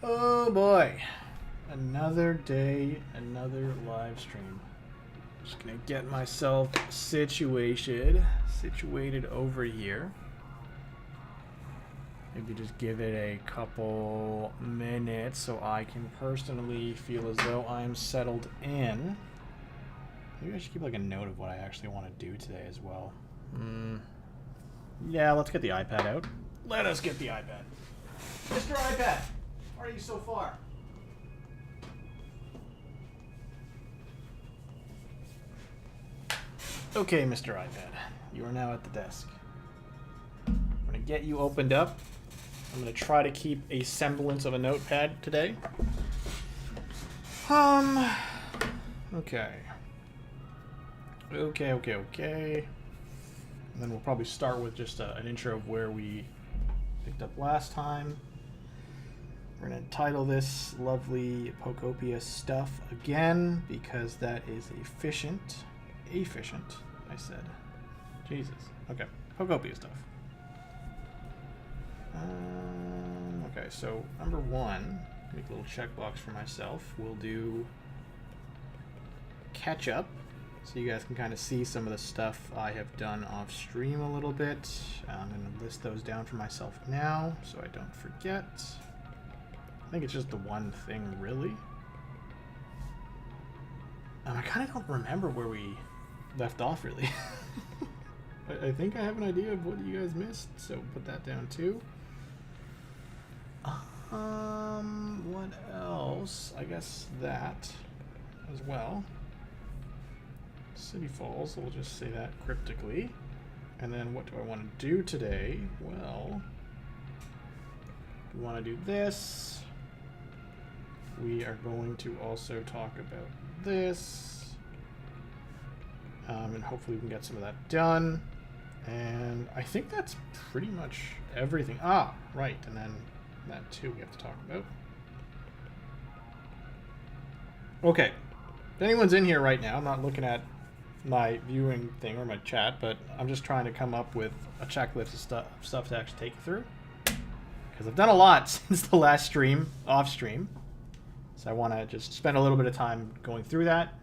Oh boy. Another day, another live stream. Just gonna get myself situated over here. Maybe just give it a couple minutes so I can personally feel as though I'm settled in. Maybe I should keep like a note of what I actually want to do today as well. Yeah, let's get the iPad out. Let us get the iPad. Mr. iPad, why are you so far? Okay, Mr. iPad, you are now at the desk. I'm going to get you opened up. I'm going to try to keep a semblance of a notepad today. Okay. Okay. And then we'll probably start with just an intro of where we picked up last time. We're going to title this lovely Pokopia stuff again because that is efficient, I said. Jesus. Okay, Pokopia stuff. Okay, so number one, make a little checkbox for myself. We'll do catch up. So you guys can kind of see some of the stuff I have done off stream a little bit. I'm going to list those down for myself now so I don't forget. I think it's just the one thing, really. I kind of don't remember where we left off, really. I think I have an idea of what you guys missed, so put that down too. What else? I guess that as well. City Falls, we'll just say that cryptically. And then what do I want to do today? Well, we want to do this. We are going to also talk about this. And hopefully we can get some of that done. And I think that's pretty much everything. Ah, right, and then that too we have to talk about. Okay, if anyone's in here right now, I'm not looking at my viewing thing or my chat, but I'm just trying to come up with a checklist of stuff to actually take you through. Because I've done a lot since the last stream, off stream. So I want to just spend a little bit of time going through that.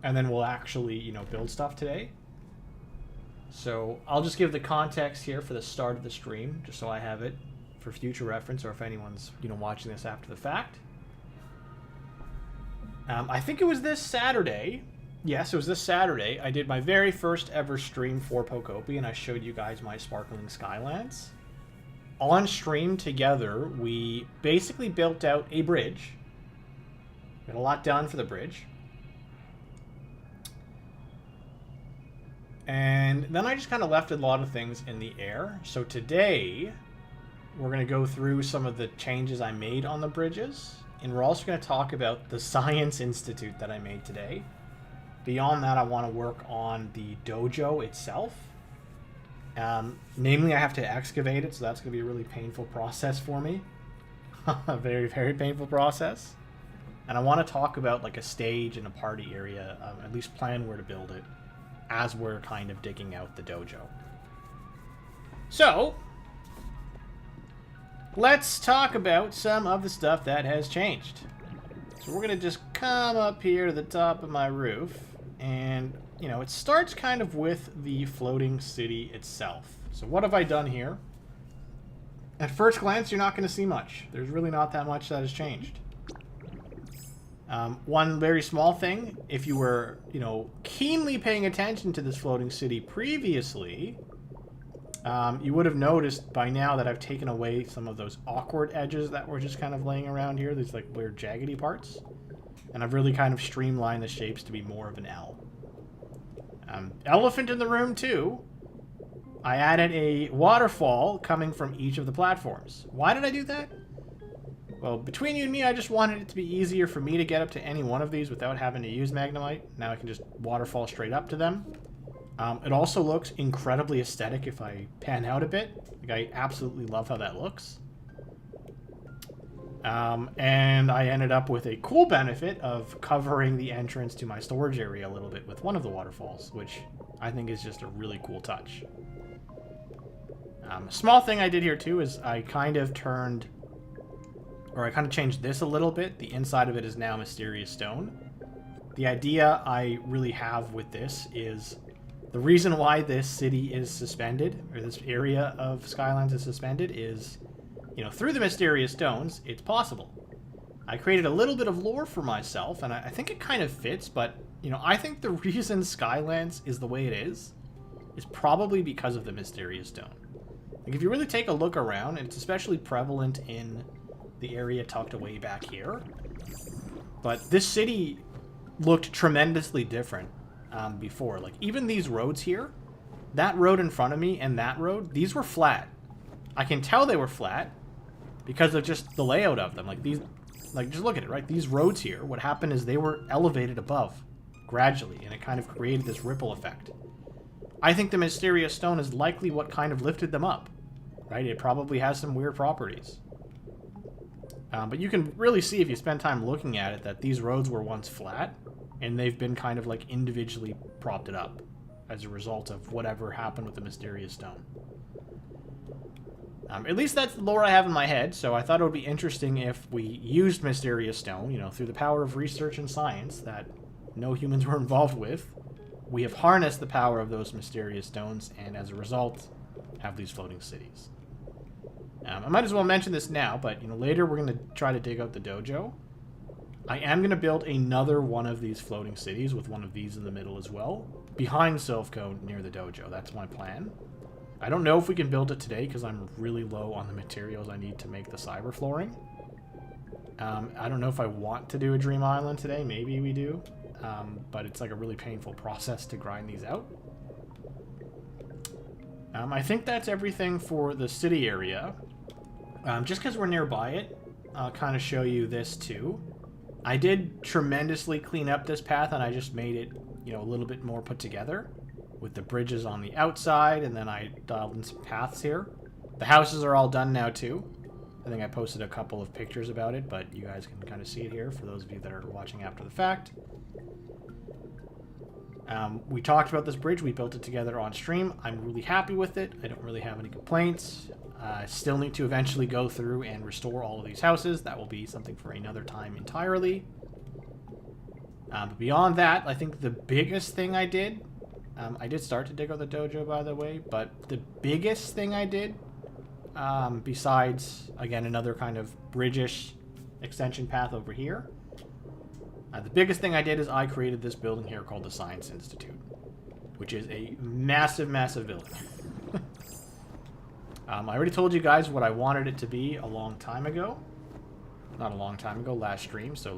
And then we'll actually, build stuff today. So I'll just give the context here for the start of the stream, just so I have it for future reference, or if anyone's, watching this after the fact. I think it was this Saturday. Yes, it was this Saturday. I did my very first ever stream for Pokopia, and I showed you guys my sparkling Skylands. On stream together, we basically built out a bridge. We got a lot done for the bridge. And then I just kind of left a lot of things in the air. So today, we're going to go through some of the changes I made on the bridges. And we're also going to talk about the Science Institute that I made today. Beyond that, I want to work on the dojo itself. Namely, I have to excavate it, so that's going to be a really painful process for me. A very, very painful process. And I want to talk about like a stage and a party area, at least plan where to build it, as we're kind of digging out the dojo. So, let's talk about some of the stuff that has changed. So we're going to just come up here to the top of my roof. And, it starts kind of with the floating city itself. So what have I done here? At first glance, you're not going to see much. There's really not that much that has changed. One very small thing, if you were, keenly paying attention to this floating city previously, you would have noticed by now that I've taken away some of those awkward edges that were just kind of laying around here. These like weird jaggedy parts. And I've really kind of streamlined the shapes to be more of an L. Elephant in the room, too. I added a waterfall coming from each of the platforms. Why did I do that? Well, between you and me, I just wanted it to be easier for me to get up to any one of these without having to use Magnemite. Now I can just waterfall straight up to them. It also looks incredibly aesthetic if I pan out a bit. Like, I absolutely love how that looks. And I ended up with a cool benefit of covering the entrance to my storage area a little bit with one of the waterfalls, which I think is just a really cool touch. A small thing I did here too is I kind of turned or I kind of changed this a little bit. The inside of it is now mysterious stone. The idea I really have with this is the reason why this city is suspended, or this area of Skylands is suspended, is, you know, through the mysterious stones, it's possible. I created a little bit of lore for myself, and I think it kind of fits, but, you know, I think the reason Skylands is the way it is probably because of the mysterious stone. Like, if you really take a look around, and it's especially prevalent in the area tucked away back here, but this city looked tremendously different before. Like, even these roads here, that road in front of me and that road, these were flat. I can tell they were flat because of just the layout of them. Like, these, like, just look at it, right? These roads here, what happened is they were elevated above gradually, and it kind of created this ripple effect. I think the mysterious stone is likely what kind of lifted them up, right? It probably has some weird properties. But you can really see if you spend time looking at it that these roads were once flat, and they've been kind of like individually propped it up as a result of whatever happened with the mysterious stone. At least that's the lore I have in my head, so I thought it would be interesting if we used mysterious stone, you know, through the power of research and science that no humans were involved with. We have harnessed the power of those mysterious stones, and as a result, have these floating cities. I might as well mention this now, but, you know, later we're going to try to dig out the dojo. I am going to build another one of these floating cities with one of these in the middle as well, behind Silphco near the dojo. That's my plan. I don't know if we can build it today because I'm really low on the materials I need to make the cyber flooring. I don't know if I want to do a Dream Island today. Maybe we do. But it's like a really painful process to grind these out. I think that's everything for the city area. Just because we're nearby it, I'll kind of show you this too. I did tremendously clean up this path, and I just made it, you know, a little bit more put together with the bridges on the outside, and then I dialed in some paths here. The houses are all done now too. I think I posted a couple of pictures about it, but you guys can kind of see it here for those of you that are watching after the fact. We talked about this bridge. We built it together on stream. I'm really happy with it. I don't really have any complaints. I still need to eventually go through and restore all of these houses. That will be something for another time entirely. But beyond that, I think the biggest thing I did... I did start to dig out the dojo, by the way, but the biggest thing I did, besides, again, another kind of bridge-ish extension path over here, the biggest thing I did is I created this building here called the Science Institute, which is a massive, massive building. I already told you guys what I wanted it to be a long time ago. Not a long time ago, last stream, so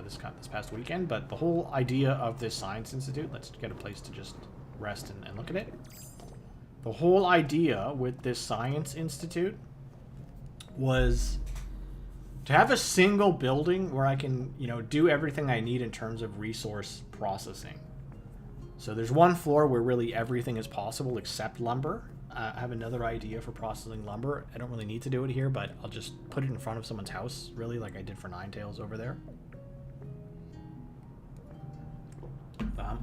this past weekend, but the whole idea of this Science Institute, let's get a place to just rest and look at it. The whole idea with this Science Institute was to have a single building where I can, you know, do everything I need in terms of resource processing. So there's one floor where really everything is possible except lumber. I have another idea for processing lumber. I don't really need to do it here, but I'll just put it in front of someone's house, really, like I did for Ninetales over there.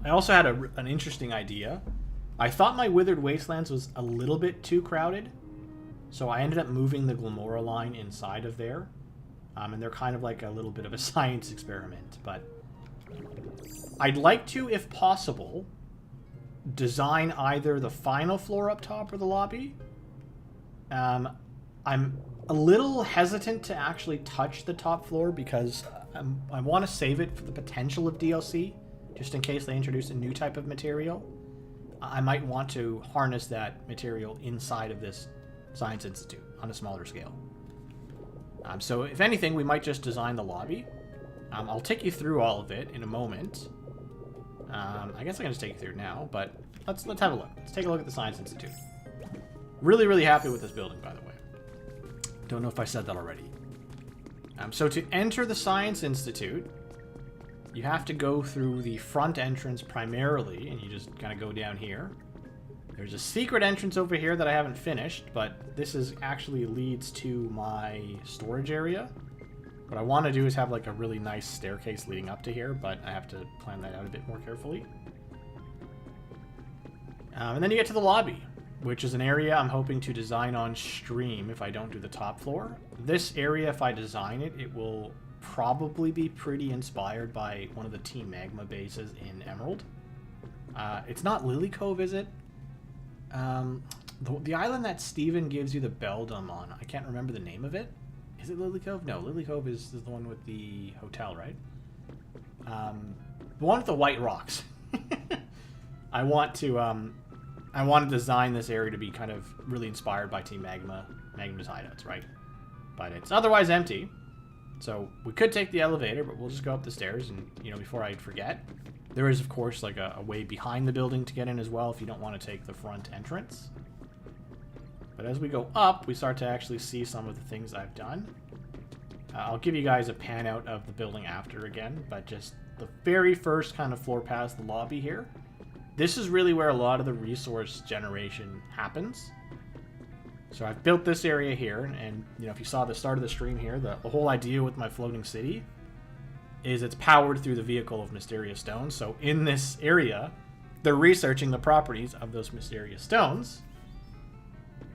I also had an interesting idea. I thought my Withered Wastelands was a little bit too crowded, so I ended up moving the Glamora line inside of there. And they're kind of like a little bit of a science experiment, but I'd like to, if possible, design either the final floor up top or the lobby. I'm a little hesitant to actually touch the top floor because I want to save it for the potential of DLC, just in case they introduce a new type of material. I might want to harness that material inside of this Science Institute on a smaller scale. So if anything, we might just design the lobby. I'll take you through all of it in a moment. I guess I can just take you through it now, but let's have a look. Let's take a look at the Science Institute. Really, really happy with this building, by the way. Don't know if I said that already. So to enter the Science Institute, you have to go through the front entrance primarily, and you just kind of go down here. There's a secret entrance over here that I haven't finished, but this is actually leads to my storage area. What I want to do is have like a really nice staircase leading up to here, but I have to plan that out a bit more carefully. And then you get to the lobby. which is an area I'm hoping to design on stream if I don't do the top floor. This area, if I design it, it will probably be pretty inspired by one of the Team Magma bases in Emerald. It's not Lily Cove, is it? The island that Steven gives you the beldam on, I can't remember the name of it. Is it Lily Cove? No, Lily Cove is the one with the hotel, right? The one with the white rocks. I want to design this area to be kind of really inspired by Team Magma's hideouts, right? But it's otherwise empty. So we could take the elevator, but we'll just go up the stairs and, you know, before I forget. There is, of course, like a way behind the building to get in as well if you don't want to take the front entrance. But as we go up, we start to actually see some of the things I've done. I'll give you guys a pan out of the building after again, but just the very first kind of floor past the lobby here. This is really where a lot of the resource generation happens. So I've built this area here, and you know, if you saw the start of the stream here, the whole idea with my floating city is it's powered through the vehicle of mysterious stones. So in this area, they're researching the properties of those mysterious stones,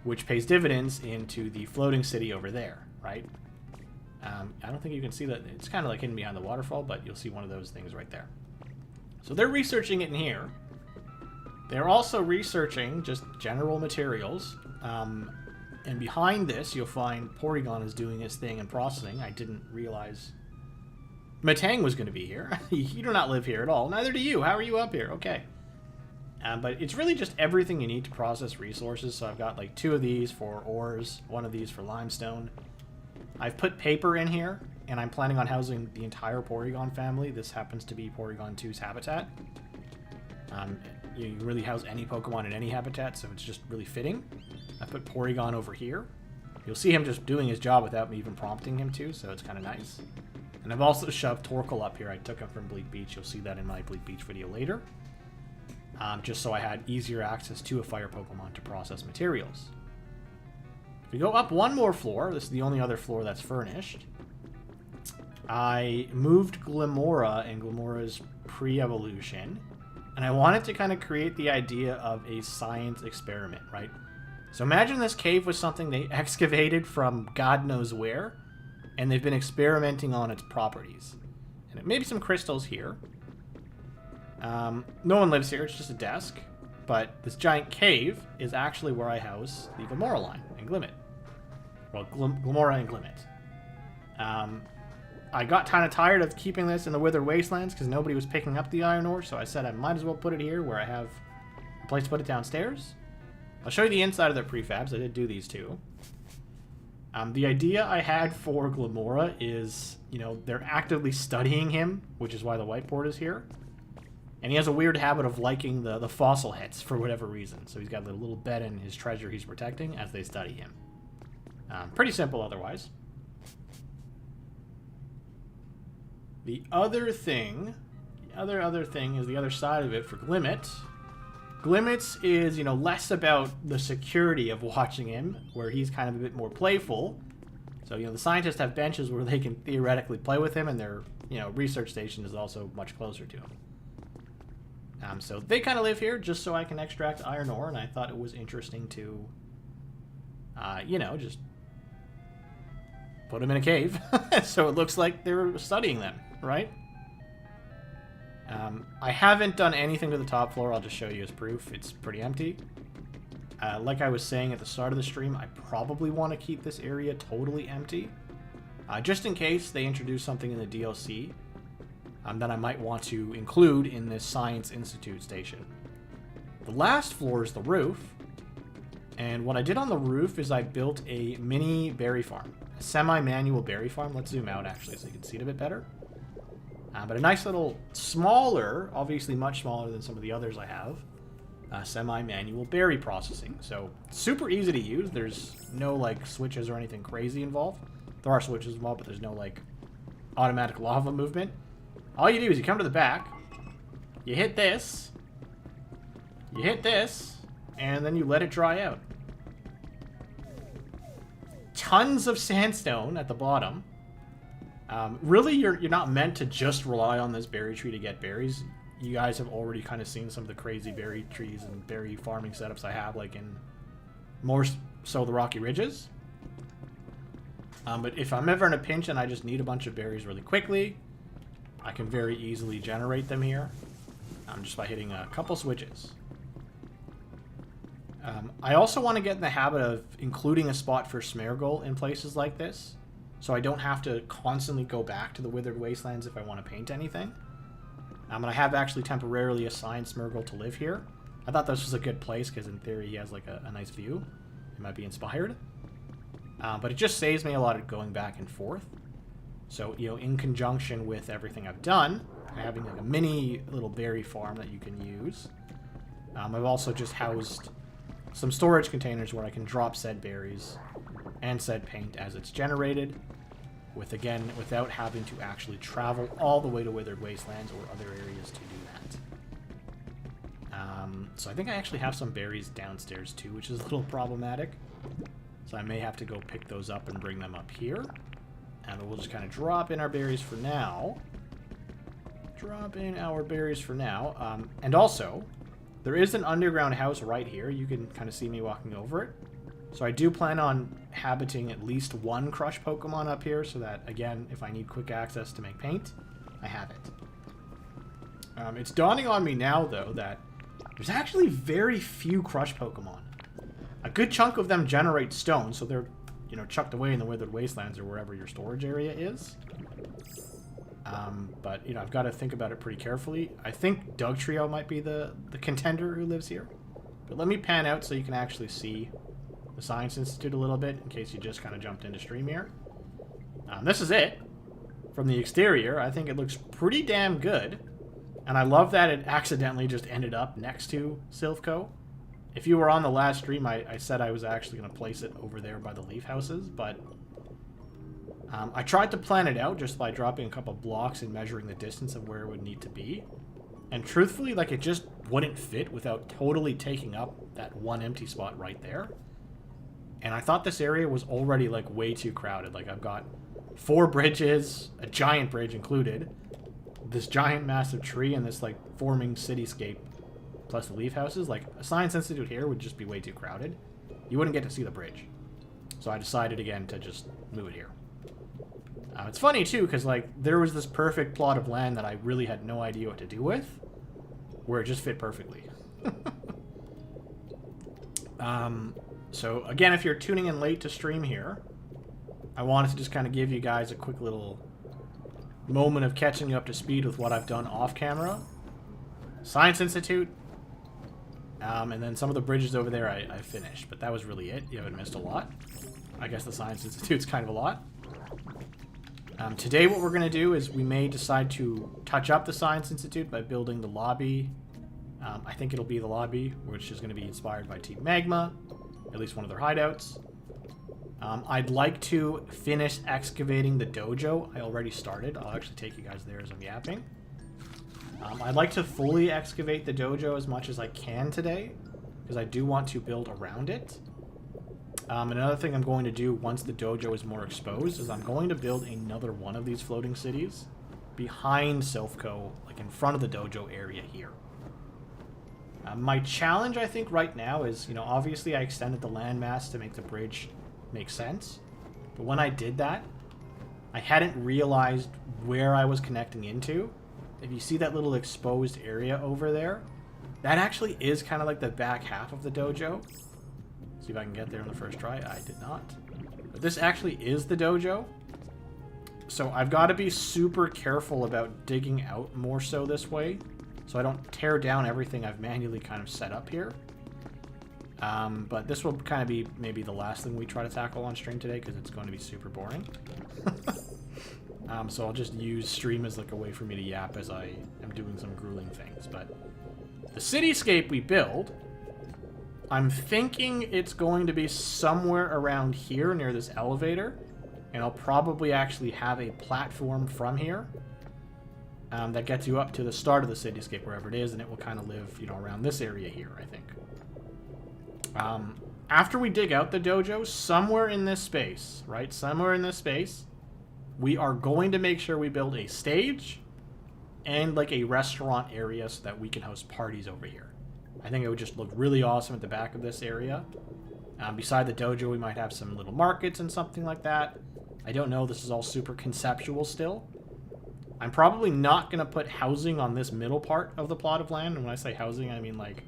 which pays dividends into the floating city over there, right? I don't think you can see that. It's kind of like hidden behind the waterfall, but you'll see one of those things right there. So they're researching it in here. They're also researching just general materials. And behind this, you'll find Porygon is doing his thing and processing. I didn't realize Matang was going to be here. You do not live here at all. Neither do you. How are you up here? Okay. But it's really just everything you need to process resources. So I've got like 2 of these for ores, 1 of these for limestone. I've put paper in here, and I'm planning on housing the entire Porygon family. This happens to be Porygon 2's habitat. You can really house any Pokemon in any habitat, so it's just really fitting. I put Porygon over here. You'll see him just doing his job without me even prompting him to, so it's kind of nice. And I've also shoved Torkoal up here. I took him from Bleak Beach. You'll see that in my Bleak Beach video later. Just so I had easier access to a fire Pokemon to process materials. If we go up one more floor, this is the only other floor that's furnished. I moved Glimora and Glimora's pre-evolution. And I wanted to kind of create the idea of a science experiment, right? So imagine this cave was something they excavated from God knows where, and they've been experimenting on its properties. And maybe some crystals here. No one lives here, it's just a desk. But this giant cave is actually where I house the Glimora line and Glimmet. Well, Glimora and Glimmet. I got kind of tired of keeping this in the Withered Wastelands because nobody was picking up the iron ore, so I said I might as well put it here where I have a place to put it downstairs. I'll show you the inside of their prefabs. I did do these too. The idea I had for Glimora is, you know, they're actively studying him, which is why the whiteboard is here. And he has a weird habit of liking the fossil heads for whatever reason. So he's got a little bed in his treasure he's protecting as they study him. Pretty simple otherwise. The other thing is the other side of it for Glimmet. Glimmet is, you know, less about the security of watching him, where he's kind of a bit more playful. So, you know, the scientists have benches where they can theoretically play with him, and their, you know, research station is also much closer to him. So they kind of live here just so I can extract iron ore, and I thought it was interesting to, you know, just put them in a cave so it looks like they're studying them, right? I haven't done anything to the top floor. I'll just show you as proof. It's pretty empty. Like I was saying at the start of the stream, I probably want to keep this area totally empty. Just in case they introduce something in the DLC that I might want to include in this Science Institute station. The last floor is the roof. And what I did on the roof is I built a mini berry farm. A semi-manual berry farm. Let's zoom out actually so you can see it a bit better. But a nice little smaller, obviously much smaller than some of the others I have, semi-manual berry processing. So super easy to use. There's no like switches or anything crazy involved. There are switches involved, but there's no like automatic lava movement. All you do is you come to the back, you hit this, and then you let it dry out. Tons of sandstone at the bottom. Really, you're not meant to just rely on this berry tree to get berries. You guys have already kind of seen some of the crazy berry trees and berry farming setups I have, like in More so the rocky ridges. But if I'm ever in a pinch and I just need a bunch of berries really quickly, I can very easily generate them here just by hitting a couple switches. I also want to get in the habit of including a spot for Smeargle in places like this, so I don't have to constantly go back to the Withered Wastelands if I want to paint anything. And I have actually temporarily assigned Smeargle to live here. I thought this was a good place because in theory he has like a nice view. He might be inspired. But it just saves me a lot of going back and forth. So, you know, in conjunction with everything I've done, having like a mini little berry farm that you can use. I've also just housed some storage containers where I can drop said berries and said paint as it's generated, without having to actually travel all the way to Withered Wastelands or other areas to do that. So I think I actually have some berries downstairs too, which is a little problematic. So I may have to go pick those up and bring them up here. And we'll just kind of drop in our berries for now. And also, there is an underground house right here. You can kind of see me walking over it. So I do plan on habiting at least one crush Pokemon up here so that, again, if I need quick access to make paint, I have it. It's dawning on me now, though, that there's actually very few crush Pokemon. A good chunk of them generate stone, so they're, you know, chucked away in the Withered Wastelands or wherever your storage area is. But, you know, I've got to think about it pretty carefully. I think Dugtrio might be the contender who lives here. But let me pan out so you can actually see the Science Institute a little bit, in case you just kind of jumped into stream here. This is it. From the exterior, I think it looks pretty damn good. And I love that it accidentally just ended up next to Silphco. If you were on the last stream, I said I was actually going to place it over there by the leaf houses, but I tried to plan it out just by dropping a couple blocks and measuring the distance of where it would need to be. And truthfully, like, it just wouldn't fit without totally taking up that one empty spot right there. And I thought this area was already, like, way too crowded. Like, I've got 4 bridges, a giant bridge included, this giant massive tree, and this, like, forming cityscape, plus the leaf houses. Like, a Science Institute here would just be way too crowded. You wouldn't get to see the bridge. So I decided again to just move it here. It's funny, too, because, like, there was this perfect plot of land that I really had no idea what to do with, where it just fit perfectly. So, again, if you're tuning in late to stream here, I wanted to just kind of give you guys a quick little moment of catching you up to speed with what I've done off camera. Science Institute, and then some of the bridges over there I finished, but that was really it. You haven't missed a lot. I guess the Science Institute's kind of a lot. Today what we're going to do is we may decide to touch up the Science Institute by building the lobby. I think it'll be the lobby, which is going to be inspired by Team Magma, at least one of their hideouts. I'd like to finish excavating the dojo. I already started. I'll actually take you guys there as I'm yapping. I'd like to fully excavate the dojo as much as I can today, because I do want to build around it. Another thing I'm going to do once the dojo is more exposed is I'm going to build another one of these floating cities behind Silphco, like in front of the dojo area here. My challenge, I think, right now is, you know, obviously I extended the landmass to make the bridge make sense. But when I did that, I hadn't realized where I was connecting into. If you see that little exposed area over there, that actually is kind of like the back half of the dojo. See if I can get there on the first try. I did not. But this actually is the dojo. So I've got to be super careful about digging out more so this way, so I don't tear down everything I've manually kind of set up here. But this will kind of be maybe the last thing we try to tackle on stream today, because it's going to be super boring. So I'll just use stream as like a way for me to yap as I am doing some grueling things. But the cityscape we build, I'm thinking it's going to be somewhere around here near this elevator. And I'll probably actually have a platform from here that gets you up to the start of the cityscape, wherever it is, and it will kind of live, you know, around this area here, I think. After we dig out the dojo, somewhere in this space, right? Somewhere in this space, we are going to make sure we build a stage and like a restaurant area so that we can host parties over here. I think it would just look really awesome at the back of this area. Beside the dojo, we might have some little markets and something like that. I don't know. This is all super conceptual still. I'm probably not going to put housing on this middle part of the plot of land. And when I say housing, I mean like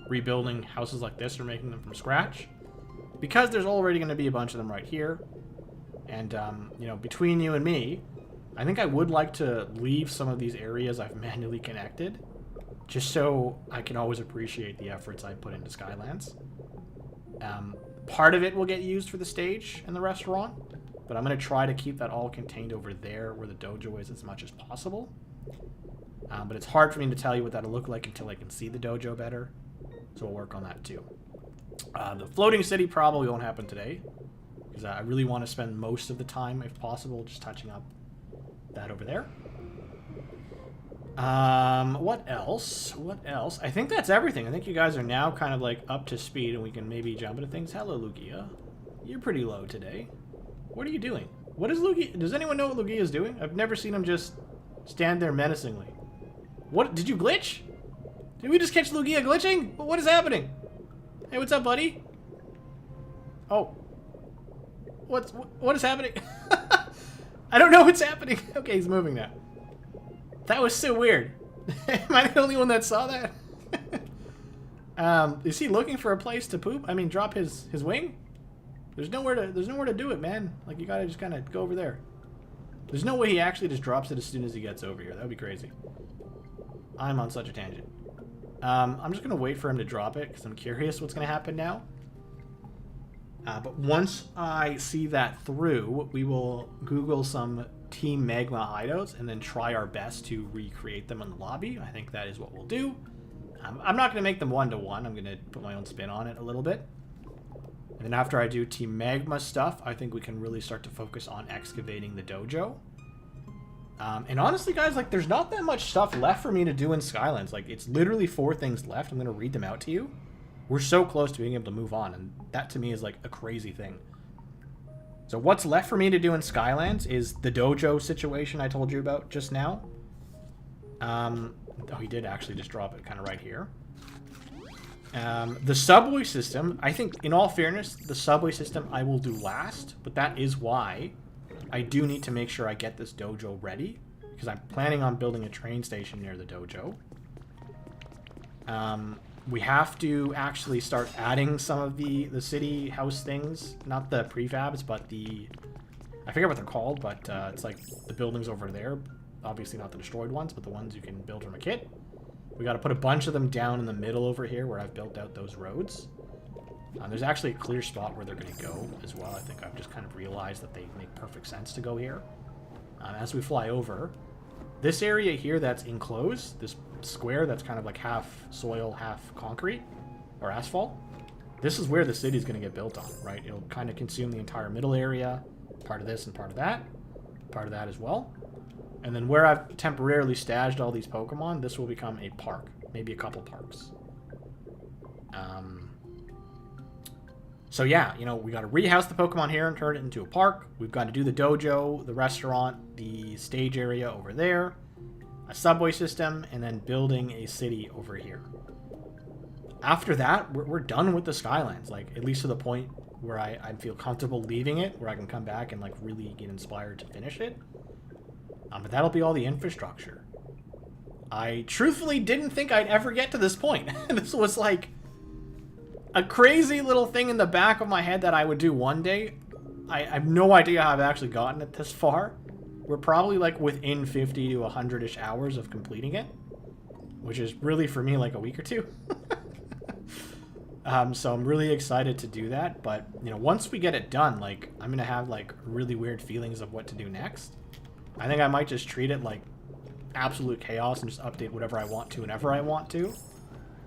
rebuilding houses like this or making them from scratch. Because there's already going to be a bunch of them right here. And, you know, between you and me, I think I would like to leave some of these areas I've manually connected. Just so I can always appreciate the efforts I put into Skylands. Part of it will get used for the stage and the restaurant. But I'm going to try to keep that all contained over there where the dojo is as much as possible. But it's hard for me to tell you what that'll look like until I can see the dojo better. So we'll work on that too. The floating city probably won't happen today. Because I really want to spend most of the time, if possible, just touching up that over there. What else? What else? I think that's everything. I think you guys are now kind of like up to speed and we can maybe jump into things. Hello, Lugia. You're pretty low today. What are you doing? What is Lugia? Does anyone know what Lugia is doing? I've never seen him just stand there menacingly. What? Did you glitch? Did we just catch Lugia glitching? What is happening? Hey, what's up, buddy? Oh. What is happening? I don't know what's happening. Okay, he's moving now. That was so weird. Am I the only one that saw that? Is he looking for a place to poop? I mean, drop his wing? There's nowhere to do it, man. Like, you gotta just kind of go over there. There's no way he actually just drops it as soon as he gets over here. That would be crazy. I'm on such a tangent. I'm just gonna wait for him to drop it because I'm curious what's gonna happen now. But once I see that through, we will Google some Team Magma hideouts and then try our best to recreate them in the lobby. I think that is what we'll do. I'm not going to make them one-to-one. I'm going to put my own spin on it a little bit. And then after I do Team Magma stuff, I think we can really start to focus on excavating the dojo. And honestly, guys, like, there's not that much stuff left for me to do in Skylands. Like, it's literally 4 things left. I'm going to read them out to you. We're so close to being able to move on, and that to me is, like, a crazy thing. So what's left for me to do in Skylands is the dojo situation I told you about just now. Oh, he did actually just drop it kind of right here. The subway system, I think, in all fairness, the subway system I will do last, but that is why I do need to make sure I get this dojo ready, because I'm planning on building a train station near the dojo. We have to actually start adding some of the city house things, not the prefabs, but the, I forget what they're called, but it's like the buildings over there. Obviously not the destroyed ones, but the ones you can build from a kit. We got to put a bunch of them down in the middle over here where I've built out those roads. There's actually a clear spot where they're going to go as well. I think I've just kind of realized that they make perfect sense to go here. As we fly over, this area here that's enclosed, this square that's kind of like half soil, half concrete or asphalt, this is where the city's going to get built on, right? It'll kind of consume the entire middle area, part of this and part of that as well. And then where I've temporarily stashed all these Pokemon, this will become a park, maybe a couple parks. So yeah, you know, we got to rehouse the Pokemon here and turn it into a park. We've got to do the dojo, the restaurant, the stage area over there, a subway system, and then building a city over here. After that, we're done with the Skylands, like, at least to the point where I feel comfortable leaving it, where I can come back and, like, really get inspired to finish it. But that'll be all the infrastructure. I truthfully didn't think I'd ever get to this point. This was, like, a crazy little thing in the back of my head that I would do one day. I have no idea how I've actually gotten it this far. We're probably, like, within 50 to 100-ish hours of completing it, which is really, for me, like a week or two. So I'm really excited to do that, but, you know, once we get it done, like, I'm gonna have, like, really weird feelings of what to do next. I think I might just treat it like absolute chaos and just update whatever I want to whenever I want to.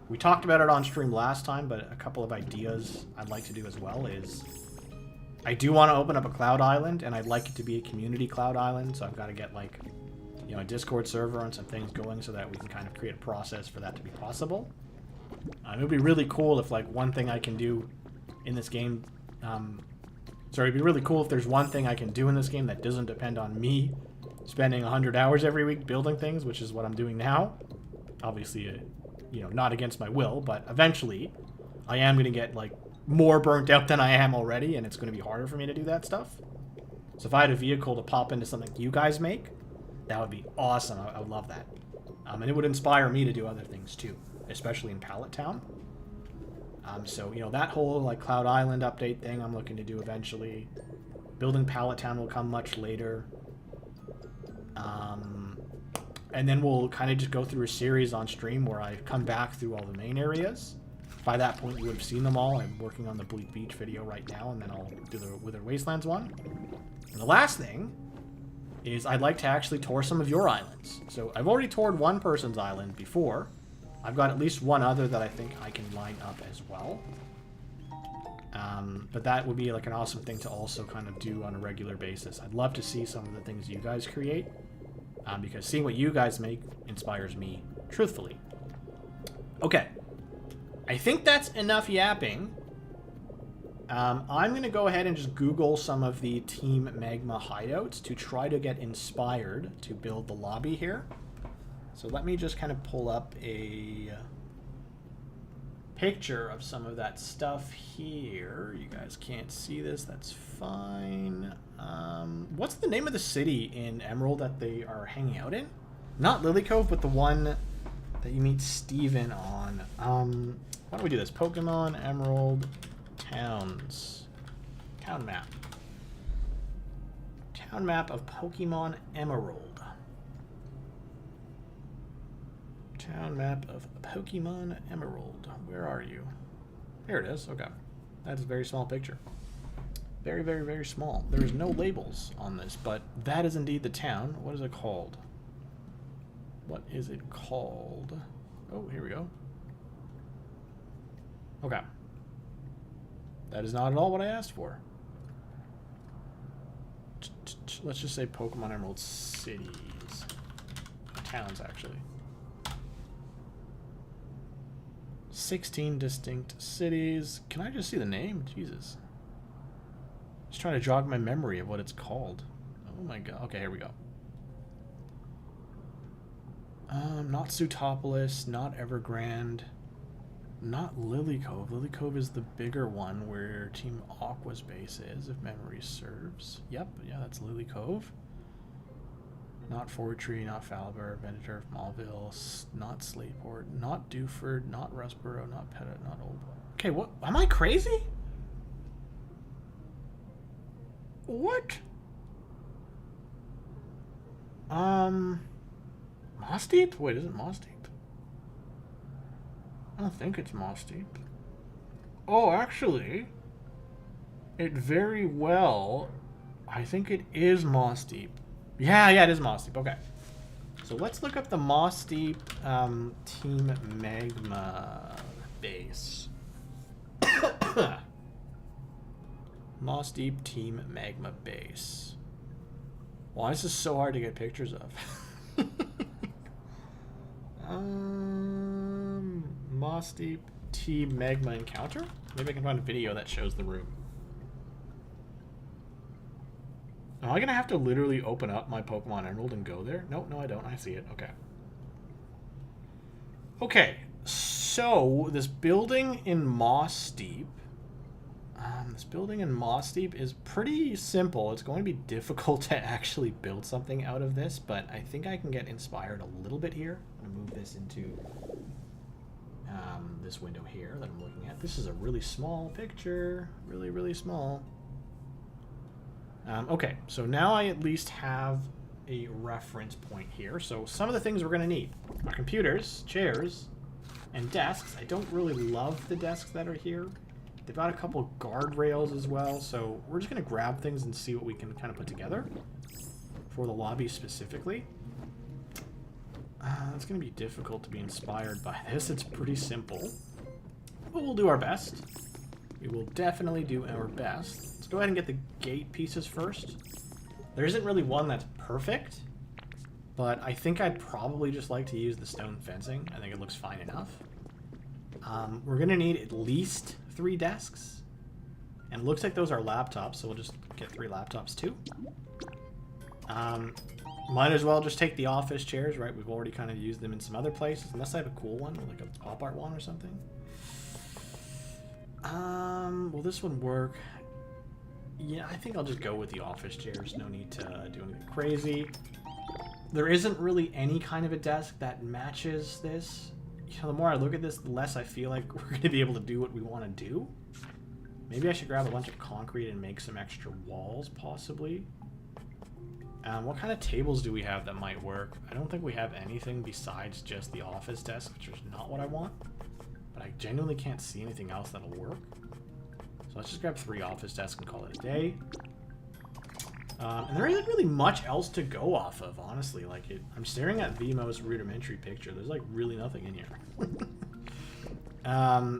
We talked about it on stream last time, but a couple of ideas I'd like to do as well is I do want to open up a cloud island, and I'd like it to be a community cloud island, so I've got to get, like, you know, a Discord server and some things going so that we can kind of create a process for that to be possible. It would be really cool if, like, one thing I can do in this game... it'd be really cool if there's one thing I can do in this game that doesn't depend on me spending 100 hours every week building things, which is what I'm doing now. Obviously, you know, not against my will, but eventually I am going to get, like, more burnt out than I am already, and it's going to be harder for me to do that stuff. So if I had a vehicle to pop into something you guys make, that would be awesome. I would love that. And it would inspire me to do other things too, especially in Pallet Town. So, you know, that whole like Cloud Island update thing I'm looking to do eventually. Building Pallet Town will come much later. And then we'll kind of just go through a series on stream where I come back through all the main areas. By that point, you would have seen them all. I'm working on the Bleak Beach video right now, and then I'll do the Withered Wastelands one. And the last thing is I'd like to actually tour some of your islands. So I've already toured one person's island before. I've got at least one other that I think I can line up as well. But that would be like an awesome thing to also kind of do on a regular basis. I'd love to see some of the things you guys create. Because seeing what you guys make inspires me, truthfully. Okay. I think that's enough yapping. I'm going to go ahead and just Google some of the Team Magma hideouts to try to get inspired to build the lobby here. So let me just kind of pull up a picture of some of that stuff here. You guys can't see this, that's fine. What's the name of the city in Emerald that they are hanging out in? Not Lily Cove, but the one that you meet Steven on. Why don't we do this? Pokemon Emerald Towns. Town map. Town map of Pokemon Emerald. Town map of Pokemon Emerald. Where are you? There it is. Okay. That's a very small picture. Very, very, very small. There's no labels on this, but that is indeed the town. What is it called? What is it called? Oh, here we go. Okay. That is not at all what I asked for. Let's just say Pokemon Emerald cities. Towns, actually. 16 distinct cities. Can I just see the name? Jesus. Just trying to jog my memory of what it's called. Oh my god. Okay, here we go. Not Sutopolis, not Evergrande, not Lily Cove. Lily Cove is the bigger one where Team Aqua's base is, if memory serves. Yep, yeah, that's Lily Cove. Not Fortree, not Falber, Venator, Malville, not Slateport, not Dewford, not Rustboro, not Pettit, not Old. Okay, what? Am I crazy? What? Moss Deep? Wait, is it Moss Deep? I don't think it's Moss Deep. Oh, actually, it very well, I think it is Moss Deep. Yeah, it is Moss Deep. Okay. So let's look up the Moss Deep Team Magma base. Moss Deep Team Magma base. Why is this so hard to get pictures of? Moss Deep Team Magma encounter? Maybe I can find a video that shows the room. Am I gonna have to literally open up my Pokemon Emerald and go there? No, I don't. I see it. Okay. Okay, so this building in Moss Deep. This building in Moss Deep is pretty simple. It's going to be difficult to actually build something out of this, but I think I can get inspired a little bit here. I'm gonna move this into this window here that I'm looking at. This is a really small picture. Really, really small. Okay, so now I at least have a reference point here. So some of the things we're going to need are computers, chairs, and desks. I don't really love the desks that are here. They've got a couple guardrails as well, so we're just going to grab things and see what we can kind of put together for the lobby specifically. It's going to be difficult to be inspired by this. It's pretty simple, but we'll do our best. We will definitely do our best. Let's go ahead and get the gate pieces first. There isn't really one that's perfect, but I think I'd probably just like to use the stone fencing. I think it looks fine enough. We're going to need at least 3 desks, and it looks like those are laptops, so we'll just get 3 laptops too. Might as well just take the office chairs, right? We've already kind of used them in some other places, unless I have a cool one, like a pop art one or something. Will this one work? Yeah, I think I'll just go with the office chairs. No need to do anything crazy. There isn't really any kind of a desk that matches this. You know, the more I look at this, the less I feel like we're going to be able to do what we want to do. Maybe I should grab a bunch of concrete and make some extra walls, possibly. What kind of tables do we have that might work? I don't think we have anything besides just the office desk, which is not what I want. But I genuinely can't see anything else that'll work. So let's just grab 3 office desks and call it a day. And there isn't really much else to go off of, honestly. Like, I'm staring at the most rudimentary picture. There's, like, really nothing in here.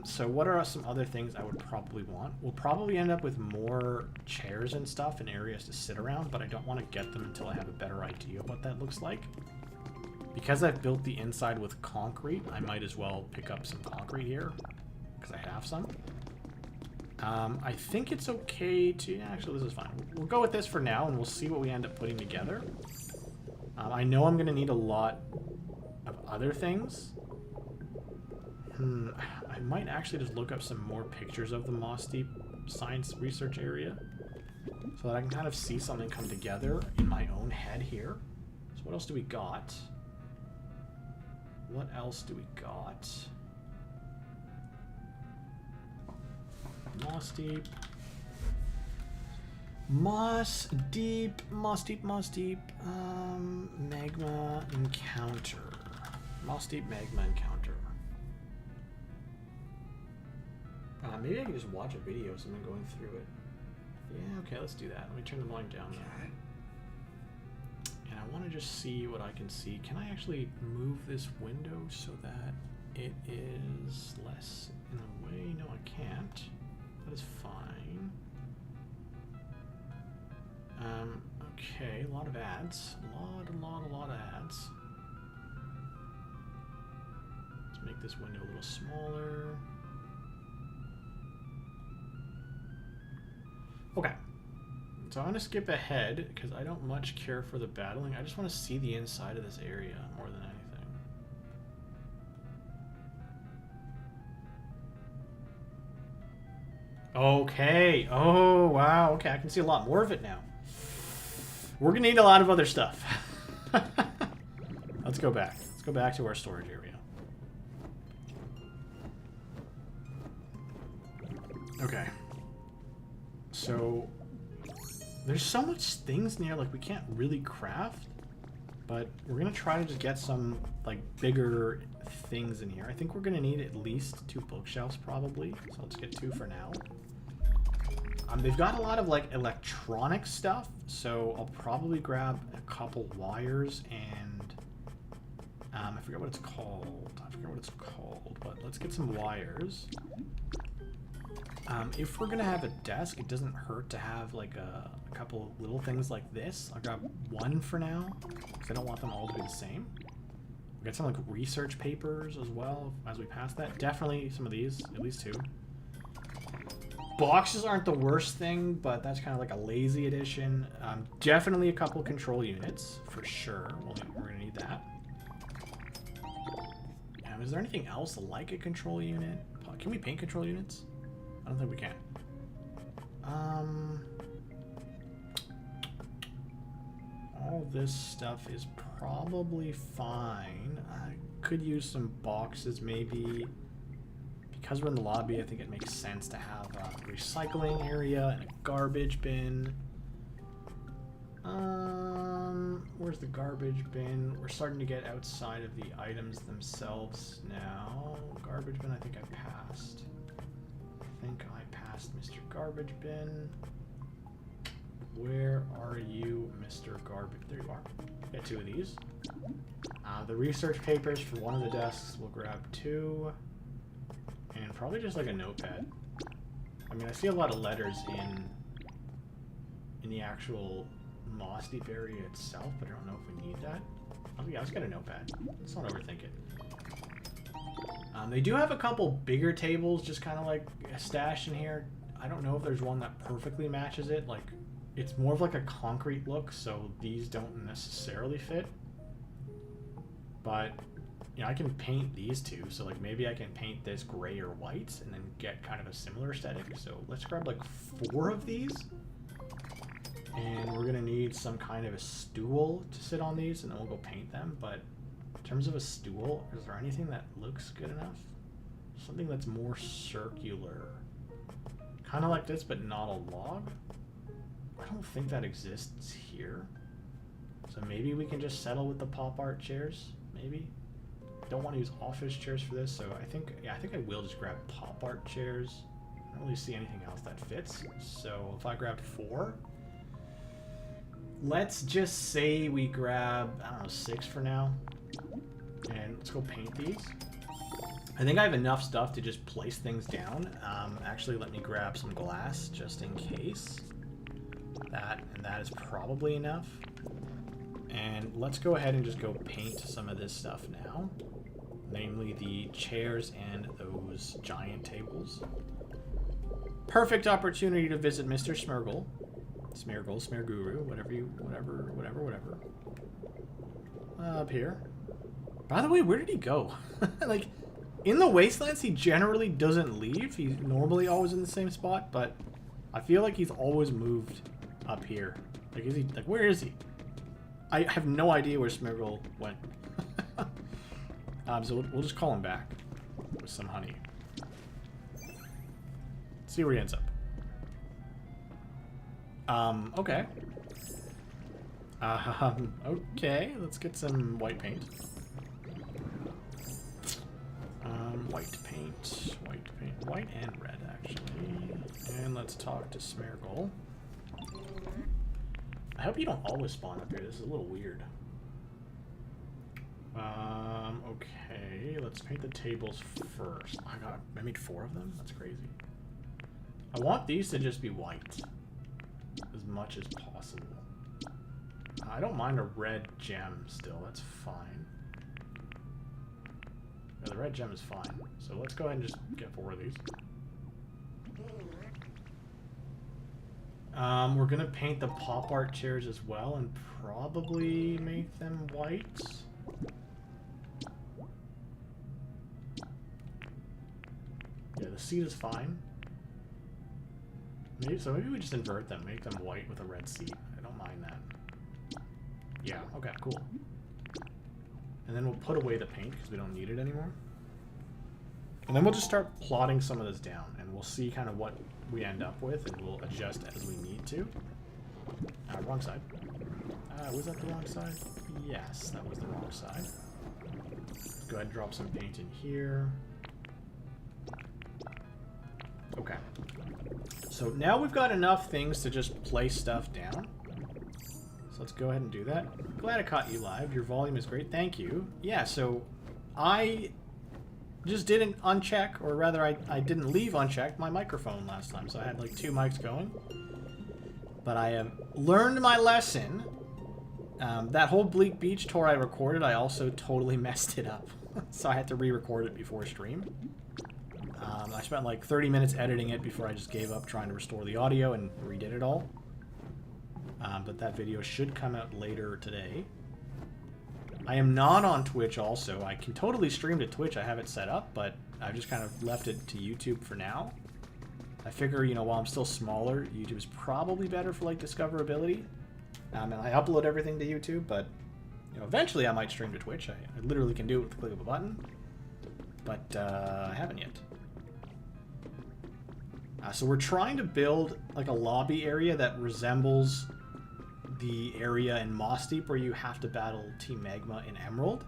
So what are some other things I would probably want? We'll probably end up with more chairs and stuff and areas to sit around, but I don't want to get them until I have a better idea of what that looks like. Because I've built the inside with concrete, I might as well pick up some concrete here, because I have some. I think it's okay to... Actually, this is fine. We'll go with this for now, and we'll see what we end up putting together. I know I'm going to need a lot of other things. I might actually just look up some more pictures of the Moss Deep Science Research Area so that I can kind of see something come together in my own head here. So what else do we got? What else do we got? Moss Deep. Moss Deep. Moss Deep. Moss Deep. Magma Encounter. Moss Deep Magma Encounter. Maybe I can just watch a video of someone going through it. Yeah, okay, let's do that. Let me turn the volume down now. And I want to just see what I can see. Can I actually move this window so that it is less in a way? No, I can't. That is fine. Okay, a lot of ads. A lot of ads. Let's make this window a little smaller. Okay, so I'm going to skip ahead because I don't much care for the battling. I just want to see the inside of this area more than anything. Okay, oh wow, okay, I can see a lot more of it now. We're going to need a lot of other stuff. Let's go back. Let's go back to our storage area. Okay. So, there's so much things in here, like, we can't really craft, but we're going to try to just get some, like, bigger things in here. I think we're going to need at least 2 bookshelves, probably, so let's get 2 for now. They've got a lot of, like, electronic stuff, so I'll probably grab a couple wires and, I forget what it's called. But let's get some wires. If we're gonna have a desk, it doesn't hurt to have like a couple little things like this. I'll grab 1 for now, because I don't want them all to be the same. We'll get some like research papers as well as we pass that. Definitely some of these, at least 2. Boxes aren't the worst thing, but that's kind of like a lazy addition. Definitely a couple control units, for sure. We're gonna need that. Is there anything else like a control unit? Can we paint control units? I don't think we can. All this stuff is probably fine. I could use some boxes maybe. Because we're in the lobby, I think it makes sense to have a recycling area and a garbage bin. Where's the garbage bin? We're starting to get outside of the items themselves now. Garbage bin, I think I passed. Mr. Garbage Bin. Where are you, Mr. Garbage? There you are. Get 2 of these. The research papers for one of the desks, we'll grab 2. And probably just like a notepad. I mean, I see a lot of letters in the actual Moss Deep area itself, but I don't know if we need that. Oh yeah, let's get a notepad. Let's not overthink it. They do have a couple bigger tables just kind of like stashed in here. I don't know if there's one that perfectly matches it. Like, it's more of like a concrete look, so these don't necessarily fit. But you know, I can paint these two. So like maybe I can paint this gray or white and then get kind of a similar aesthetic. So let's grab like 4 of these. And we're gonna need some kind of a stool to sit on these, and then we'll go paint them. But in terms of a stool, is there anything that looks good enough? Something that's more circular. Kind of like this, but not a log. I don't think that exists here. So maybe we can just settle with the pop art chairs, maybe? Don't want to use office chairs for this, so I think I will just grab pop art chairs. I don't really see anything else that fits. So if I grabbed 4, let's just say we grab, I don't know, 6 for now. And let's go paint these. I think I have enough stuff to just place things down. Actually, let me grab some glass just in case. That is probably enough. And let's go ahead and just go paint some of this stuff now. Namely the chairs and those giant tables. Perfect opportunity to visit Mr. Smergle. Smerguru, whatever. Up here. By the way, where did he go? Like, in the Wastelands, he generally doesn't leave. He's normally always in the same spot, but I feel like he's always moved up here. Like, is he? Like, where is he? I have no idea where Smergle went. So we'll just call him back with some honey. See where he ends up. Okay. Okay, let's get some white paint. White and red, actually. And let's talk to Smergle. I hope you don't always spawn up here. This is a little weird. Okay, let's paint the tables first. I made 4 of them? That's crazy. I want these to just be white as much as possible. I don't mind a red gem still, that's fine. Yeah, the red gem is fine. So let's go ahead and just get 4 of these. We're gonna paint the pop art chairs as well and probably make them white. Yeah, the seat is fine. Maybe we just invert them, make them white with a red seat. I don't mind that. Yeah, okay, cool. And then we'll put away the paint because we don't need it anymore. And then we'll just start plotting some of this down, and we'll see kind of what we end up with, and we'll adjust as we need to. Wrong side. Was that the wrong side? Yes, that was the wrong side. Go ahead and drop some paint in here. Okay. So now we've got enough things to just place stuff down. So let's go ahead and do that. Glad I caught you live. Your volume is great. Thank you. Yeah, so I just didn't uncheck, or rather I didn't leave unchecked my microphone last time. So I had like 2 mics going. But I have learned my lesson. That whole Bleak Beach tour I recorded, I also totally messed it up. So I had to re-record it before stream. I spent like 30 minutes editing it before I just gave up trying to restore the audio and redid it all. But that video should come out later today. I am not on Twitch also. I can totally stream to Twitch. I have it set up, but I've just kind of left it to YouTube for now. I figure, you know, while I'm still smaller, YouTube is probably better for like discoverability. And I upload everything to YouTube, but you know, eventually I might stream to Twitch. I literally can do it with the click of a button, but I haven't yet. So we're trying to build like a lobby area that resembles the area in Moss Deep where you have to battle Team Magma in Emerald.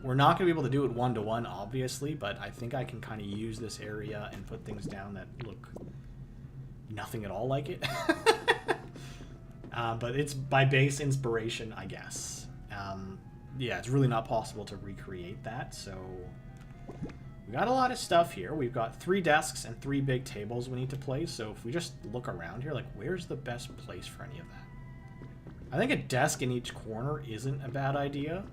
We're not going to be able to do it one-to-one, obviously, but I think I can kind of use this area and put things down that look nothing at all like it. But it's by base inspiration, I guess. Yeah, it's really not possible to recreate that, so we got a lot of stuff here. We've got 3 desks and 3 big tables we need to place, so if we just look around here, like, where's the best place for any of that? I think a desk in each corner isn't a bad idea.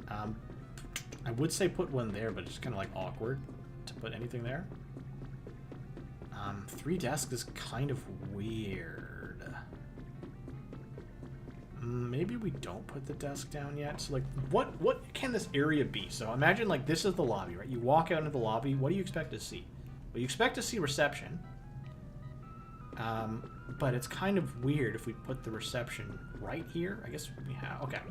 I would say put one there, but it's kind of like awkward to put anything there. 3 desks is kind of weird. Maybe we don't put the desk down yet. So, like, what can this area be? So imagine, like, this is the lobby, right? You walk out into the lobby. What do you expect to see? Well, you expect to see reception. But it's kind of weird if we put the reception right here. I guess we have... Okay.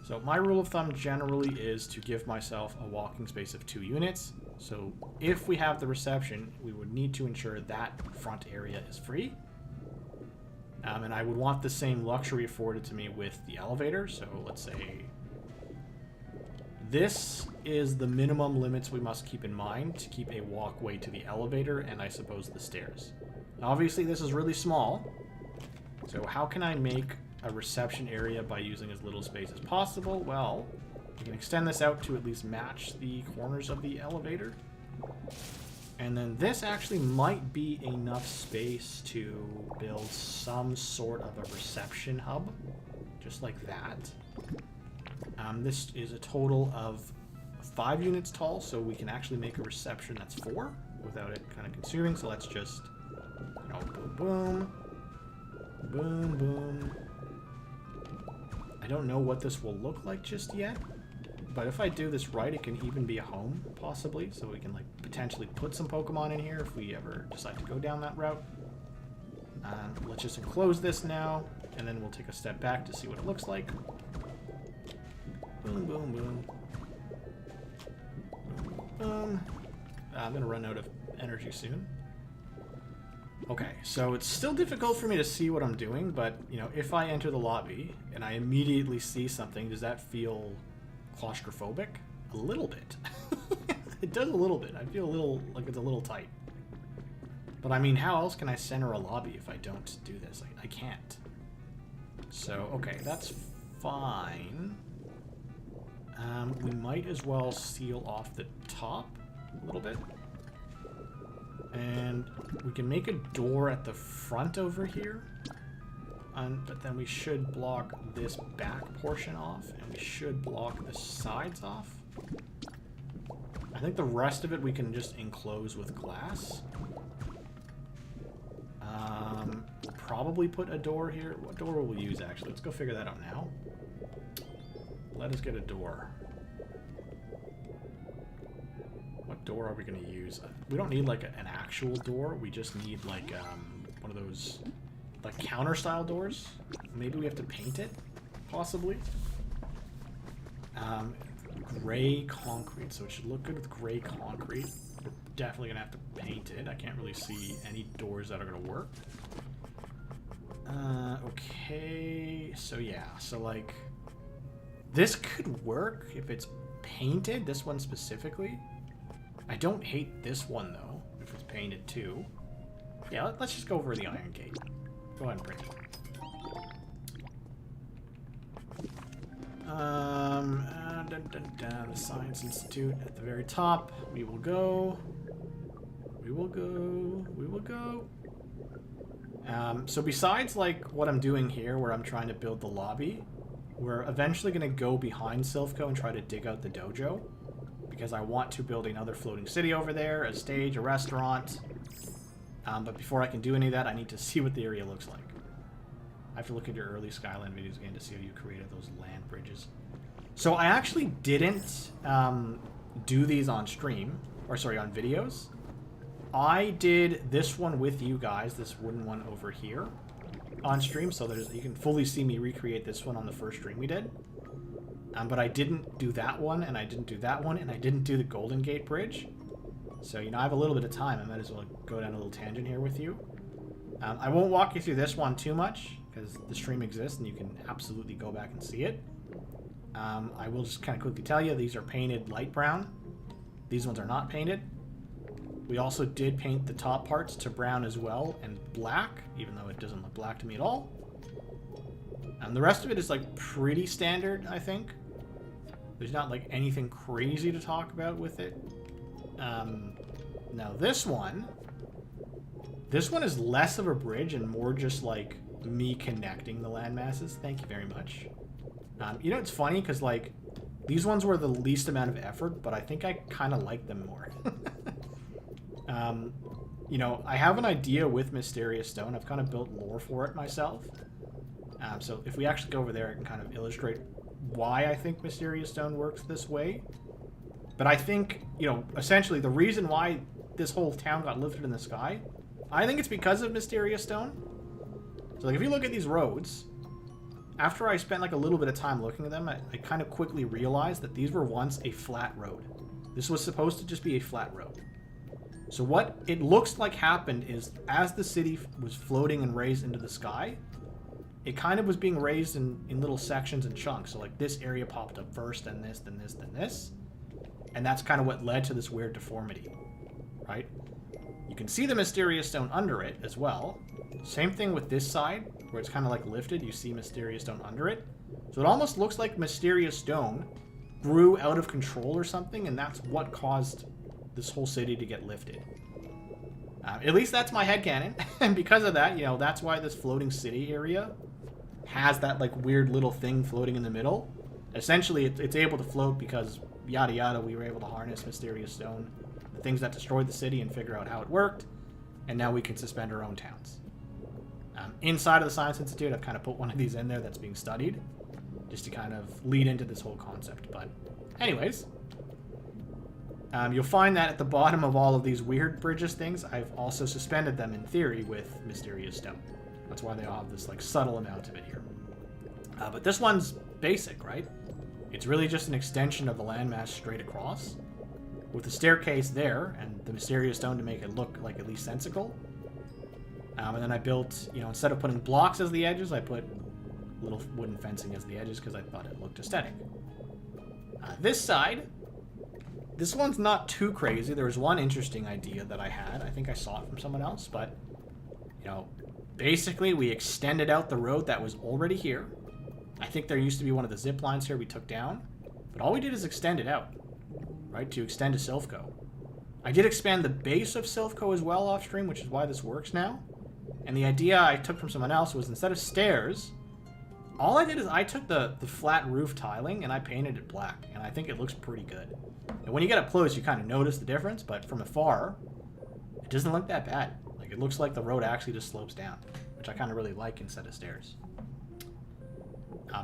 So my rule of thumb generally is to give myself a walking space of 2 units. So if we have the reception, we would need to ensure that front area is free. And I would want the same luxury afforded to me with the elevator. So let's say this is the minimum limits we must keep in mind to keep a walkway to the elevator and I suppose the stairs. Now, obviously this is really small. So how can I make a reception area by using as little space as possible? Well, we can extend this out to at least match the corners of the elevator. And then this actually might be enough space to build some sort of a reception hub, just like that. This is a total of 5 units tall, so we can actually make a reception that's 4 without it kind of consuming. So let's just, you know, boom, boom, boom, boom. I don't know what this will look like just yet. But if I do this right, it can even be a home, possibly. So we can, like, potentially put some Pokemon in here if we ever decide to go down that route. Let's just enclose this now, and then we'll take a step back to see what it looks like. Boom, boom, boom. Boom. I'm going to run out of energy soon. Okay, so it's still difficult for me to see what I'm doing, but, you know, if I enter the lobby and I immediately see something, does that feel claustrophobic? A little bit. It does a little bit. I feel a little like it's a little tight. But I mean, how else can I center a lobby if I don't do this? I can't. So, okay, that's fine. We might as well seal off the top a little bit. And we can make a door at the front over here. But then we should block this back portion off, and we should block the sides off. I think the rest of it we can just enclose with glass. We'll probably put a door here. What door will we use, actually? Let's go figure that out now. Let us get a door. What door are we going to use? We don't need, like, an actual door. We just need, like, one of those... like counter style doors. Maybe we have to paint it, possibly. Gray concrete, so it should look good with gray concrete. We're definitely gonna have to paint it. I can't really see any doors that are gonna work. Okay, so yeah, so like this could work if it's painted, this one specifically. I don't hate this one though, if it's painted too. Yeah, let's just go over the iron gate. Go ahead and print it. The Science Institute at the very top. We will go. We will go. We will go. So besides like what I'm doing here, where I'm trying to build the lobby, we're eventually going to go behind Silphco and try to dig out the dojo, because I want to build another floating city over there, a stage, a restaurant. But before I can do any of that, I need to see what the area looks like. I have to look at your early Skyland videos again to see how you created those land bridges. So I actually didn't do these on stream, or sorry, on videos. I did this one with you guys, this wooden one over here, on stream, so you can fully see me recreate this one on the first stream we did. But I didn't do that one, and I didn't do that one, and I didn't do the Golden Gate Bridge. So, you know, I have a little bit of time. I might as well go down a little tangent here with you. I won't walk you through this one too much, because the stream exists, and you can absolutely go back and see it. I will just kind of quickly tell you, these are painted light brown. These ones are not painted. We also did paint the top parts to brown as well, and black, even though it doesn't look black to me at all. The rest of it is, like, pretty standard, I think. There's not, like, anything crazy to talk about with it. Now this one is less of a bridge and more just like me connecting the land masses. Thank you very much. You know, it's funny because like these ones were the least amount of effort, but I think I kind of like them more. You know, I have an idea with Mysterious Stone. I've kind of built lore for it myself. So if we actually go over there, I can kind of illustrate why I think Mysterious Stone works this way. But I think, you know, essentially the reason why this whole town got lifted in the sky, I think it's because of Mysterious Stone. So like if you look at these roads, after I spent like a little bit of time looking at them, I kind of quickly realized that these were once a flat road. This was supposed to just be a flat road. So what it looks like happened is as the city was floating and raised into the sky, it kind of was being raised in little sections and chunks. So like this area popped up first, then this, then this, then this. And that's kind of what led to this weird deformity, right? You can see the Mysterious Stone under it as well. Same thing with this side, where it's kind of like lifted. You see Mysterious Stone under it. So it almost looks like Mysterious Stone grew out of control or something, and that's what caused this whole city to get lifted. At least that's my headcanon. And because of that, you know, that's why this floating city area has that like weird little thing floating in the middle. Essentially, it's able to float because yada yada, we were able to harness Mysterious Stone, the things that destroyed the city, and figure out how it worked, and now we can suspend our own towns. Inside of the Science Institute, I've kind of put one of these in there that's being studied, just to kind of lead into this whole concept. But anyways, you'll find that at the bottom of all of these weird bridges things, I've also suspended them in theory with Mysterious Stone. That's why they all have this like subtle amount of it here. But this one's basic, right? It's really just an extension of the landmass straight across, with the staircase there and the Mysterious Stone to make it look like at least sensical. And then I built, you know, instead of putting blocks as the edges, I put little wooden fencing as the edges because I thought it looked aesthetic. This side, this one's not too crazy. There was one interesting idea that I had. I think I saw it from someone else, but, you know, basically we extended out the road that was already here. I think there used to be one of the zip lines here we took down, but all we did is extend it out, right, to extend to Silphco. I did expand the base of Silphco as well off stream, which is why this works now. And the idea I took from someone else was instead of stairs, all I did is I took the flat roof tiling and I painted it black, and I think it looks pretty good. And when you get up close, you kind of notice the difference, but from afar, it doesn't look that bad. Like, it looks like the road actually just slopes down, which I kind of really like instead of stairs.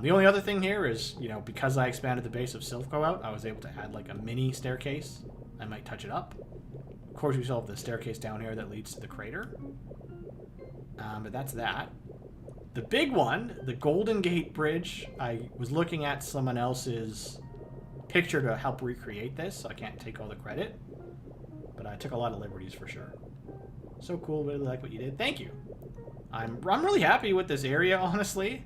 The only other thing here is, you know, because I expanded the base of Silphco out, I was able to add like a mini staircase. I might touch it up. Of course, we still have the staircase down here that leads to the crater. But that's that. The big one, the Golden Gate Bridge, I was looking at someone else's picture to help recreate this, so I can't take all the credit. But I took a lot of liberties for sure. So cool, really like what you did. Thank you. I'm really happy with this area, honestly.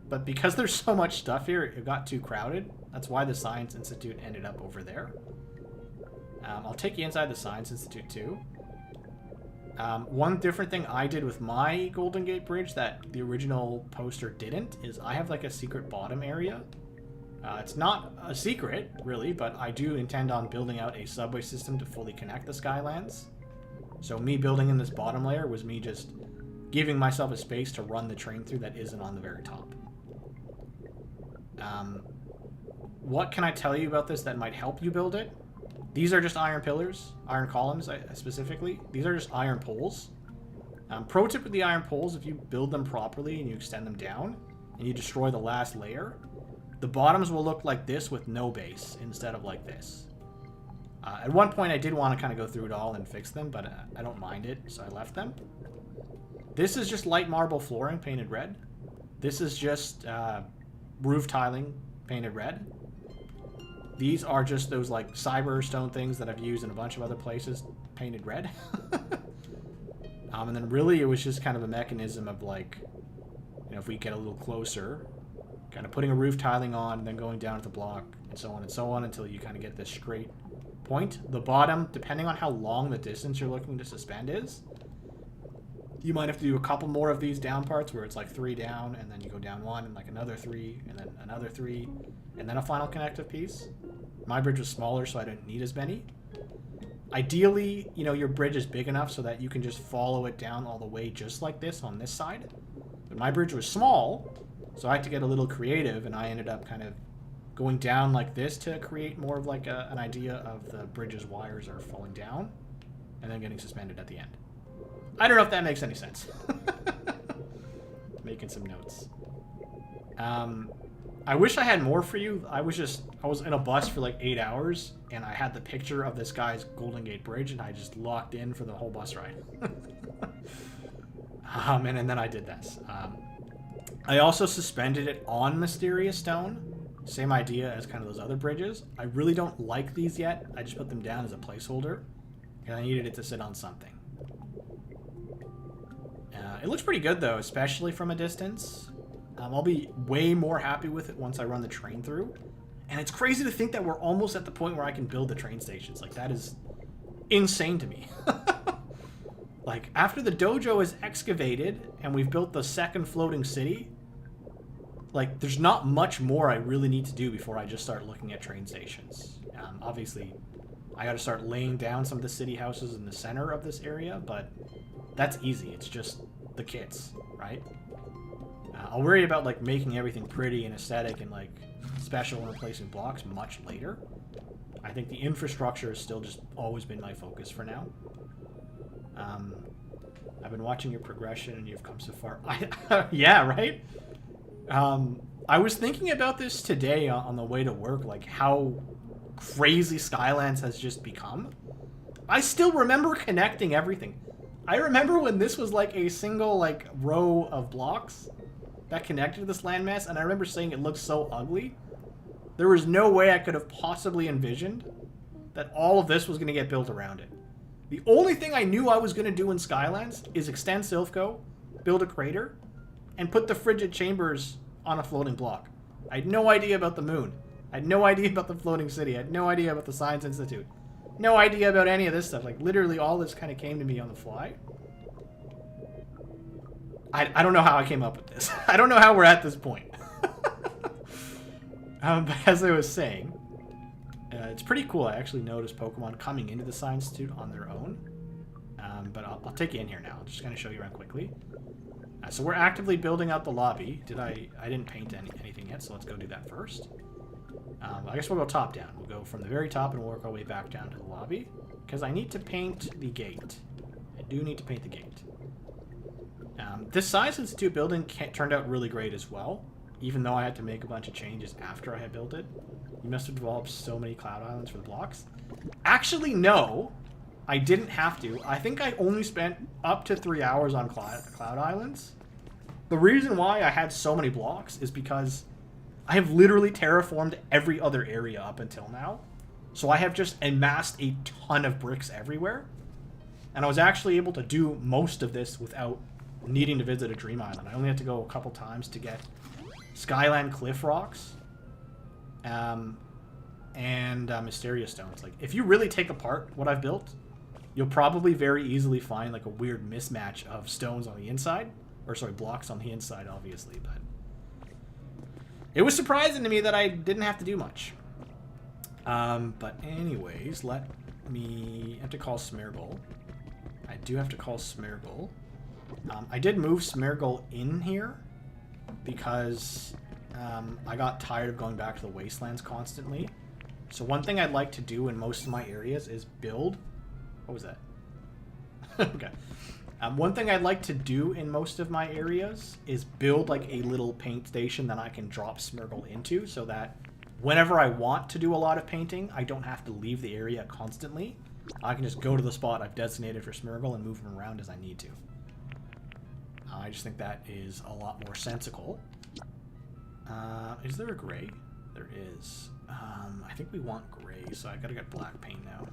But because there's so much stuff here, it got too crowded. That's why the Science Institute ended up over there. I'll take you inside the Science Institute too. One different thing I did with my Golden Gate Bridge that the original poster didn't is I have like a secret bottom area. It's not a secret, really, but I do intend on building out a subway system to fully connect the Skylands. So me building in this bottom layer was me just giving myself a space to run the train through that isn't on the very top. What can I tell you about this that might help you build it? These are just iron pillars, iron columns specifically. These are just iron poles. Pro tip with the iron poles, if you build them properly and you extend them down and you destroy the last layer, the bottoms will look like this with no base instead of like this. At one point I did want to kind of go through it all and fix them, but I don't mind it, so I left them. This is just light marble flooring painted red. This is just roof tiling painted red. These are just those like cyber stone things that I've used in a bunch of other places painted red. And then really it was just kind of a mechanism of like, you know, if we get a little closer, kind of putting a roof tiling on and then going down to the block and so on until you kind of get this straight point. The bottom, depending on how long the distance you're looking to suspend is, you might have to do a couple more of these down parts where it's like 3 down and then you go down 1 and like another 3 and then another 3 and then a final connective piece. My bridge was smaller, so I didn't need as many. Ideally, you know, your bridge is big enough so that you can just follow it down all the way just like this on this side. But my bridge was small, so I had to get a little creative, and I ended up kind of going down like this to create more of like an idea of the bridge's wires are falling down and then getting suspended at the end. I don't know if that makes any sense. Making some notes. I wish I had more for you. I was in a bus for like 8 hours, and I had the picture of this guy's Golden Gate Bridge, and I just locked in for the whole bus ride. And then I did this. I also suspended it on Mysterious Stone. Same idea as kind of those other bridges. I really don't like these yet. I just put them down as a placeholder, and I needed it to sit on something. It looks pretty good, though, especially from a distance. I'll be way more happy with it once I run the train through. And it's crazy to think that we're almost at the point where I can build the train stations. Like, that is insane to me. Like, after the dojo is excavated and we've built the second floating city, like, there's not much more I really need to do before I just start looking at train stations. Obviously, I got to start laying down some of the city houses in the center of this area, but that's easy. It's just the kits, right? I'll worry about, like, making everything pretty and aesthetic and, like, special and replacing blocks much later. I think the infrastructure has still just always been my focus for now. I've been watching your progression and you've come so far. Yeah, right? I was thinking about this today on the way to work, like how crazy Skylands has just become. I still remember connecting everything. I remember when this was like a single like row of blocks that connected to this landmass, and I remember saying it looked so ugly. There was no way I could have possibly envisioned that all of this was going to get built around it. The only thing I knew I was going to do in Skylands is extend Silphco, build a crater, and put the frigid chambers on a floating block. I had no idea about the moon. I had no idea about the floating city. I had no idea about the Science Institute. No idea about any of this stuff. Like, literally all this kind of came to me on the fly. I don't know how I came up with this. I don't know how we're at this point. But as I was saying, it's pretty cool. I actually noticed Pokemon coming into the Science Institute on their own. But I'll take you in here now. I'll just kind of show you around quickly. So we're actively building out the lobby. I didn't paint anything yet, so let's go do that first. I guess we'll go top down. We'll go from the very top and work our way back down to the lobby. Because I need to paint the gate. I do need to paint the gate. This Science Institute building turned out really great as well. Even though I had to make a bunch of changes after I had built it. You must have developed so many Cloud Islands for the blocks. Actually, no. I didn't have to. I think I only spent up to 3 hours on Cloud Islands. The reason why I had so many blocks is because I have literally terraformed every other area up until now. So I have just amassed a ton of bricks everywhere. And I was actually able to do most of this without needing to visit a Dream Island. I only had to go a couple times to get Skyland Cliff Rocks and Mysterious Stones. Like, if you really take apart what I've built, you'll probably very easily find like a weird mismatch of stones on the inside. Or sorry, blocks on the inside, obviously, but it was surprising to me that I didn't have to do much. But anyways, I have to call Smeargle. I do have to call Smeargle. I did move Smeargle in here because I got tired of going back to the Wastelands constantly. So one thing I'd like to do in most of my areas is build... What was that? Okay. One thing I'd like to do in most of my areas is build like a little paint station that I can drop Smeargle into so that whenever I want to do a lot of painting, I don't have to leave the area constantly. I can just go to the spot I've designated for Smeargle and move him around as I need to. I just think that is a lot more sensical. Is there a gray? There is. I think we want gray, so I gotta get black paint now.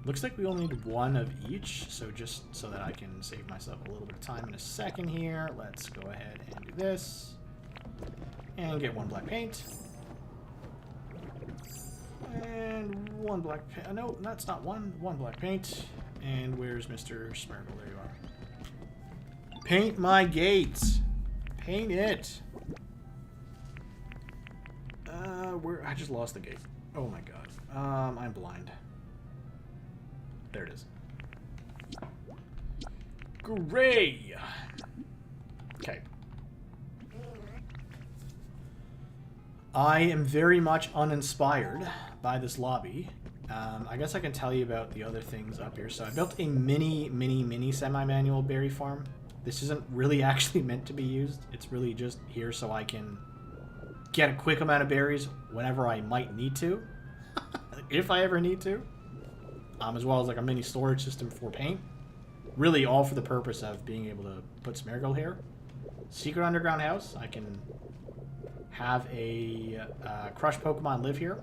Looks like we only need one of each, so just so that I can save myself a little bit of time in a second here, let's go ahead and do this. And get one black paint. And one black paint. No, that's not one. One black paint. And where's Mr. Smeargle? There you are. Paint my gates. Paint it. I just lost the gate. Oh my god. I'm blind. There it is. Gray. Okay. I am very much uninspired by this lobby. I guess I can tell you about the other things up here. So I built a mini semi-manual berry farm. This isn't really actually meant to be used. It's really just here so I can get a quick amount of berries whenever I might need to. If I ever need to. As well as like a mini storage system for paint. Really all for the purpose of being able to put Smeargle here. Secret underground house. I can have a crush Pokemon live here.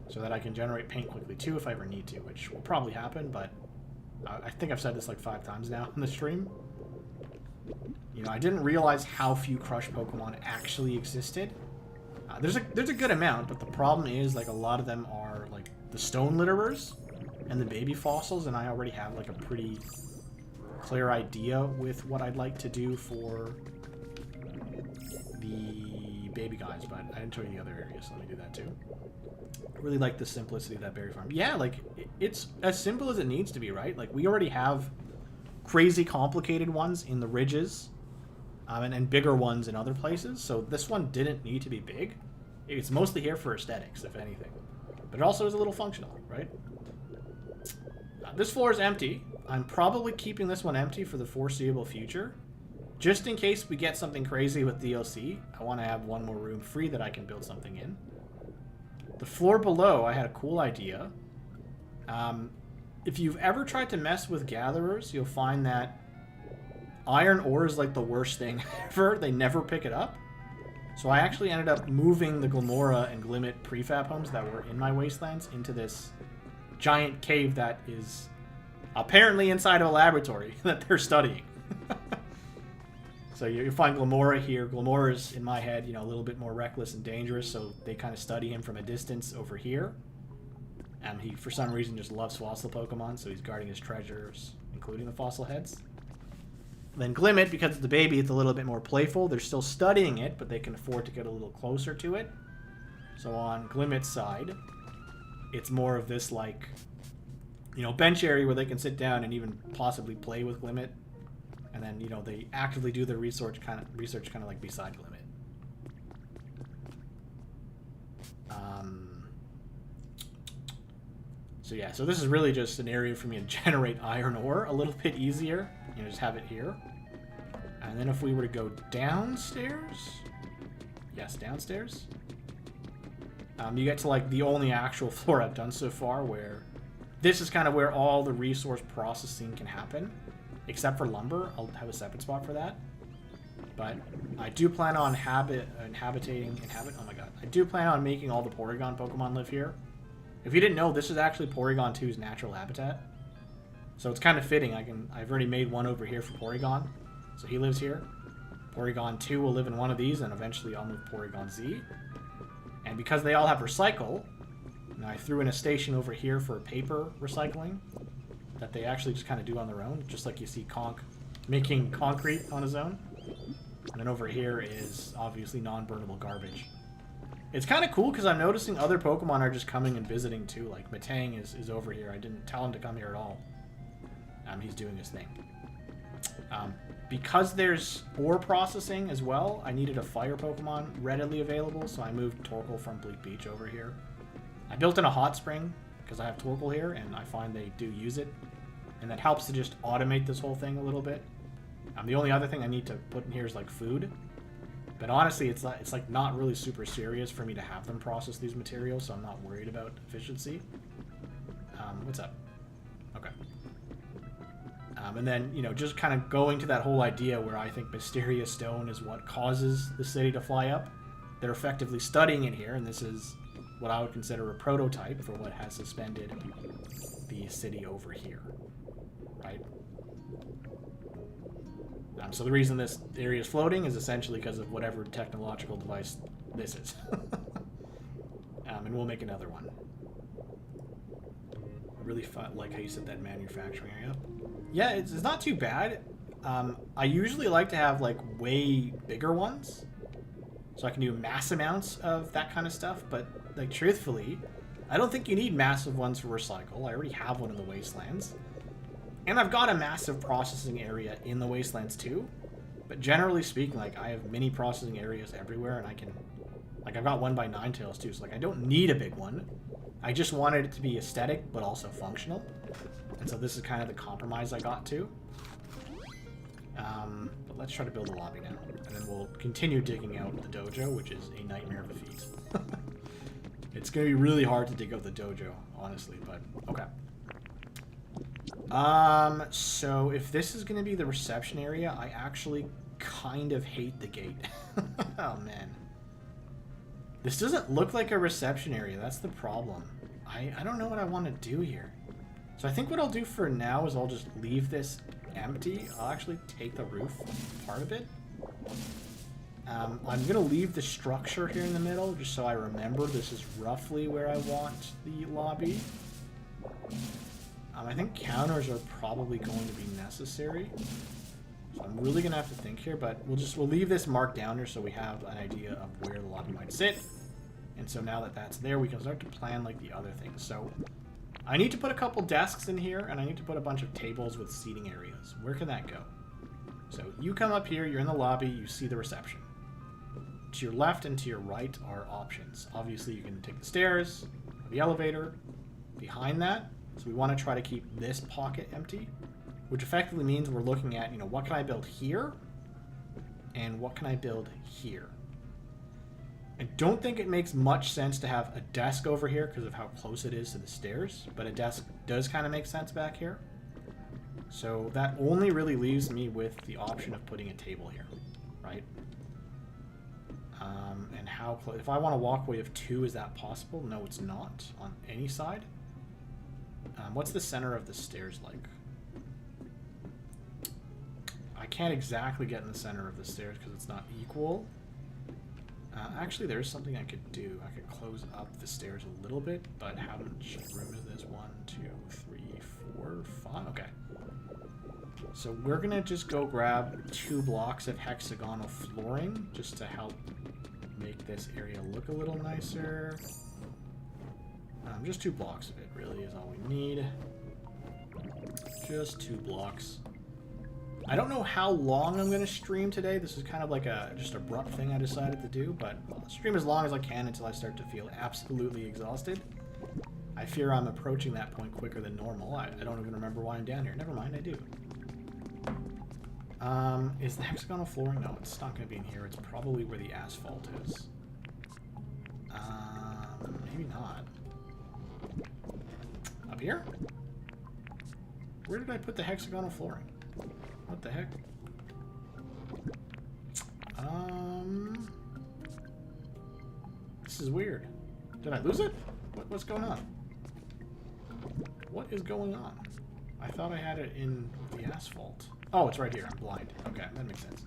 So that I can generate paint quickly too if I ever need to. Which will probably happen, but I think I've said this like 5 times now in the stream. You know, I didn't realize how few Crush Pokemon actually existed. There's a good amount, but the problem is like a lot of them are like the stone litterers and the baby fossils, and I already have like a pretty clear idea with what I'd like to do for the baby guys, but I didn't show you the other areas, so let me do that too. I really like the simplicity of that berry farm. Yeah, like it's as simple as it needs to be, right? Like we already have crazy complicated ones in the ridges and bigger ones in other places, so this one didn't need to be big. It's mostly here for aesthetics, if anything, but it also is a little functional, right? This floor is empty. I'm probably keeping this one empty for the foreseeable future, just in case we get something crazy with DLC. I want to have one more room free that I can build something in. The floor below, I had a cool idea. If you've ever tried to mess with gatherers, you'll find that iron ore is like the worst thing ever. They never pick it up. So I actually ended up moving the Glamora and Glimmet prefab homes that were in my wastelands into this giant cave that is apparently inside of a laboratory that they're studying. So you find Glamora here. Glamora's, in my head, you know, a little bit more reckless and dangerous, so they kind of study him from a distance over here. And he, for some reason, just loves fossil Pokemon, so he's guarding his treasures, including the fossil heads. Then Glimmet, because it's the baby, it's a little bit more playful. They're still studying it, but they can afford to get a little closer to it. So on Glimmet's side, it's more of this, like, you know, bench area where they can sit down and even possibly play with Glimmet. And then, you know, they actively do their research kind of like beside Glimmet. So yeah, so this is really just an area for me to generate iron ore a little bit easier. You know, just have it here. And then if we were to go downstairs, yes, downstairs, you get to like the only actual floor I've done so far, where this is kind of where all the resource processing can happen, except for lumber. I'll have a separate spot for that. But I do plan on I do plan on making all the Porygon Pokemon live here. If you didn't know, this is actually Porygon 2's natural habitat. So it's kind of fitting. I've already made one over here for Porygon. So he lives here. Porygon 2 will live in one of these, and eventually I'll move Porygon Z. And because they all have recycle, I threw in a station over here for paper recycling that they actually just kind of do on their own, just like you see Conk making concrete on his own. And then over here is obviously non-burnable garbage. It's kind of cool because I'm noticing other Pokemon are just coming and visiting too. Like Metang is over here. I didn't tell him to come here at all. He's doing his thing. Because there's ore processing as well, I needed a fire Pokemon readily available, so I moved Torkoal from Bleak Beach over here. I built in a hot spring because I have Torkoal here, and I find they do use it. And that helps to just automate this whole thing a little bit. The only other thing I need to put in here is like food. But honestly, it's like not really super serious for me to have them process these materials, so I'm not worried about efficiency. What's up? Okay. And then, you know, just kind of going to that whole idea where I think Mysterious Stone is what causes the city to fly up. They're effectively studying it here, and this is what I would consider a prototype for what has suspended the city over here, right? So the reason this area is floating is essentially because of whatever technological device this is. And we'll make another one. Really fun, like how you said that manufacturing area. Yeah, it's not too bad. I usually like to have like way bigger ones, so I can do mass amounts of that kind of stuff. But like truthfully, I don't think you need massive ones for recycle. I already have one in the Wastelands. And I've got a massive processing area in the Wastelands too. But generally speaking, like I have mini processing areas everywhere, and I can, like I've got one by Ninetales too, so like I don't need a big one. I just wanted it to be aesthetic, but also functional. And so this is kind of the compromise I got to. But let's try to build a lobby now. And then we'll continue digging out the dojo, which is a nightmare of a feat. It's going to be really hard to dig out the dojo, honestly, but okay. So if this is going to be the reception area, I actually kind of hate the gate. Oh, man. This doesn't look like a reception area. That's the problem. I don't know what I want to do here. So I think what I'll do for now is I'll just leave this empty. I'll actually take the roof part of it. I'm going to leave the structure here in the middle just so I remember this is roughly where I want the lobby. I think counters are probably going to be necessary. So I'm really going to have to think here, but we'll leave this marked down here so we have an idea of where the lobby might sit. And so now that that's there, we can start to plan like the other things. So I need to put a couple desks in here, and I need to put a bunch of tables with seating areas. Where can that go? So you come up here, you're in the lobby, you see the reception. To your left and to your right are options. Obviously, you can take the stairs, the elevator, behind that. So we want to try to keep this pocket empty, which effectively means we're looking at, what can I build here? And what can I build here? I don't think it makes much sense to have a desk over here because of how close it is to the stairs, but a desk does kind of make sense back here. So that only really leaves me with the option of putting a table here, right? And how close? If I want a walkway of 2, is that possible? No, it's not on any side. What's the center of the stairs like? I can't exactly get in the center of the stairs because it's not equal. Actually, there's something I could do. I could close up the stairs a little bit, but how much room is this? 1, 2, 3, 4, 5. Okay. So we're going to just go grab 2 blocks of hexagonal flooring just to help make this area look a little nicer. Just 2 blocks of it really is all we need. Just 2 blocks. I don't know how long I'm going to stream today. This is kind of like a just abrupt thing I decided to do, but I'll stream as long as I can until I start to feel absolutely exhausted. I fear I'm approaching that point quicker than normal. I don't even remember why I'm down here. Never mind, I do. Is the hexagonal flooring? No, it's not going to be in here. It's probably where the asphalt is. Maybe not. Up here? Where did I put the hexagonal flooring? What the heck? This is weird. Did I lose it? What's going on? What is going on? I thought I had it in the asphalt. Oh, it's right here. I'm blind. Okay, that makes sense.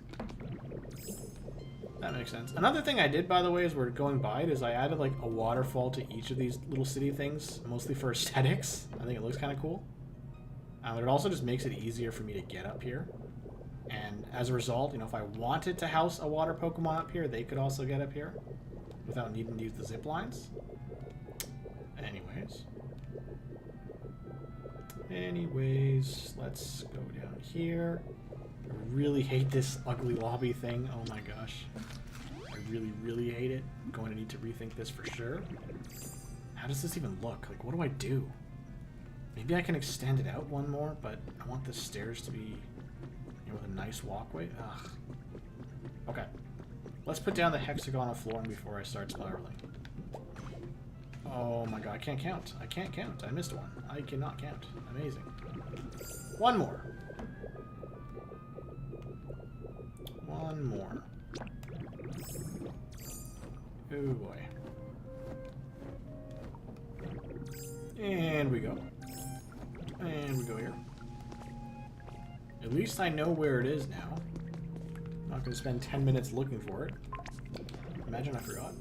That makes sense. Another thing I did, by the way, as we're going by it, is I added like a waterfall to each of these little city things, mostly for aesthetics. I think it looks kind of cool. But it also just makes it easier for me to get up here. And as a result, if I wanted to house a water Pokemon up here, they could also get up here without needing to use the zip lines. Anyways, let's go down here. I really hate this ugly lobby thing. Oh my gosh. I really, really hate it. I'm going to need to rethink this for sure. How does this even look? Like, what do I do? Maybe I can extend it out one more, but I want the stairs to be with a nice walkway. Ugh. Okay. Let's put down the hexagonal flooring before I start spiraling. Oh my god, I can't count. I can't count. I missed one. I cannot count. Amazing. One more. One more. Oh boy. And we go. And we go here. At least I know where it is now. I'm not going to spend 10 minutes looking for it. Imagine I forgot.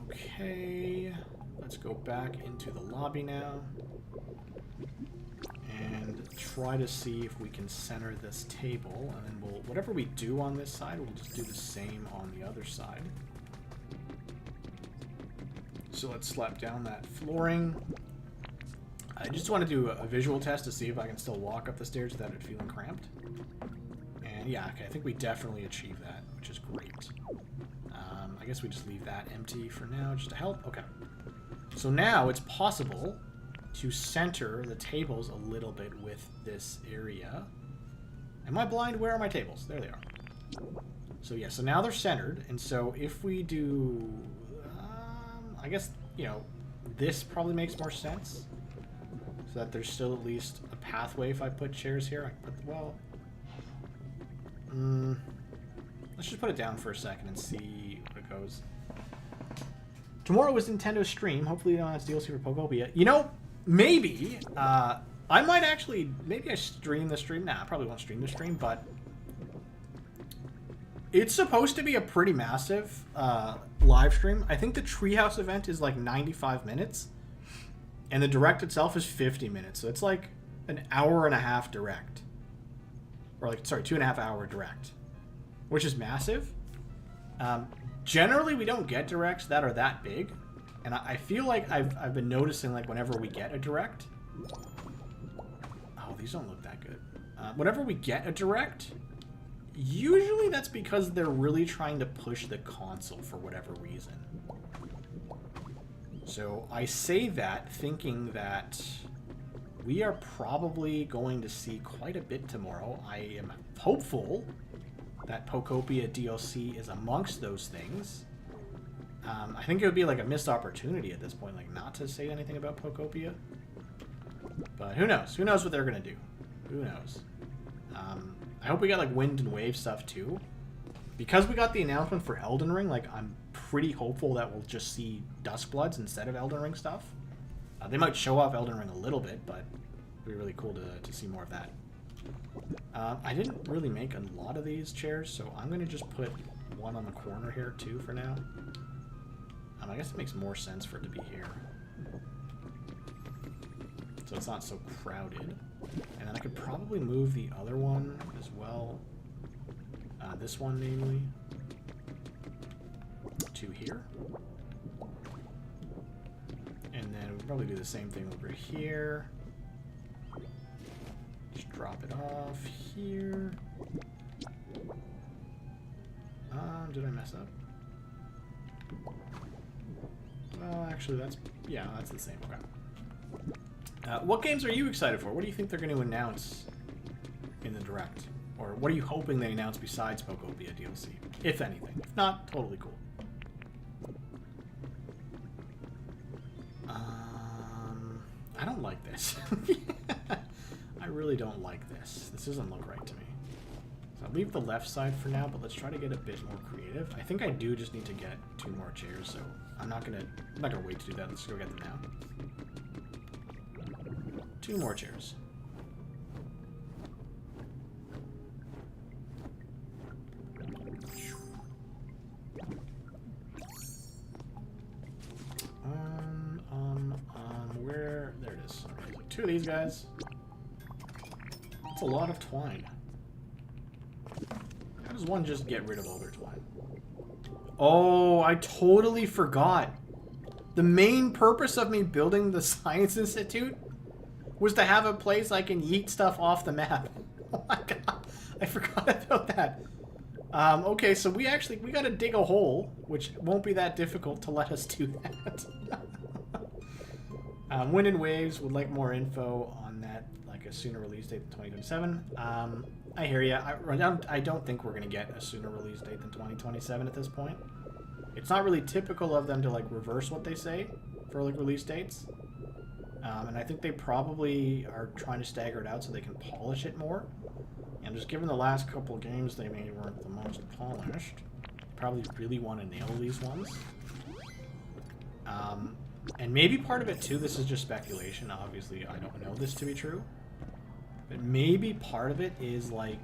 Okay. Let's go back into the lobby now. And try to see if we can center this table. And then whatever we do on this side, we'll just do the same on the other side. So let's slap down that flooring. I just want to do a visual test to see if I can still walk up the stairs without it feeling cramped. And yeah, okay, I think we definitely achieved that, which is great. I guess we just leave that empty for now, just to help. Okay. So now it's possible to center the tables a little bit with this area. Am I blind? Where are my tables? There they are. So yeah, so now they're centered, and so if we do, I guess, you know, this probably makes more sense, so that there's still at least a pathway if I put chairs here. I can put, well, let's just put it down for a second and see what it goes. Tomorrow is Nintendo's stream. Hopefully, you don't have DLC for Pokopia. You know, maybe I might actually, maybe I stream the stream. Nah, I probably won't stream the stream, but it's supposed to be a pretty massive live stream. I think the Treehouse event is like 95 minutes, and the direct itself is 50 minutes. So it's like an hour and a half direct, or like, sorry, 2.5 hour direct, which is massive. Generally, we don't get directs that are that big, and I feel like I've been noticing, like, whenever we get a direct. Oh, these don't look that good. Whenever we get a direct, usually that's because they're really trying to push the console for whatever reason. So I say that thinking that we are probably going to see quite a bit tomorrow. I am hopeful that Pokopia DLC is amongst those things. I think it would be like a missed opportunity at this point, like not to say anything about Pokopia. But who knows? Who knows what they're gonna do? Who knows? I hope we got like Wind and Wave stuff too. Because we got the announcement for Elden Ring, like I'm pretty hopeful that we'll just see Duskbloods instead of Elden Ring stuff. They might show off Elden Ring a little bit, but it'd be really cool to see more of that. I didn't really make a lot of these chairs, so I'm going to just put one on the corner here too for now. I guess it makes more sense for it to be here, so it's not so crowded. And then I could probably move the other one as well, this one namely, to here. And then we'll probably do the same thing over here. Just drop it off here. Did I mess up? Well, actually, that's the same. Okay. What games are you excited for? What do you think they're going to announce in the Direct? Or what are you hoping they announce besides Pokopia DLC? If anything. If not, totally cool. I don't like this. I really don't like this. This doesn't look right to me. So I'll leave the left side for now, but let's try to get a bit more creative. I think I do just need to get 2 more chairs, so I'm not gonna wait to do that. Let's go get them now. 2 more chairs. Where? There it is. Okay, so 2 of these guys. That's a lot of twine. How does one just get rid of all their twine? Oh, I totally forgot. The main purpose of me building the Science Institute was to have a place I can yeet stuff off the map. Oh my god, I forgot about that. Okay, so we gotta dig a hole, which won't be that difficult to let us do that. Wind and Waves would like more info on that, like a sooner release date than 2027. I hear ya. I don't think we're going to get a sooner release date than 2027 at this point. It's not really typical of them to like reverse what they say for like release dates. And I think they probably are trying to stagger it out so they can polish it more. And just given the last couple games they made weren't the most polished, probably really want to nail these ones. And maybe part of it too, this is just speculation, obviously I don't know this to be true, but maybe part of it is like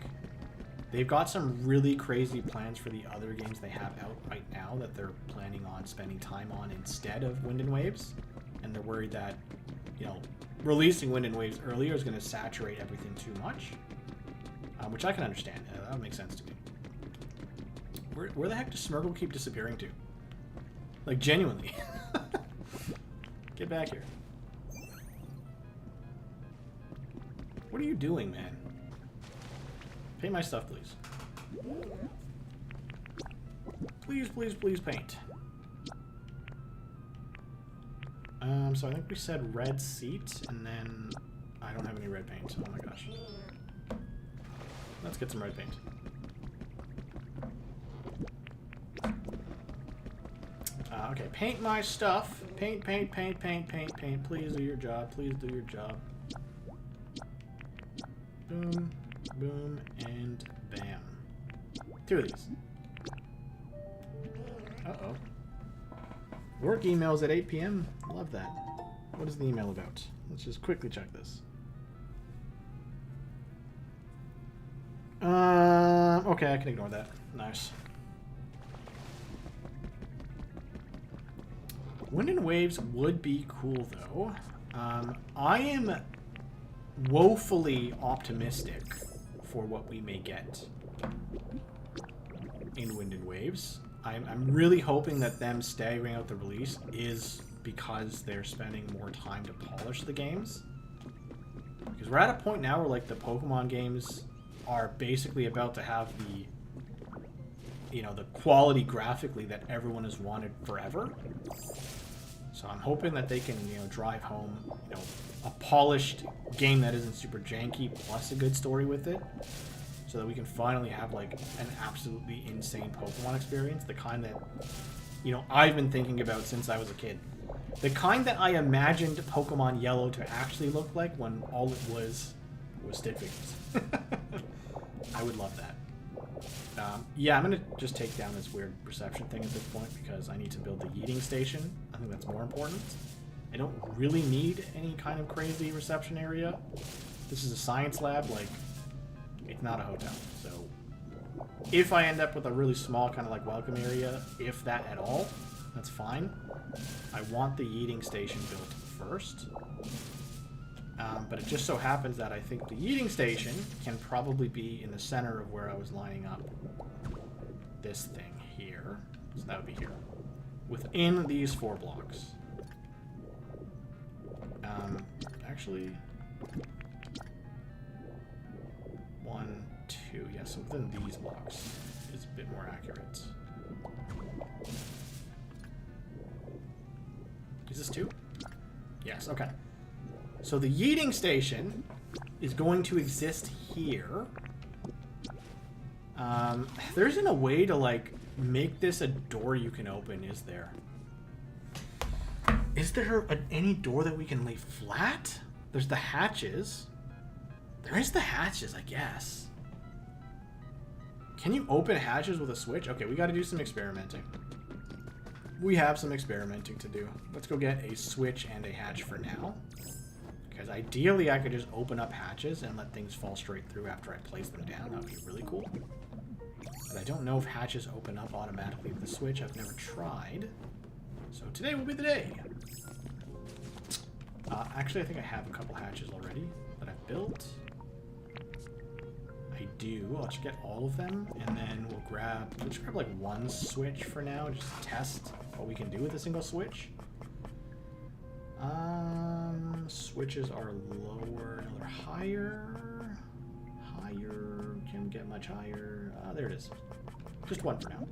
they've got some really crazy plans for the other games they have out right now that they're planning on spending time on instead of Wind and Waves, and they're worried that, you know, releasing Wind and Waves earlier is going to saturate everything too much, which I can understand. That would make sense to me. Where the heck does Smurgle keep disappearing to? Like, genuinely. Get back here. What are you doing, man? Paint my stuff, please. Please, please, please paint. So I think we said red seat, and then I don't have any red paint. Oh my gosh. Let's get some red paint. Okay, paint my stuff. Paint, paint, paint, paint, paint, paint. Please do your job. Please do your job. Boom, boom, and bam. 2 of these. Uh-oh. Work emails at 8 p.m. Love that. What is the email about? Let's just quickly check this. Okay, I can ignore that. Nice. Wind and Waves would be cool, though. I am woefully optimistic for what we may get in Wind and Waves. I'm really hoping that them staggering out the release is because they're spending more time to polish the games. Because we're at a point now where, like, the Pokemon games are basically about to have the, you know, the quality graphically that everyone has wanted forever. So I'm hoping that they can, you know, drive home, you know, a polished game that isn't super janky plus a good story with it. So that we can finally have, like, an absolutely insane Pokemon experience. The kind that, you know, I've been thinking about since I was a kid. The kind that I imagined Pokemon Yellow to actually look like when all it was stick figures. I would love that. Yeah, I'm going to just take down this weird reception thing at this point because I need to build the yeeting station. I think that's more important. I don't really need any kind of crazy reception area. This is a science lab, like, it's not a hotel. So if I end up with a really small kind of like welcome area, if that at all, that's fine. I want the yeeting station built first. But it just so happens that I think the yeeting station can probably be in the center of where I was lining up this thing here. So that would be here. Within these 4 blocks. Actually... 1, 2, yes, so within these blocks is a bit more accurate. Is this 2? Yes, okay. So the yeeting station is going to exist here. There isn't a way to, like, make this a door you can open, is there? Is there any door that we can lay flat? There's the hatches. There is the hatches, I guess. Can you open hatches with a switch? Okay, we got to do some experimenting. We have some experimenting to do. Let's go get a switch and a hatch for now. Because ideally I could just open up hatches and let things fall straight through after I place them down. That would be really cool. But I don't know if hatches open up automatically with the switch. I've never tried. So today will be the day. Actually, I think I have a couple hatches already that I've built. I do. I'll just get all of them, and then we'll just grab like 1 switch for now, just to test what we can do with a single switch. Switches are lower, no, they're higher. Higher, can we get much higher? There it is. Just 1 for now.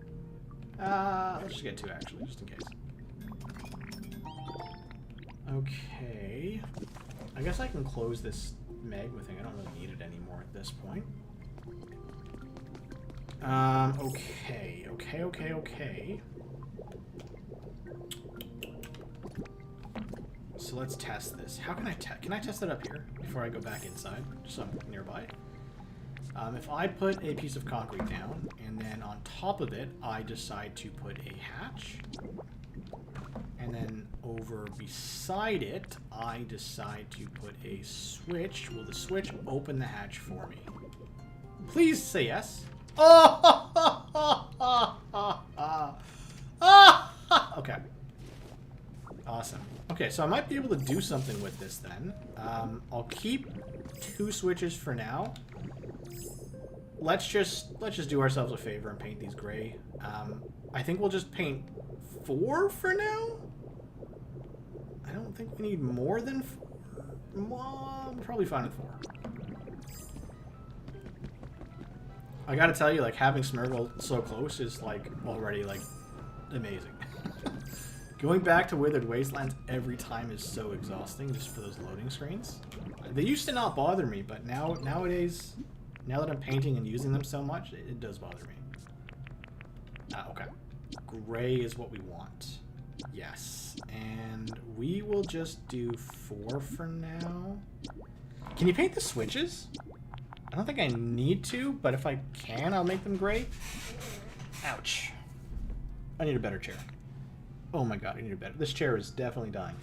Let's just get 2 actually, just in case. Okay. I guess I can close this magma thing. I don't really need it anymore at this point. Okay. So let's test this. How can I test? Can I test it up here before I go back inside? Just so I'm nearby. If I put a piece of concrete down, and then on top of it, I decide to put a hatch, and then over beside it, I decide to put a switch. Will the switch open the hatch for me? Please say yes. Okay. Awesome. Okay, so I might be able to do something with this then. I'll keep 2 switches for now. Let's just do ourselves a favor and paint these gray. I think we'll just paint 4 for now. I don't think we need more than 4. Well, I'm probably fine with 4. I gotta tell you, like, having Smeargle so close is, like, already, like, amazing. Going back to Withered Wastelands every time is so exhausting just for those loading screens. They used to not bother me, but nowadays, now that I'm painting and using them so much, it does bother me. Okay. Gray is what we want. Yes. And we will just do 4 for now. Can you paint the switches? I don't think I need to, but if I can, I'll make them gray. Ouch. I need a better chair. Oh my god, I need a better. This chair is definitely dying.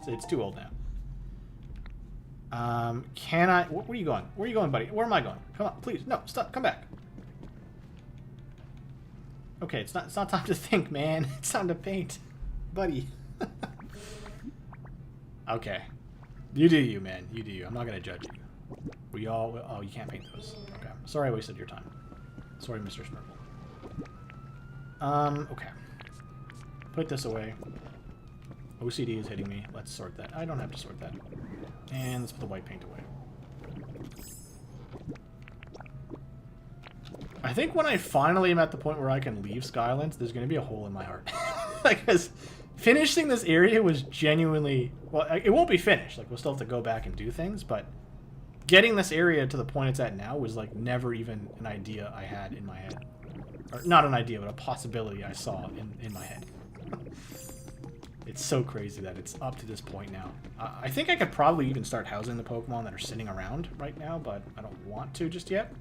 It's too old now. Can I... Where are you going? Where are you going, buddy? Where am I going? Come on, please. No, stop. Come back. Okay, it's not time to think, man. It's time to paint. Buddy. Okay. You do you, man. You do you. I'm not going to judge you. We all... Oh, you can't paint those. Okay. Sorry I wasted your time. Sorry, Mr. Smurple. Okay. Put this away. OCD is hitting me. Let's sort that. I don't have to sort that. And let's put the white paint away. I think when I finally am at the point where I can leave Skylands, there's going to be a hole in my heart. Because finishing this area was genuinely... Well, it won't be finished. Like, we'll still have to go back and do things, but getting this area to the point it's at now was, like, never even an idea I had in my head. Or, not an idea, but a possibility I saw in my head. It's so crazy that it's up to this point now. I think I could probably even start housing the Pokemon that are sitting around right now, but I don't want to just yet.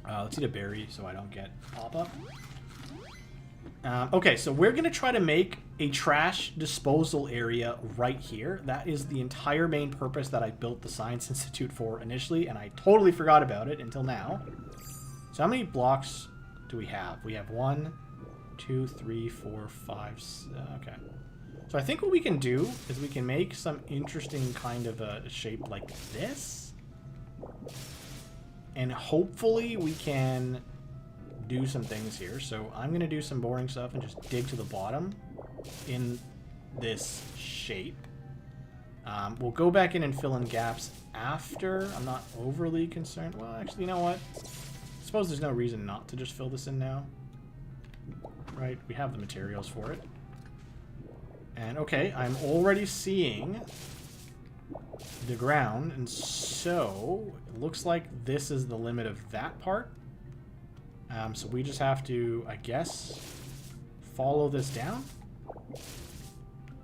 Let's eat a berry so I don't get pop-up. Okay, so we're going to try to make a trash disposal area right here. That is the entire main purpose that I built the Science Institute for initially, and I totally forgot about it until now. So how many blocks do we have? We have 1, 2, 3, 4, 5... okay. So I think what we can do is we can make some interesting kind of a shape like this. And hopefully we can do some things here. So I'm going to do some boring stuff and just dig to the bottom in this shape. We'll go back in and fill in gaps after. I'm not overly concerned. Well, actually, you know what? I suppose there's no reason not to just fill this in now. Right? We have the materials for it. And okay, I'm already seeing the ground, and so it looks like this is the limit of that part. So we just have to, I guess, follow this down.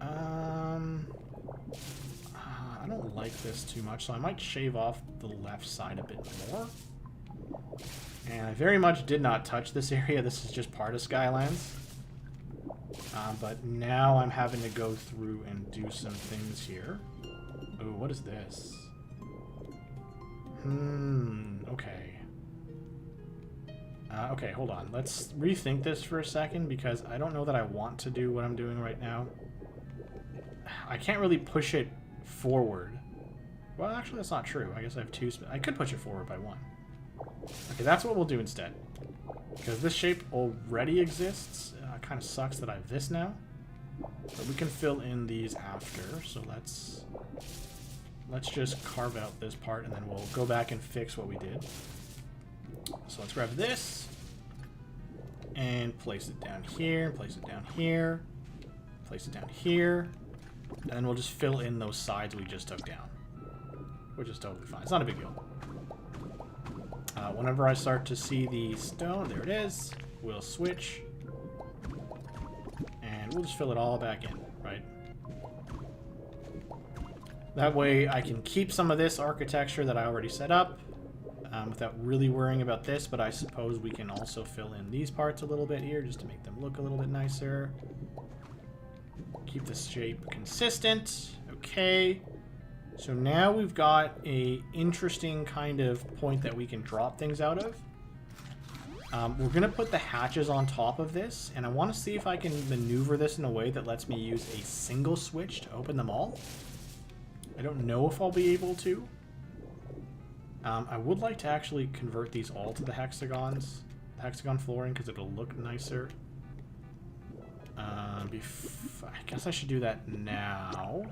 I don't like this too much, so I might shave off the left side a bit more. And I very much did not touch this area. This is just part of Skylands. But now I'm having to go through and do some things here. Oh, what is this? Okay. Okay, hold on. Let's rethink this for a second, because I don't know that I want to do what I'm doing right now. I can't really push it forward. Well, actually, that's not true. I guess I have 2... I could push it forward by 1. Okay, that's what we'll do instead. Because this shape already exists. Kind of sucks that I have this now. But we can fill in these after. So let's just carve out this part, and then we'll go back and fix what we did. So let's grab this and place it down here, place it down here, place it down here, and then we'll just fill in those sides we just took down, which is totally fine. It's not a big deal. Whenever I start to see the stone, there it is, we'll switch, and we'll just fill it all back in, right? That way I can keep some of this architecture that I already set up without really worrying about this, but I suppose we can also fill in these parts a little bit here just to make them look a little bit nicer. Keep the shape consistent. Okay. So now we've got a interesting kind of point that we can drop things out of. We're going to put the hatches on top of this, and I want to see if I can maneuver this in a way that lets me use a single switch to open them all. I don't know if I'll be able to. I would like to actually convert these all to the hexagons, hexagon flooring, because it'll look nicer. I guess I should do that now.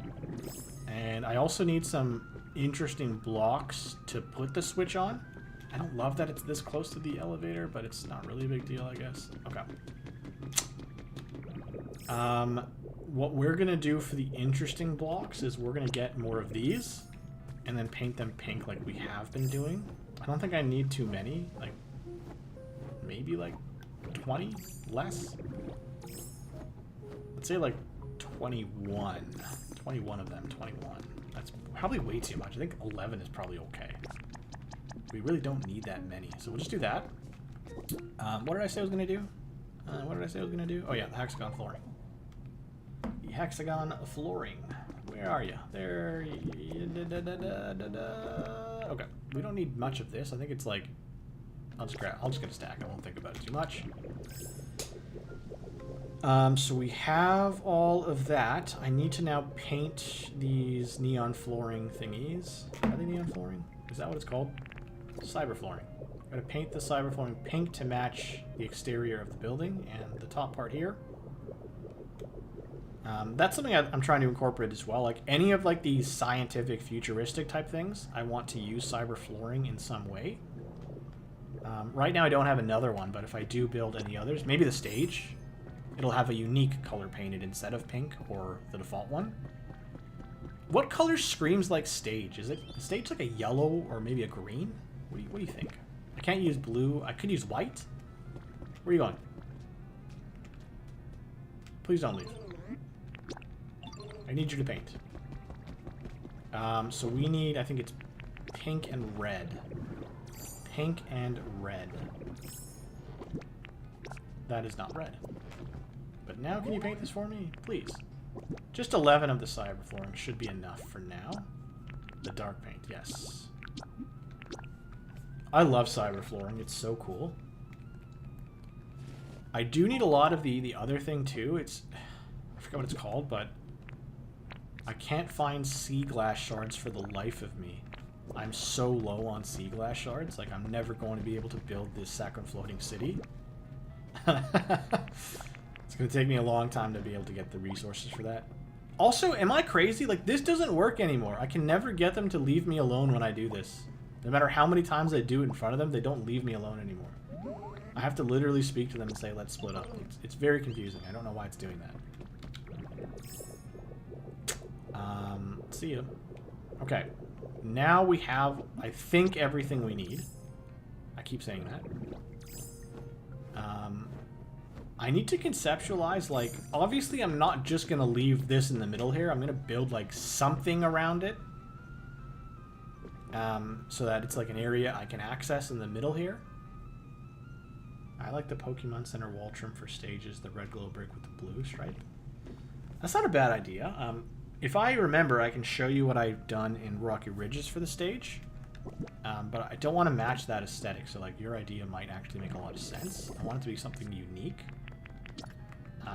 And I also need some interesting blocks to put the switch on. I don't love that it's this close to the elevator, but it's not really a big deal, I guess. Okay. What we're going to do for the interesting blocks is we're going to get more of these and then paint them pink like we have been doing. I don't think I need too many. Like, maybe like 20 less. Let's say like 21. 21 of them. 21. That's probably way too much. I think 11 is probably okay. We really don't need that many. So we'll just do that. What did I say I was going to do? What did I say I was going to do? Oh yeah, the hexagon flooring. The hexagon flooring. Where are you? There. Okay. We don't need much of this. I think it's like... I'll just get a stack. I won't think about it too much. So we have all of that. I need to now paint these neon flooring thingies. Are they neon flooring? Is that what it's called? Cyber flooring. I'm going to paint the cyber flooring pink to match the exterior of the building and the top part here. That's something I'm trying to incorporate as well. Like any of like these scientific futuristic type things, I want to use cyber flooring in some way. Right now I don't have another one, but if I do build any others, maybe the stage, it'll have a unique color painted instead of pink or the default one. What color screams like stage? Is it stage like a yellow or maybe a green? What do you think? I can't use blue. I could use white. Where are you going? Please don't leave. I need you to paint. So we need, I think it's pink and red. Pink and red. That is not red. But now can you paint this for me? Please. Just 11 of the cyber flooring should be enough for now. The dark paint, yes. I love cyber flooring. It's so cool. I do need a lot of the other thing too. It's... I forgot what it's called, but... I can't find sea glass shards for the life of me. I'm so low on sea glass shards. Like, I'm never going to be able to build this second floating city. It's going to take me a long time to be able to get the resources for that. Also, am I crazy? Like, this doesn't work anymore. I can never get them to leave me alone when I do this. No matter how many times I do it in front of them, they don't leave me alone anymore. I have to literally speak to them and say, let's split up. It's very confusing. I don't know why it's doing that. See you. Okay. Now we have, I think, everything we need. I keep saying that. I need to conceptualize, like, obviously I'm not just going to leave this in the middle here. I'm going to build, like, something around it. So that it's, like, an area I can access in the middle here. I like the Pokemon Center wall trim for stages, the red glow brick with the blue stripe. That's not a bad idea. If I remember, I can show you what I've done in Rocky Ridges for the stage. But I don't want to match that aesthetic, so like your idea might actually make a lot of sense. I want it to be something unique.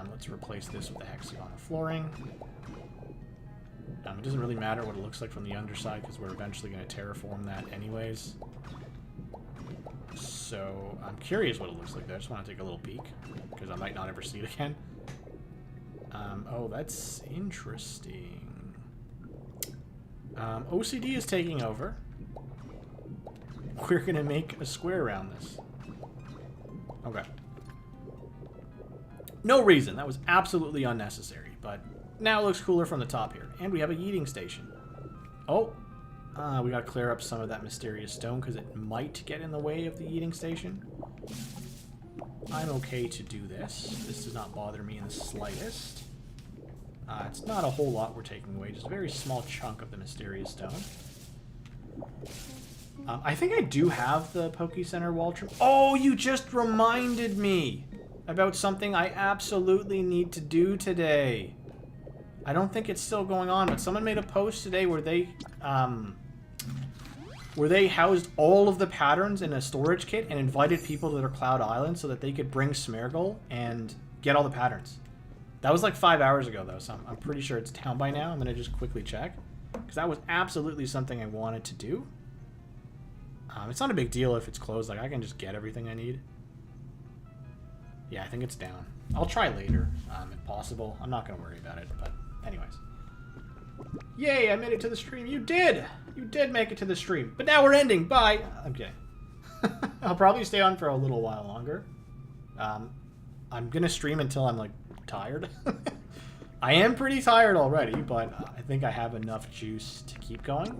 Let's replace this with the hexagon flooring. It doesn't really matter what it looks like from the underside because we're eventually going to terraform that anyways. So I'm curious what it looks like there. I just want to take a little peek because I might not ever see it again. Oh, that's interesting. OCD is taking over. We're going to make a square around this. Okay. No reason. That was absolutely unnecessary. But now it looks cooler from the top here. And we have a yeeting station. Oh. We got to clear up some of that mysterious stone because it might get in the way of the yeeting station. I'm okay to do this. This does not bother me in the slightest. It's not a whole lot we're taking away. Just a very small chunk of the mysterious stone. I think I do have the Poke Center wall trim. Oh, you just reminded me about something I absolutely need to do today. I don't think it's still going on, but someone made a post today where they housed all of the patterns in a storage kit and invited people to their Cloud Island so that they could bring Smeargle and get all the patterns. That was like 5 hours ago, though, so I'm pretty sure it's down by now. I'm going to just quickly check, because that was absolutely something I wanted to do. It's not a big deal if it's closed. Like, I can just get everything I need. Yeah, I think it's down. I'll try later, if possible. I'm not going to worry about it, but anyways. Yay, I made it to the stream. You did! You did make it to the stream. But now we're ending. Bye! I'm kidding. I'll probably stay on for a little while longer. I'm going to stream until I'm, like, tired. I am pretty tired already, but I think I have enough juice to keep going.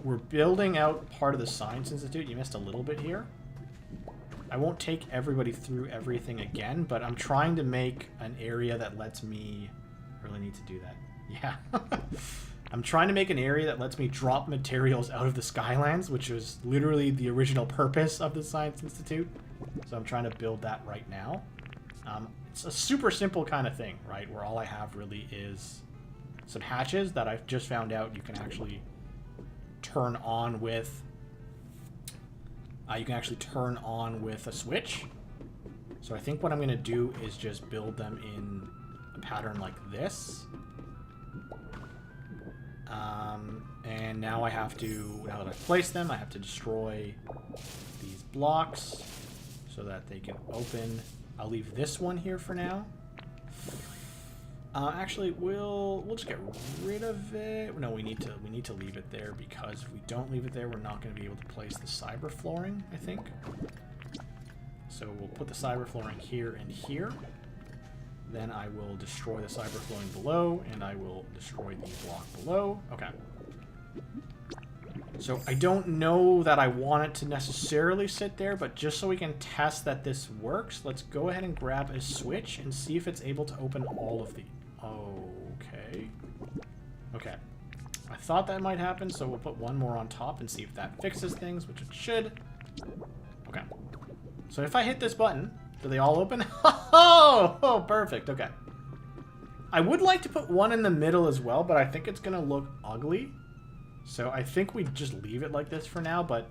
We're building out part of the Science Institute. You missed a little bit here. I won't take everybody through everything again, but I'm trying to make an area that lets me... I really need to do that. Yeah. I'm trying to make an area that lets me drop materials out of the Skylands, which was literally the original purpose of the Science Institute. So I'm trying to build that right now. It's a super simple kind of thing, right? Where all I have really is some hatches that I've just found out you can actually turn on with... you can actually turn on with a switch. So I think what I'm going to do is just build them in a pattern like this. And now I have to, now that I've placed them, I have to destroy these blocks so that they can open. I'll leave this one here for now. Actually, we'll just get rid of it. No, we need to leave it there, because if we don't leave it there, we're not going to be able to place the cyber flooring, I think. So we'll put the cyber flooring here and here. Then I will destroy the cyber flooring below, and I will destroy the block below. Okay. So I don't know that I want it to necessarily sit there, but just so we can test that this works, let's go ahead and grab a switch and see if it's able to open all of the... Okay. Okay. I thought that might happen, so we'll put one more on top and see if that fixes things, which it should. Okay. So if I hit this button, do they all open? Oh, perfect. Okay. I would like to put one in the middle as well, but I think it's going to look ugly. So I think we just leave it like this for now, but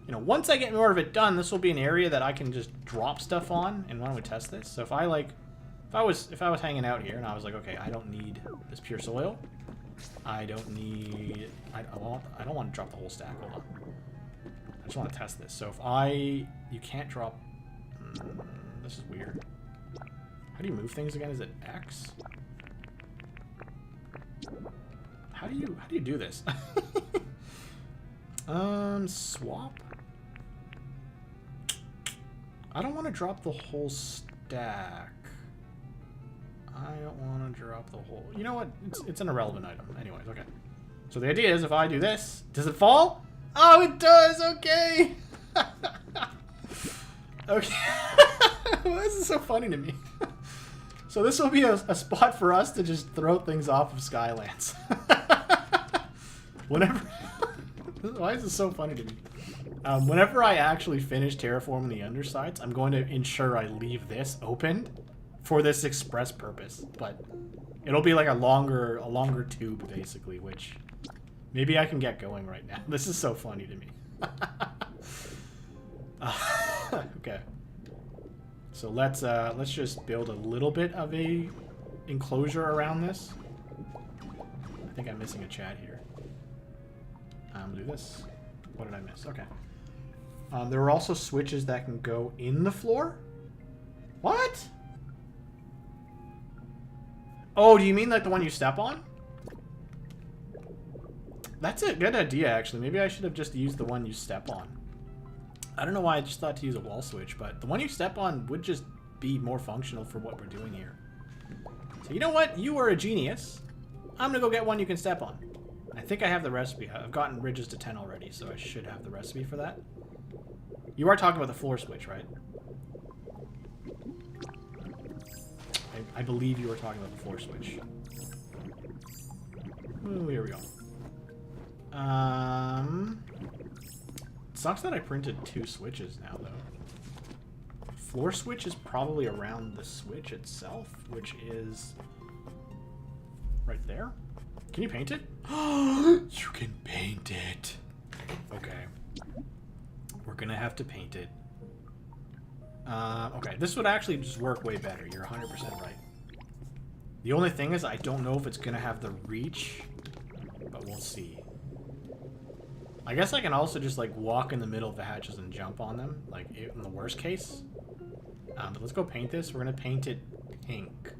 you know, once I get more of it done, this will be an area that I can just drop stuff on. And why don't we test this? So if I was hanging out here and I was like, okay, I don't need this pure soil. I don't want to drop the whole stack. Hold on. I just want to test this. So if you can't drop. This is weird. How do you move things again? Is it X? How do you do this? Swap. I don't want to drop the whole stack. I don't want to drop the whole... You know what? It's an irrelevant item. Anyways, okay. So the idea is if I do this, does it fall? Oh, it does! Okay! Okay. This is so funny to me. So this will be a spot for us to just throw things off of Skylands. Whenever... Why is this so funny to me? Whenever I actually finish terraforming the undersides, I'm going to ensure I leave this open for this express purpose. But it'll be like a longer tube, basically, which maybe I can get going right now. This is so funny to me. Okay. So let's just build a little bit of a enclosure around this. I think I'm missing a chat here. Do this. What did I miss? Okay. There are also switches that can go in the floor. What? Oh, do you mean like the one you step on? That's a good idea, actually. Maybe I should have just used the one you step on. I don't know why I just thought to use a wall switch, but the one you step on would just be more functional for what we're doing here. So you know what? You are a genius. I'm gonna go get one you can step on. I think I have the recipe. I've gotten ridges to 10 already, so I should have the recipe for that. You are talking about the floor switch, right? I believe you were talking about the floor switch. Ooh, here we go. It sucks that I printed 2 switches now, though. Floor switch is probably around the switch itself, which is right there. Can you paint it? You can paint it. Okay. We're gonna have to paint it. Okay, this would actually just work way better. You're 100% right. The only thing is I don't know if it's gonna have the reach, but we'll see. I guess I can also just like walk in the middle of the hatches and jump on them, like in the worst case. But let's go paint this. We're gonna paint it pink.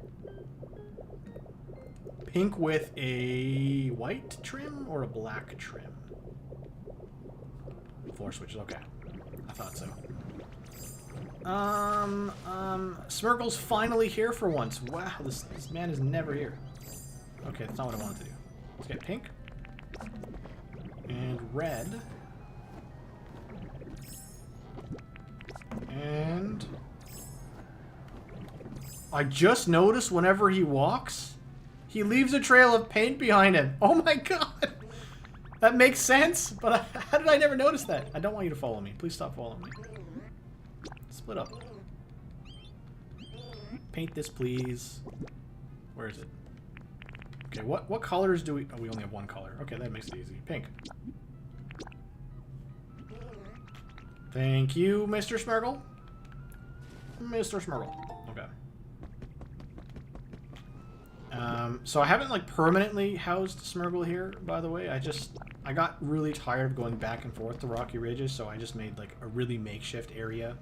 Pink with a white trim or a black trim? Floor switches, okay. I thought so. Smirgle's finally here for once. Wow, this man is never here. Okay, that's not what I wanted to do. Let's get pink. And red. And... I just noticed whenever he walks, he leaves a trail of paint behind him. Oh my god! That makes sense, but how did I never notice that? I don't want you to follow me. Please stop following me. Split up. Paint this, please. Where is it? Okay, what colors do we... Oh, we only have one color. Okay, that makes it easy. Pink. Thank you, Mr. Smirgle. Mr. Smirgle. Okay. So I haven't, like, permanently housed Smirgle here, by the way. I got really tired of going back and forth to Rocky Ridges, so I just made, like, a really makeshift area.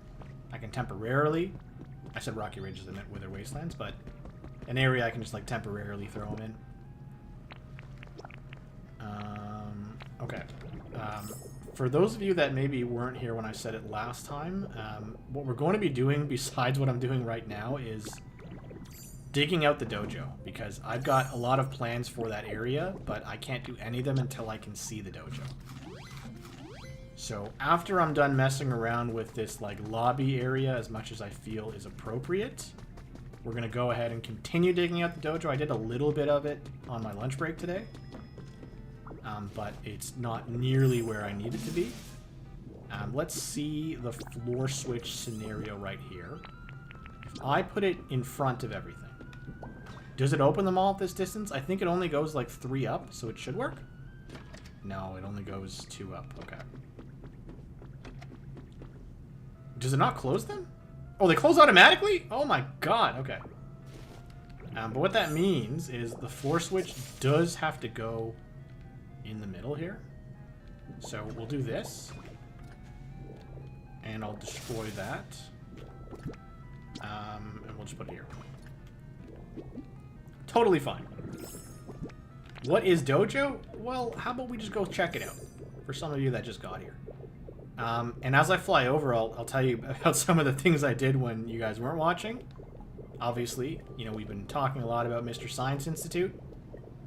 I can temporarily... I said Rocky Ridges, I meant Wither Wastelands, but an area I can just, like, temporarily throw them in. Okay. For those of you that maybe weren't here when I said it last time, what we're going to be doing, besides what I'm doing right now, is digging out the dojo, because I've got a lot of plans for that area, but I can't do any of them until I can see the dojo. So after I'm done messing around with this like lobby area as much as I feel is appropriate, we're going to go ahead and continue digging out the dojo. I did a little bit of it on my lunch break today, but it's not nearly where I need it to be. Let's see the floor switch scenario right here. If I put it in front of everything, does it open them all at this distance? I think it only goes like 3 up, so it should work. No, it only goes 2 up. Okay. Does it not close them? Oh, they close automatically? Oh my god, okay. But what that means is the floor switch does have to go in the middle here. So we'll do this. And I'll destroy that. And we'll just put it here. Totally fine. What is dojo? Well, how about we just go check it out for some of you that just got here. And as I fly over, I'll tell you about some of the things I did when you guys weren't watching. Obviously, you know, we've been talking a lot about Mr. Science Institute.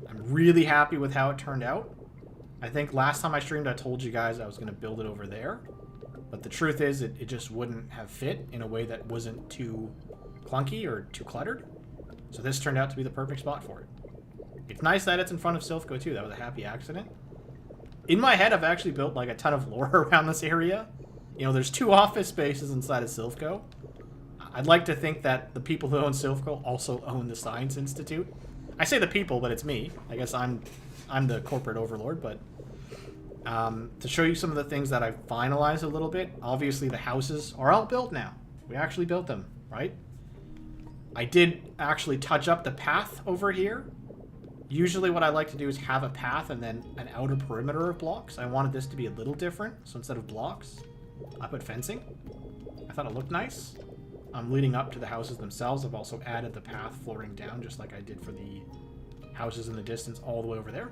I'm really happy with how it turned out. I think last time I streamed, I told you guys I was going to build it over there. But the truth is, it just wouldn't have fit in a way that wasn't too clunky or too cluttered. So this turned out to be the perfect spot for it. It's nice that it's in front of Silphco too. That was a happy accident. In my head, I've actually built like a ton of lore around this area. You know, there's 2 office spaces inside of Silphco. I'd like to think that the people who own Silphco also own the Science Institute. I say the people, but it's me. I guess I'm the corporate overlord, but to show you some of the things that I've finalized a little bit, obviously the houses are all built now. We actually built them, right? I did actually touch up the path over here. Usually what I like to do is have a path and then an outer perimeter of blocks. I wanted this to be a little different, so instead of blocks, I put fencing. I thought it looked nice. Leading up to the houses themselves, I've also added the path flooring down, just like I did for the houses in the distance all the way over there.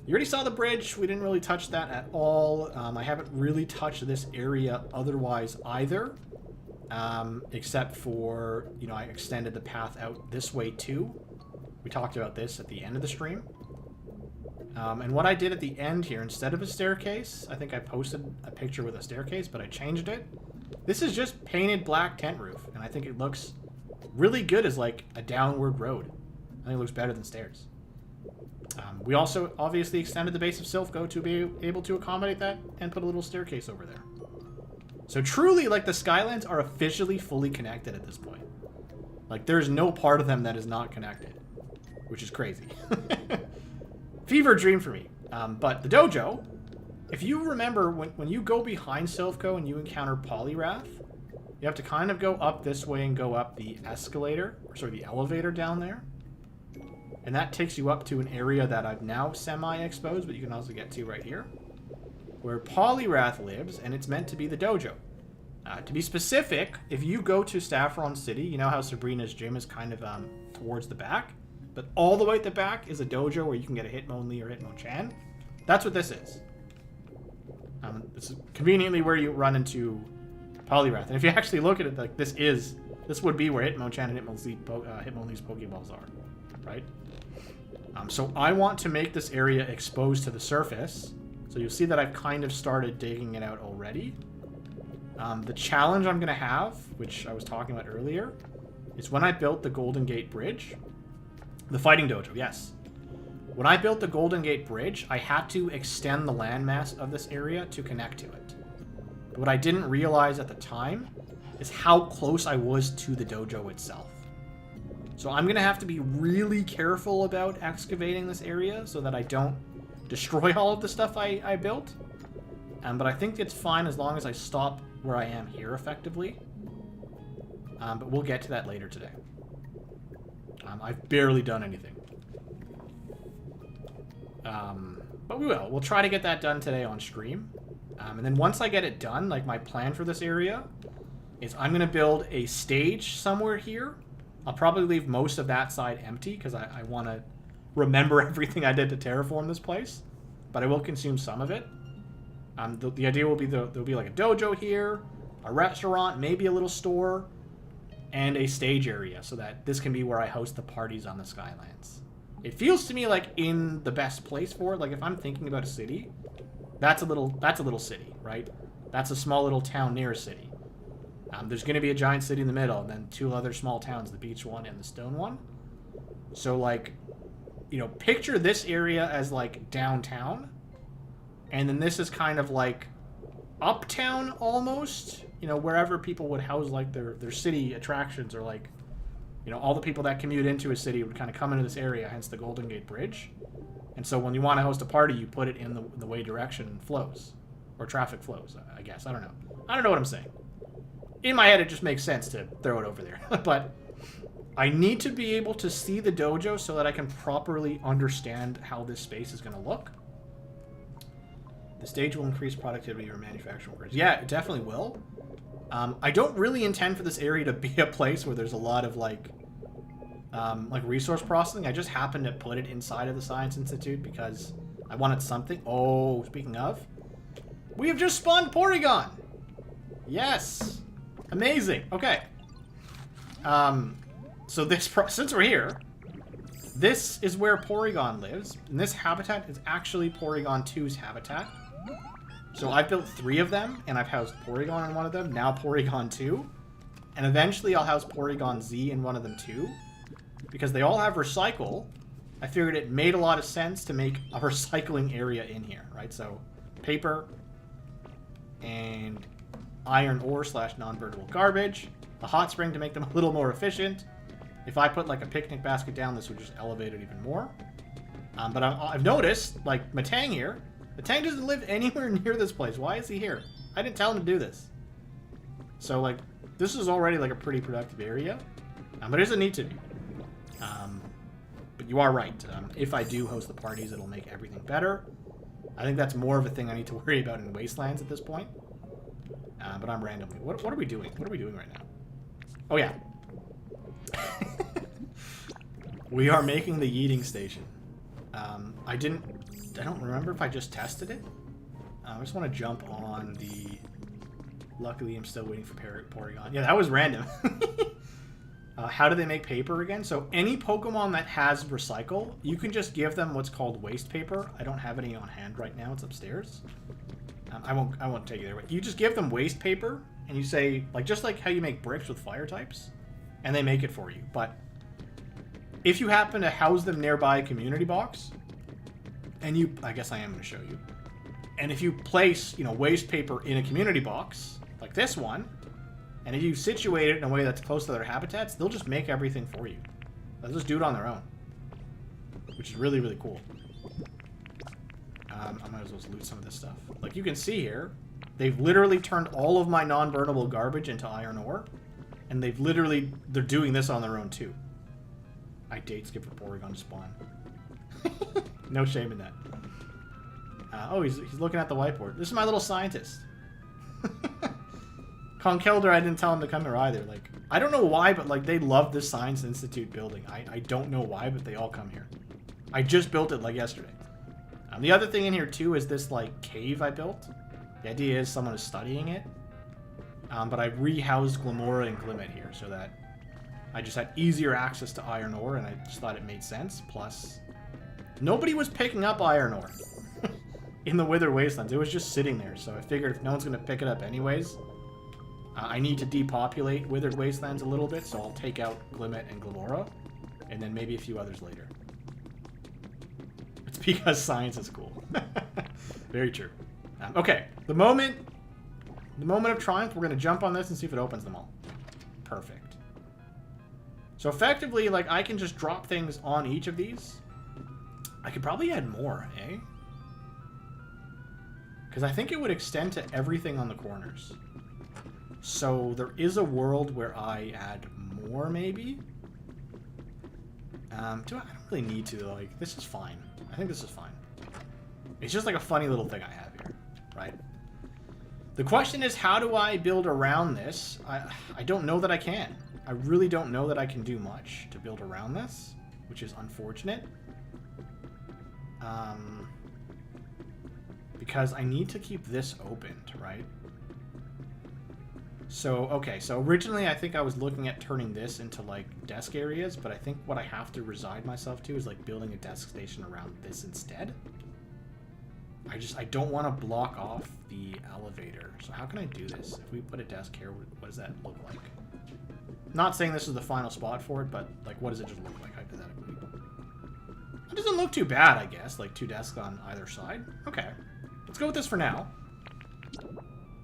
You already saw the bridge. We didn't really touch that at all. I haven't really touched this area otherwise either, except for, you know, I extended the path out this way too. We talked about this at the end of the stream. And what I did at the end here, instead of a staircase, I think I posted a picture with a staircase, but I changed it. This is just painted black tent roof, and I think it looks really good as like a downward road. I think it looks better than stairs. We also obviously extended the base of Silphco to be able to accommodate that and put a little staircase over there. So truly, like, the Skylands are officially fully connected at this point. Like, there's no part of them that is not connected, which is crazy. Fever dream for me. But the dojo, if you remember, when you go behind Silphco and you encounter Polyrath, you have to kind of go up this way and go up the escalator, or sorry, the elevator down there. And that takes you up to an area that I've now semi-exposed, but you can also get to right here, where Polyrath lives, and it's meant to be the dojo. To be specific, if you go to Saffron City, you know how Sabrina's gym is kind of towards the back, but all the way at the back is a dojo where you can get a Hitmonlee or Hitmonchan. That's what this is. It's conveniently where you run into Polyrath. And if you actually look at it, like this would be where Hitmonchan and Hitmonlee's Pokeballs are, right? So I want to make this area exposed to the surface. So you'll see that I've kind of started digging it out already. The challenge I'm going to have, which I was talking about earlier, is when I built the Golden Gate Bridge. The Fighting Dojo, yes. When I built the Golden Gate Bridge, I had to extend the landmass of this area to connect to it. But what I didn't realize at the time is how close I was to the dojo itself. So I'm going to have to be really careful about excavating this area so that I don't destroy all of the stuff I built. But I think it's fine as long as I stop where I am here effectively. But we'll get to that later today. I've barely done anything. But we will. We'll try to get that done today on stream. And then once I get it done, like my plan for this area is I'm going to build a stage somewhere here. I'll probably leave most of that side empty because I want to remember everything I did to terraform this place. But I will consume some of it. The idea will be there'll be like a dojo here, a restaurant, maybe a little store, and a stage area so that this can be where I host the parties on the Skylands. It feels to me like in the best place for it. Like if I'm thinking about a city, that's a little city, right? That's a small little town near a city. There's going to be a giant city in the middle, and then two other small towns, the beach one and the stone one. So like, you know, picture this area as like downtown, and then this is kind of like uptown almost, you know, wherever people would house like their city attractions, or like, you know, all the people that commute into a city would kind of come into this area, hence the Golden Gate Bridge. And so when you want to host a party, you put it in the way direction flows, or traffic flows, I guess. I don't know what I'm saying. In my head, it just makes sense to throw it over there. But I need to be able to see the dojo so that I can properly understand how this space is going to look. The stage will increase productivity or manufacturing workers. Yeah, it definitely will. I don't really intend for this area to be a place where there's a lot of like resource processing. I just happened to put it inside of the Science Institute because I wanted something. Oh, speaking of, we have just spawned Porygon. Yes. Amazing. Okay. So since we're here, this is where Porygon lives, and this habitat is actually Porygon 2's habitat. So I've built 3 of them, and I've housed Porygon in one of them, now Porygon 2, and eventually I'll house Porygon Z in one of them too, because they all have recycle. I figured it made a lot of sense to make a recycling area in here, right? So paper and iron ore / non-burnable garbage, a hot spring to make them a little more efficient. If I put like a picnic basket down, this would just elevate it even more. But I've noticed, like Matang here, Matang doesn't live anywhere near this place. Why is he here? I didn't tell him to do this. So like, this is already like a pretty productive area, but it doesn't need to be. But you are right. If I do host the parties, it'll make everything better. I think that's more of a thing I need to worry about in Wastelands at this point. But I'm randomly. What are we doing? What are we doing right now? Oh, yeah. We are making the yeeting station. I don't remember if I just tested it. I just want to jump on the... Luckily, I'm still waiting for Porygon. Yeah, that was random. How do they make paper again? So any Pokemon that has recycle, you can just give them what's called waste paper. I don't have any on hand right now. It's upstairs. I won't take you there. But you just give them waste paper, and you say, like, just like how you make bricks with fire types, and they make it for you. But if you happen to house them nearby a community box, and I guess I am going to show you. And if you place, you know, waste paper in a community box, like this one, and if you situate it in a way that's close to their habitats, they'll just make everything for you. They'll just do it on their own, which is really, really cool. I might as well loot some of this stuff. Like you can see here, they've literally turned all of my non-burnable garbage into iron ore, and they're doing this on their own too. I date skip for Porygon to spawn. No shame in that. Oh, he's looking at the whiteboard. This is my little scientist. Conkelder, I didn't tell him to come here either. Like, I don't know why, but like they love this Science Institute building. I don't know why, but they all come here. I just built it like yesterday. The other thing in here too is this like cave I built. The idea is someone is studying it. But I rehoused Glamora and Glimmet here so that I just had easier access to iron ore, and I just thought it made sense. Plus, nobody was picking up iron ore in the Withered Wastelands. It was just sitting there, so I figured if no one's going to pick it up anyways, I need to depopulate Withered Wastelands a little bit, so I'll take out Glimmet and Glamora, and then maybe a few others later. It's because science is cool. Very true. Okay, the moment of triumph, we're going to jump on this and see if it opens them all. Perfect. So effectively, like, I can just drop things on each of these. I could probably add more, eh? Because I think it would extend to everything on the corners. So there is a world where I add more, maybe? I don't really need to, like, this is fine. I think this is fine. It's just like a funny little thing I have here, right? The question is, how do I build around this? I don't know that I can. I really don't know that I can do much to build around this, which is unfortunate. Because I need to keep this opened, right? So, okay, so originally I think I was looking at turning this into, like, desk areas, but I think what I have to reside myself to is, like, building a desk station around this instead. I don't want to block off the elevator. So how can I do this? If we put a desk here, what does that look like? Not saying this is the final spot for it, but, like, what does it just look like, hypothetically? It doesn't look too bad, I guess. Like, 2 desks on either side. Okay. Let's go with this for now.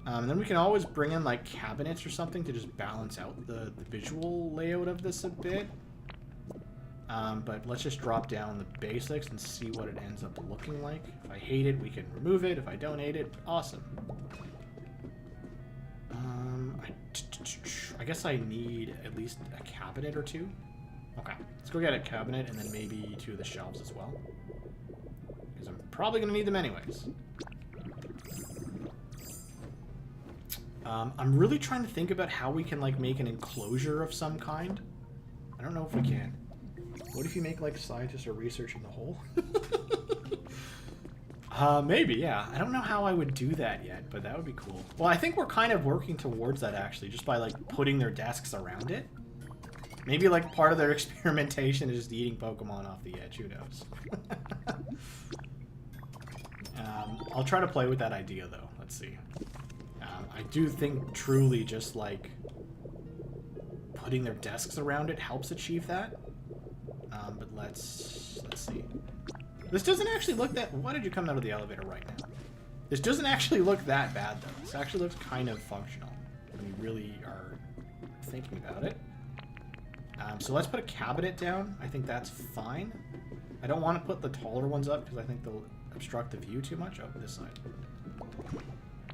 And then we can always bring in, like, cabinets or something to just balance out the visual layout of this a bit. But let's just drop down the basics and see what it ends up looking like. If I hate it, we can remove it. If I don't hate it, awesome. I guess I need at least a cabinet or 2. Okay, let's go get a cabinet and then maybe 2 of the shelves as well. Because I'm probably going to need them anyways. I'm really trying to think about how we can, like, make an enclosure of some kind. I don't know if we can. What if you make, like, scientists or research in the hole? Maybe, yeah. I don't know how I would do that yet, but that would be cool. Well, I think we're kind of working towards that, actually, just by, like, putting their desks around it. Maybe, like, part of their experimentation is just eating Pokemon off the edge. Who knows? I'll try to play with that idea, though. Let's see. I do think truly just, like, putting their desks around it helps achieve that. But let's see. This doesn't actually look that... Why did you come out of the elevator right now? This doesn't actually look that bad, though. This actually looks kind of functional when you really are thinking about it. So let's put a cabinet down. I think that's fine. I don't want to put the taller ones up because I think they'll obstruct the view too much. Oh, this side.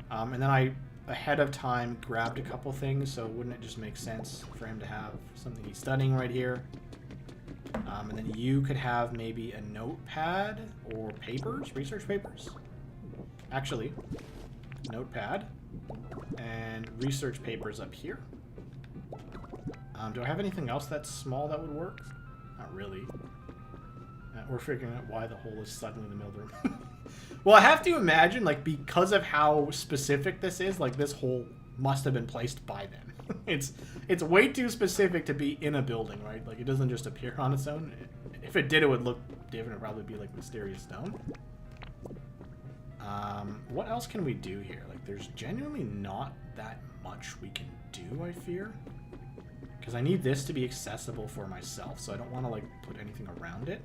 And then I, ahead of time, grabbed a couple things, so wouldn't it just make sense for him to have something he's studying right here? And then you could have maybe a notepad or papers, research papers. Actually, notepad and research papers up here. Do I have anything else that's small that would work? Not really. We're figuring out why the hole is suddenly in the middle of the room. Well, I have to imagine, like, because of how specific this is, like, this hole must have been placed by them. It's way too specific to be in a building, right? Like, it doesn't just appear on its own. If it did, it would look different. It'd probably be, like, mysterious stone. What else can we do here? Like, there's genuinely not that much we can do, I fear. Because I need this to be accessible for myself, so I don't want to, like, put anything around it.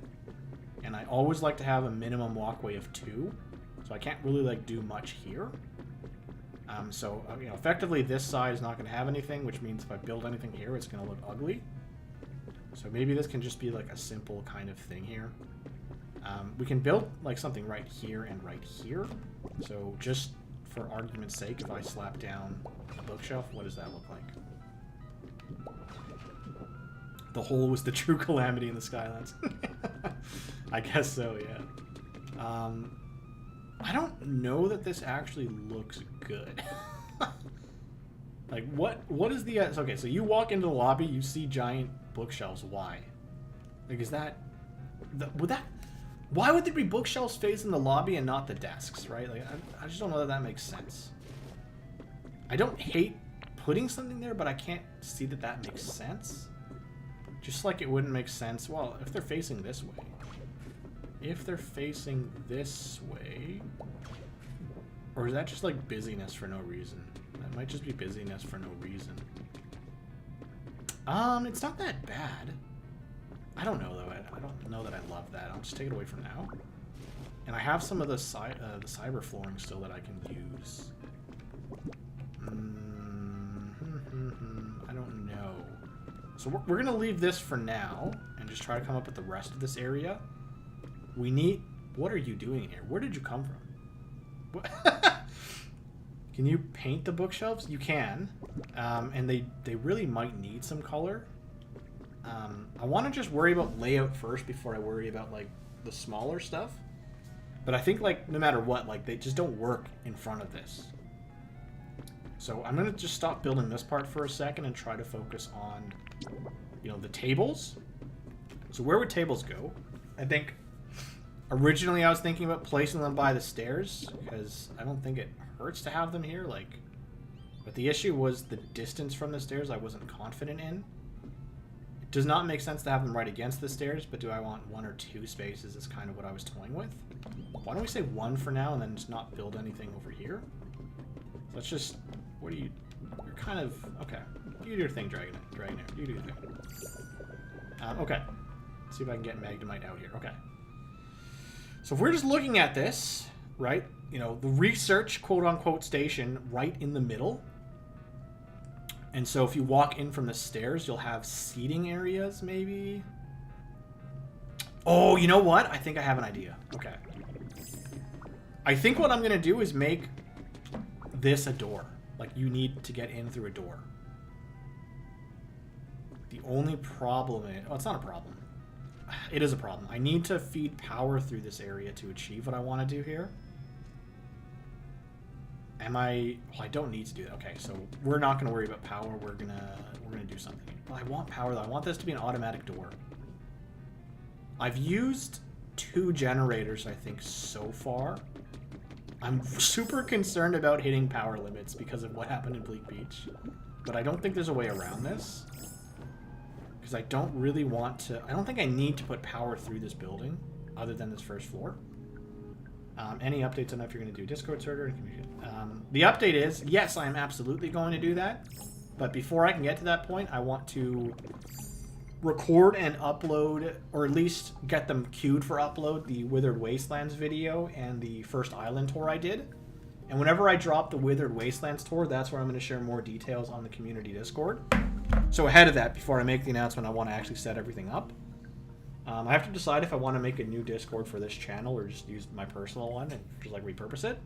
And I always like to have a minimum walkway of 2, so I can't really, like, do much here. So, you know, effectively this side is not going to have anything, which means if I build anything here, it's going to look ugly. So maybe this can just be, like, a simple kind of thing here. We can build, like, something right here and right here. So just for argument's sake, if I slap down a bookshelf, what does that look like? The hole was the true calamity in the Skylands. I guess so, yeah. I don't know that this actually looks good. Like, what is the... okay, so you walk into the lobby, you see giant bookshelves. Why? Like, is that... why would there be bookshelves facing the lobby and not the desks, right? Like, I just don't know that that makes sense. I don't hate putting something there, but I can't see that that makes sense. Just like it wouldn't make sense. Well, if they're facing this way. If they're facing this way... Or is that just like busyness for no reason? That might just be busyness for no reason. It's not that bad. I don't know, though. I don't know that I love that. I'll just take it away for now. And I have some of the cyber flooring still that I can use. I don't know. So we're going to leave this for now and just try to come up with the rest of this area. We need... What are you doing here? Where did you come from? What? Can you paint the bookshelves? You can. And they really might need some color. I want to just worry about layout first before I worry about, like, the smaller stuff. But I think, like, no matter what, like, they just don't work in front of this. So I'm going to just stop building this part for a second and try to focus on, you know, the tables. So where would tables go? I think originally I was thinking about placing them by the stairs because I don't think it hurts to have them here. Like, but the issue was the distance from the stairs I wasn't confident in. It does not make sense to have them right against the stairs, but do I want 1 or 2 spaces is kind of what I was toying with. Why don't we say 1 for now and then just not build anything over here? Let's just... What are you... You're kind of... Okay. You do your thing, Dragonair. You do your thing. Okay. Let's see if I can get Magnemite out here. Okay. So if we're just looking at this, right? You know, the research, quote-unquote, station right in the middle. And so if you walk in from the stairs, you'll have seating areas, maybe? Oh, you know what? I think I have an idea. Okay. I think what I'm going to do is make this a door. Like, you need to get in through a door. The only problem is... Oh, it's not a problem. It is a problem. I need to feed power through this area to achieve what I want to do here. Am I... Well, I don't need to do that. Okay, so we're not going to worry about power. We're gonna do something. Well, I want power, though. I want this to be an automatic door. I've used 2 generators, I think, so far. I'm super concerned about hitting power limits because of what happened in Bleak Beach. But I don't think there's a way around this. Because I don't really want to... I don't think I need to put power through this building, other than this first floor. Any updates on that if you're going to do Discord server and community? The update is, yes, I am absolutely going to do that. But before I can get to that point, I want to record and upload, or at least get them queued for upload, the Withered Wastelands video and the first island tour I did. And whenever I drop the Withered Wastelands tour, that's where I'm going to share more details on the community Discord. So ahead of that, before I make the announcement, I want to actually set everything up. I have to decide if I want to make a new Discord for this channel or just use my personal one and just like repurpose it.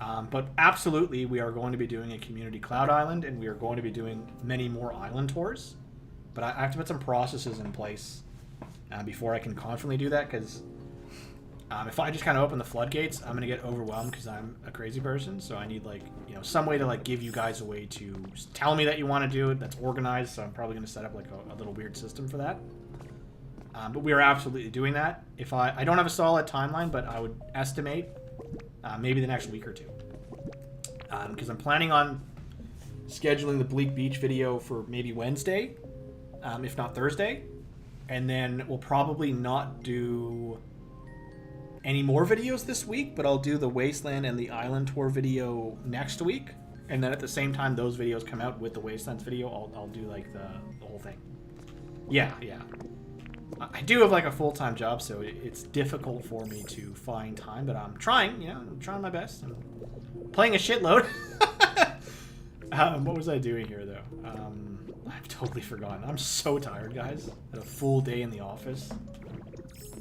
But absolutely, we are going to be doing a community Cloud Island, and we are going to be doing many more island tours. But I have to put some processes in place before I can confidently do that, because if I just kind of open the floodgates, I'm going to get overwhelmed because I'm a crazy person. So I need, like, you know, some way to, like, give you guys a way to tell me that you want to do it that's organized. So I'm probably going to set up, like, a little weird system for that. But we are absolutely doing that. If I don't have a solid timeline, but I would estimate maybe the next week or 2. Because I'm planning on scheduling the Bleak Beach video for maybe Wednesday, if not Thursday. And then we'll probably not do any more videos this week, but I'll do the Wasteland and the Island Tour video next week. And then at the same time those videos come out with the Wastelands video, I'll do, like, the whole thing. Yeah. I do have, like, a full-time job, so it's difficult for me to find time, but I'm trying, you know, I'm trying my best. I'm playing a shitload. What was I doing here, though? I've totally forgotten. I'm so tired, guys. Had a full day in the office,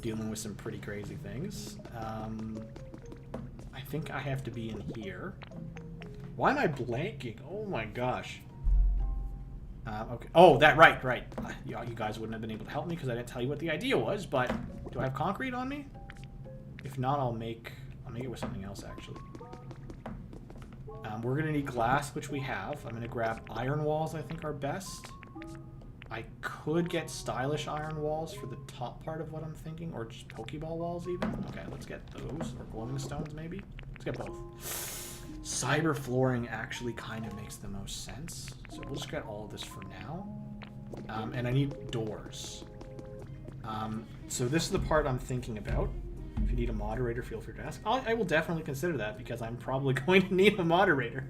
dealing with some pretty crazy things. I think I have to be in here. Why am I blanking? Oh my gosh. Okay. Oh, right. You guys wouldn't have been able to help me because I didn't tell you what the idea was, but do I have concrete on me? If not, I'll make it with something else, actually. We're going to need glass, which we have. I'm going to grab iron walls, I think are best. I could get stylish iron walls for the top part of what I'm thinking, or just Pokeball walls even. Okay, let's get those, or glowing stones maybe. Let's get both. Cyber flooring actually kind of makes the most sense. So we'll just get all of this for now. And I need doors. So this is the part I'm thinking about. If you need a moderator, feel free to ask. I will definitely consider that because I'm probably going to need a moderator.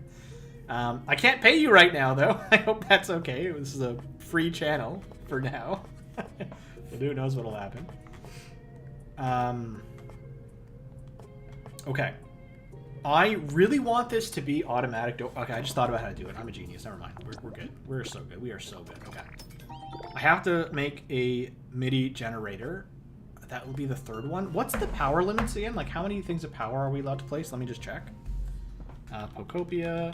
I can't pay you right now, though. I hope that's okay. This is a free channel for now. But who knows what'll happen. Okay. I really want this to be automatic. Okay, I just thought about how to do it. I'm a genius. Never mind. We're good. We're so good. We are so good. Okay. I have to make a MIDI generator. That will be the third one. What's the power limits again? Like, how many things of power are we allowed to place? Let me just check. Pocopia.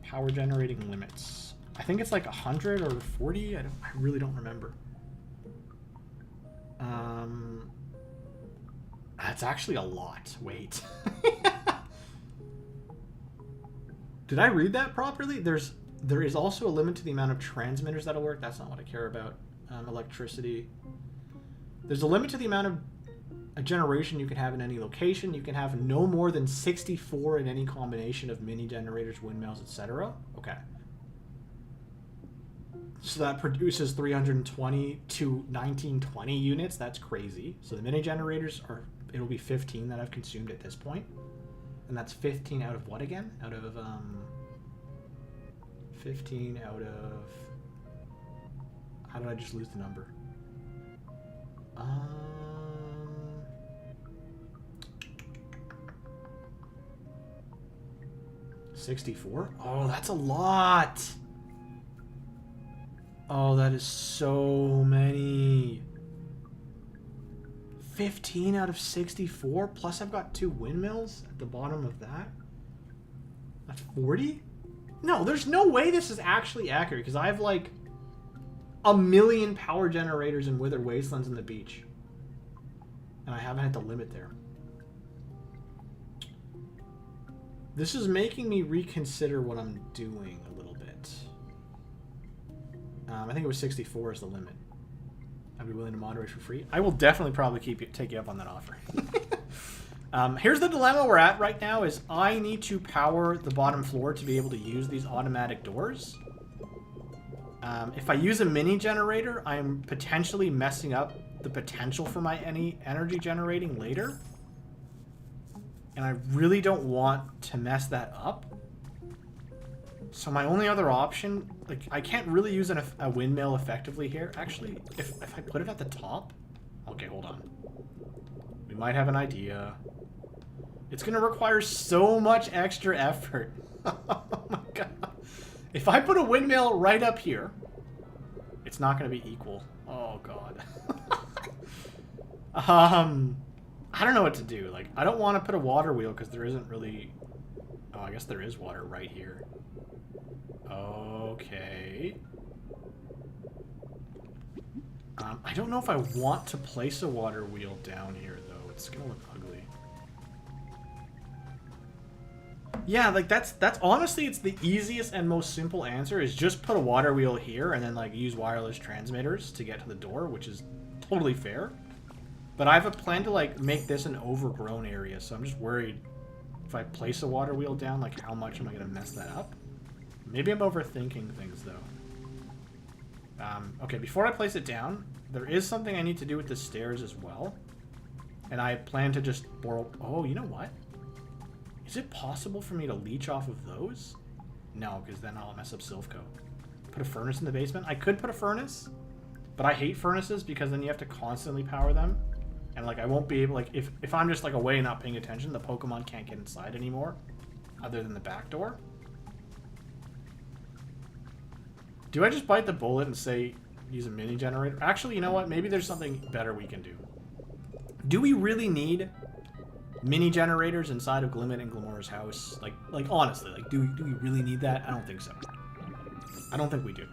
Power generating limits. I think it's like 100 or 40. I really don't remember. That's actually a lot. Wait. Did I read that properly? There is also a limit to the amount of transmitters that'll work. That's not what I care about. Electricity. There's a limit to the amount of a generation you can have in any location. You can have no more than 64 in any combination of mini generators, windmills, etc. Okay. So that produces 320 to 1920 units. That's crazy. So the mini generators are, it'll be 15 that I've consumed at this point. And that's 15 out of what again? Out of, 15 out of, how did I just lose the number? 64? Oh, that's a lot. Oh, that is so many. 15 out of 64? Plus I've got 2 windmills at the bottom of that. That's 40? No, there's no way this is actually accurate because I have like 1,000,000 power generators in Withered Wastelands in the beach. And I haven't had the limit there. This is making me reconsider what I'm doing a little bit. I think it was 64 is the limit. I'd be willing to moderate for free. I will definitely probably take you up on that offer. Here's the dilemma we're at right now is I need to power the bottom floor to be able to use these automatic doors. If I use a mini generator, I'm potentially messing up the potential for my energy generating later. And I really don't want to mess that up. So my only other option, like, I can't really use a windmill effectively here. Actually, if I put it at the top... Okay, hold on. We might have an idea. It's going to require so much extra effort. Oh my god. If I put a windmill right up here, it's not going to be equal. Oh god. I don't know what to do. Like, I don't want to put a water wheel because there isn't really... Oh, I guess there is water right here. Okay. I don't know if I want to place a water wheel down here, though. It's gonna look ugly. Yeah, like, that's honestly, it's the easiest and most simple answer, is just put a water wheel here and then, like, use wireless transmitters to get to the door, which is totally fair. But I have a plan to, like, make this an overgrown area, so I'm just worried if I place a water wheel down, like, how much am I gonna mess that up? Maybe I'm overthinking things, though. Okay, before I place it down, there is something I need to do with the stairs as well. And I plan to just borrow... Oh, you know what? Is it possible for me to leech off of those? No, because then I'll mess up Silphco. Put a furnace in the basement? I could put a furnace, but I hate furnaces because then you have to constantly power them. And, like, I won't be able... Like, if I'm just, like, away and not paying attention, the Pokemon can't get inside anymore, other than the back door. Do I just bite the bullet and say use a mini generator? Actually, you know what? Maybe there's something better we can do. Do we really need mini generators inside of Glimmet and Glamour's house? Like honestly, like, do we really need that? I don't think so. I don't think we do.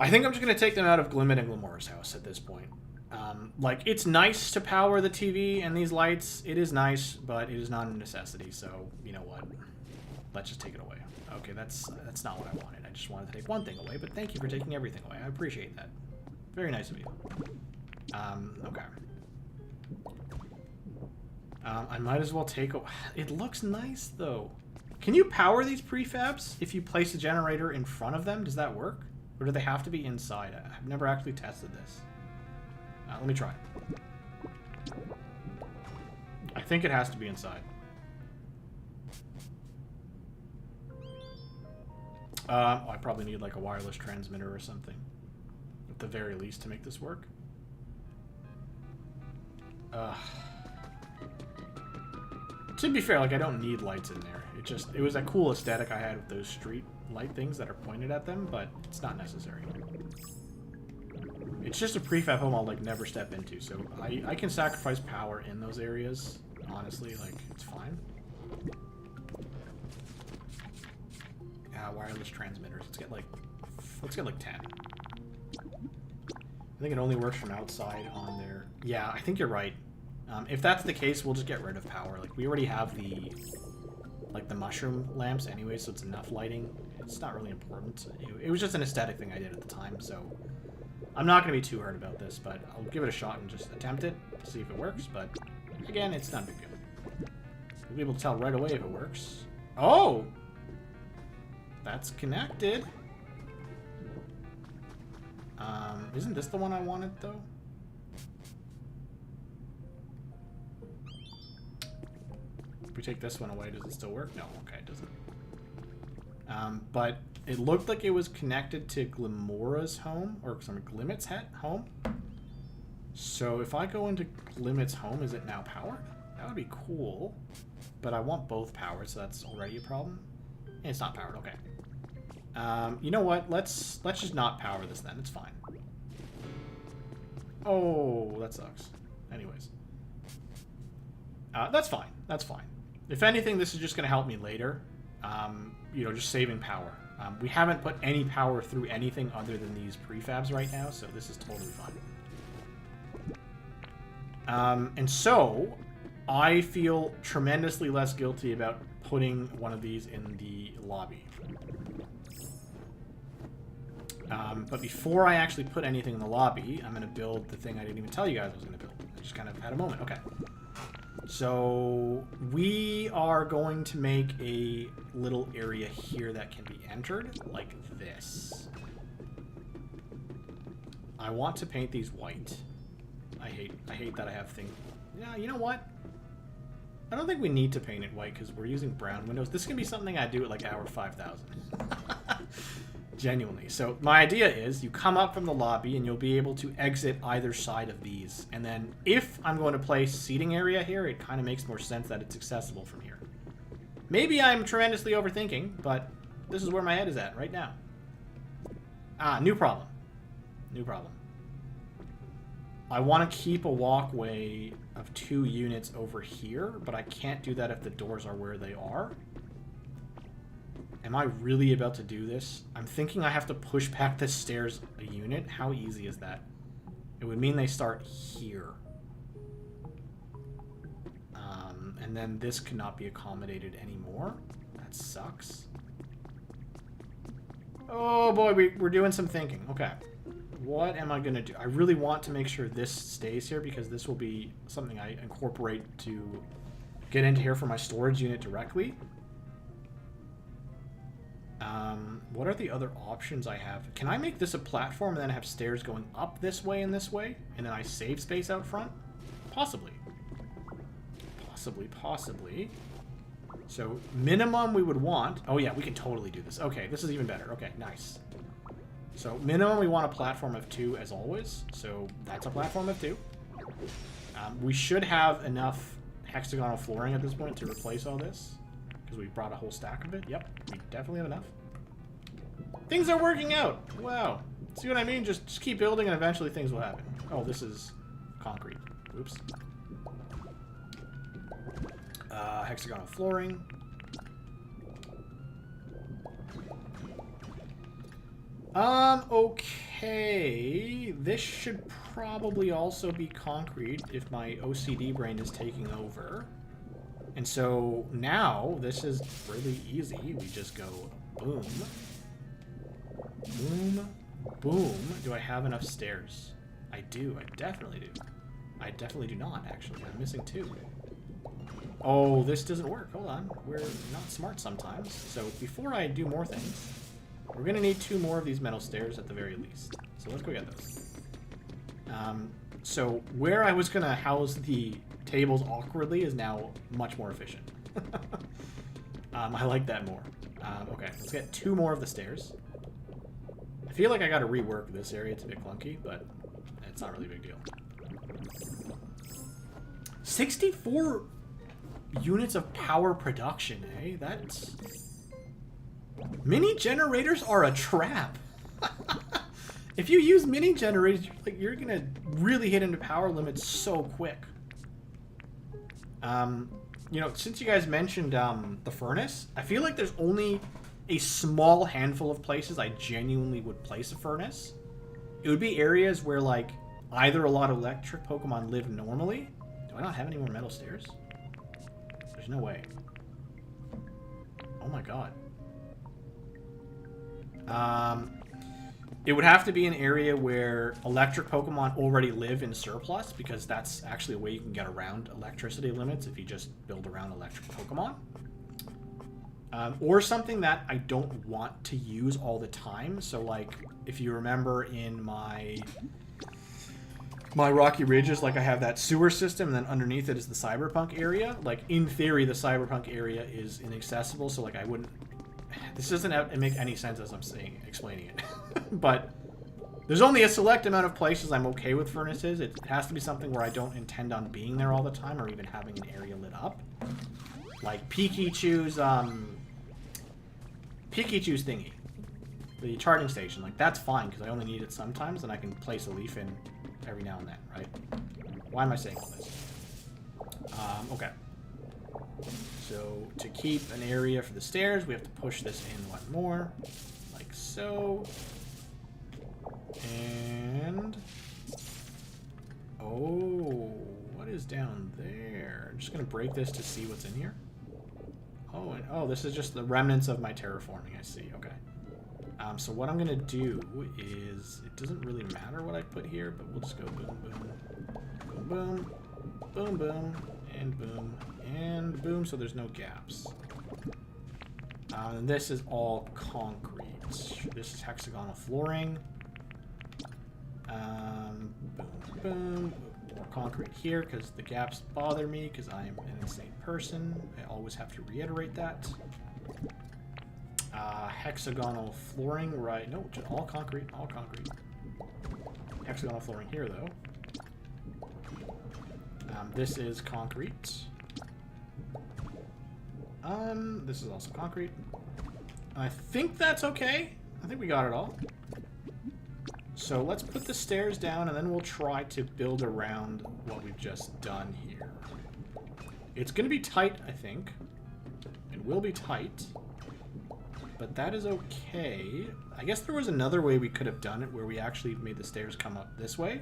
I think I'm just going to take them out of Glimmet and Glamour's house at this point. Like, it's nice to power the TV and these lights. It is nice, but it is not a necessity, so you know what? Let's just take it away. Okay, that's not what I wanted. I just wanted to take one thing away, but thank you for taking everything away. I appreciate that. Very nice of you. Okay. I might as well take a... It looks nice, though. Can you power these prefabs if you place a generator in front of them? Does that work? Or do they have to be inside? I've never actually tested this. Let me try. I think it has to be inside. I probably need like a wireless transmitter or something. At the very least to make this work. To be fair, like I don't need lights in there. It was a cool aesthetic I had with those street light things that are pointed at them, but it's not necessary. It's just a prefab home I'll like never step into, so I can sacrifice power in those areas. Honestly, like it's fine. Wireless transmitters. Let's get like 10. I think it only works from outside on there. Yeah, I think you're right. If that's the case, we'll just get rid of power. Like we already have the mushroom lamps anyway, so it's enough lighting. It's not really important. It was just an aesthetic thing I did at the time, so I'm not going to be too hurt about this, but I'll give it a shot and just attempt it to see if it works. But again, it's not a big deal. We'll be able to tell right away if it works. Oh! That's connected. Isn't this the one I wanted, though? If we take this one away, does it still work? No, okay, it doesn't. But it looked like it was connected to Glimora's home, or sorry, Glimit's home. So if I go into Glimit's home, is it now powered? That would be cool. But I want both powered, so that's already a problem. It's not powered, okay. You know what? Let's just not power this then. It's fine. Oh, that sucks. Anyways. That's fine. That's fine. If anything, this is just going to help me later. You know, just saving power. We haven't put any power through anything other than these prefabs right now, so this is totally fine. And so, I feel tremendously less guilty about putting one of these in the lobby. But before I actually put anything in the lobby, I'm going to build the thing I didn't even tell you guys I was going to build. I just kind of had a moment. Okay. So we are going to make a little area here that can be entered like this. I want to paint these white. I hate that I have things. Yeah, you know what? I don't think we need to paint it white because we're using brown windows. This can be something I do at like hour 5,000. Genuinely. So my idea is you come up from the lobby and you'll be able to exit either side of these. And then if I'm going to place seating area here, it kind of makes more sense that it's accessible from here. Maybe I'm tremendously overthinking, but this is where my head is at right now. New problem. New problem. I want to keep a walkway of 2 units over here, but I can't do that if the doors are where they are. Am I really about to do this? I'm thinking I have to push back the stairs a unit. How easy is that? It would mean they start here. And then this cannot be accommodated anymore. That sucks. Oh boy, we're doing some thinking. Okay. What am I going to do? I really want to make sure this stays here because this will be something I incorporate to get into here for my storage unit directly. What are the other options I have? Can I make this a platform and then have stairs going up this way and this way? And then I save space out front? Possibly. Possibly. So, minimum we would want... Oh yeah, we can totally do this. Okay, this is even better. Okay, nice. So, minimum we want a platform of 2 as always. So, that's a platform of 2. We should have enough hexagonal flooring at this point to replace all this. Because we brought a whole stack of it. Yep, we definitely have enough. Things are working out! Wow. See what I mean? Just keep building and eventually things will happen. Oh, this is concrete. Oops. Hexagonal flooring. Okay. This should probably also be concrete if my OCD brain is taking over. And so now this is really easy. We just go boom, boom, boom. Do I have enough stairs? I do. I definitely do. I definitely do not, actually. I'm missing 2. Oh, this doesn't work. Hold on. We're not smart sometimes. So before I do more things, we're going to need 2 more of these metal stairs at the very least. So let's go get those. So where I was going to house the tables awkwardly is now much more efficient. I like that more. Okay, let's get 2 more of the stairs. I feel like I got to rework this area. It's a bit clunky, but it's not really a big deal. 64 units of power production, eh? That's... Mini generators are a trap. If you use mini generators, you're gonna really hit into power limits so quick. You know, since you guys mentioned the furnace, I feel like there's only a small handful of places I genuinely would place a furnace. It would be areas where, like, either a lot of electric Pokemon live normally. Do I not have any more metal stairs? There's no way. Oh my god. It would have to be an area where electric Pokemon already live in surplus, because that's actually a way you can get around electricity limits if you just build around electric Pokemon. Or something that I don't want to use all the time. So, like, if you remember in my Rocky Ridges, like, I have that sewer system, and then underneath it is the Cyberpunk area. Like, in theory, the Cyberpunk area is inaccessible, so, like, I wouldn't... This doesn't make any sense as I'm explaining it. But there's only a select amount of places I'm okay with furnaces. It has to be something where I don't intend on being there all the time, or even having an area lit up. Like Pikachu's thingy. The charging station. Like, that's fine, because I only need it sometimes, and I can place a leaf in every now and then, right? Why am I saying all this? Okay. So, to keep an area for the stairs, we have to push this in one more. Like so. And... Oh, what is down there? I'm just going to break this to see what's in here. Oh, and, oh, this is just the remnants of my terraforming, I see. Okay. So what I'm going to do is... It doesn't really matter what I put here, but we'll just go boom, boom, boom, boom, boom, boom, and boom, and boom, so there's no gaps. And this is all concrete. This is hexagonal flooring. Boom, boom. More concrete here, because the gaps bother me, because I am an insane person. I always have to reiterate that. Hexagonal flooring, right? No, just all concrete, all concrete. Hexagonal flooring here, though. This is concrete. This is also concrete. I think that's okay. I think we got it all. So let's put the stairs down, and then we'll try to build around what we've just done here. It's going to be tight, I think. It will be tight. But that is okay. I guess there was another way we could have done it, where we actually made the stairs come up this way.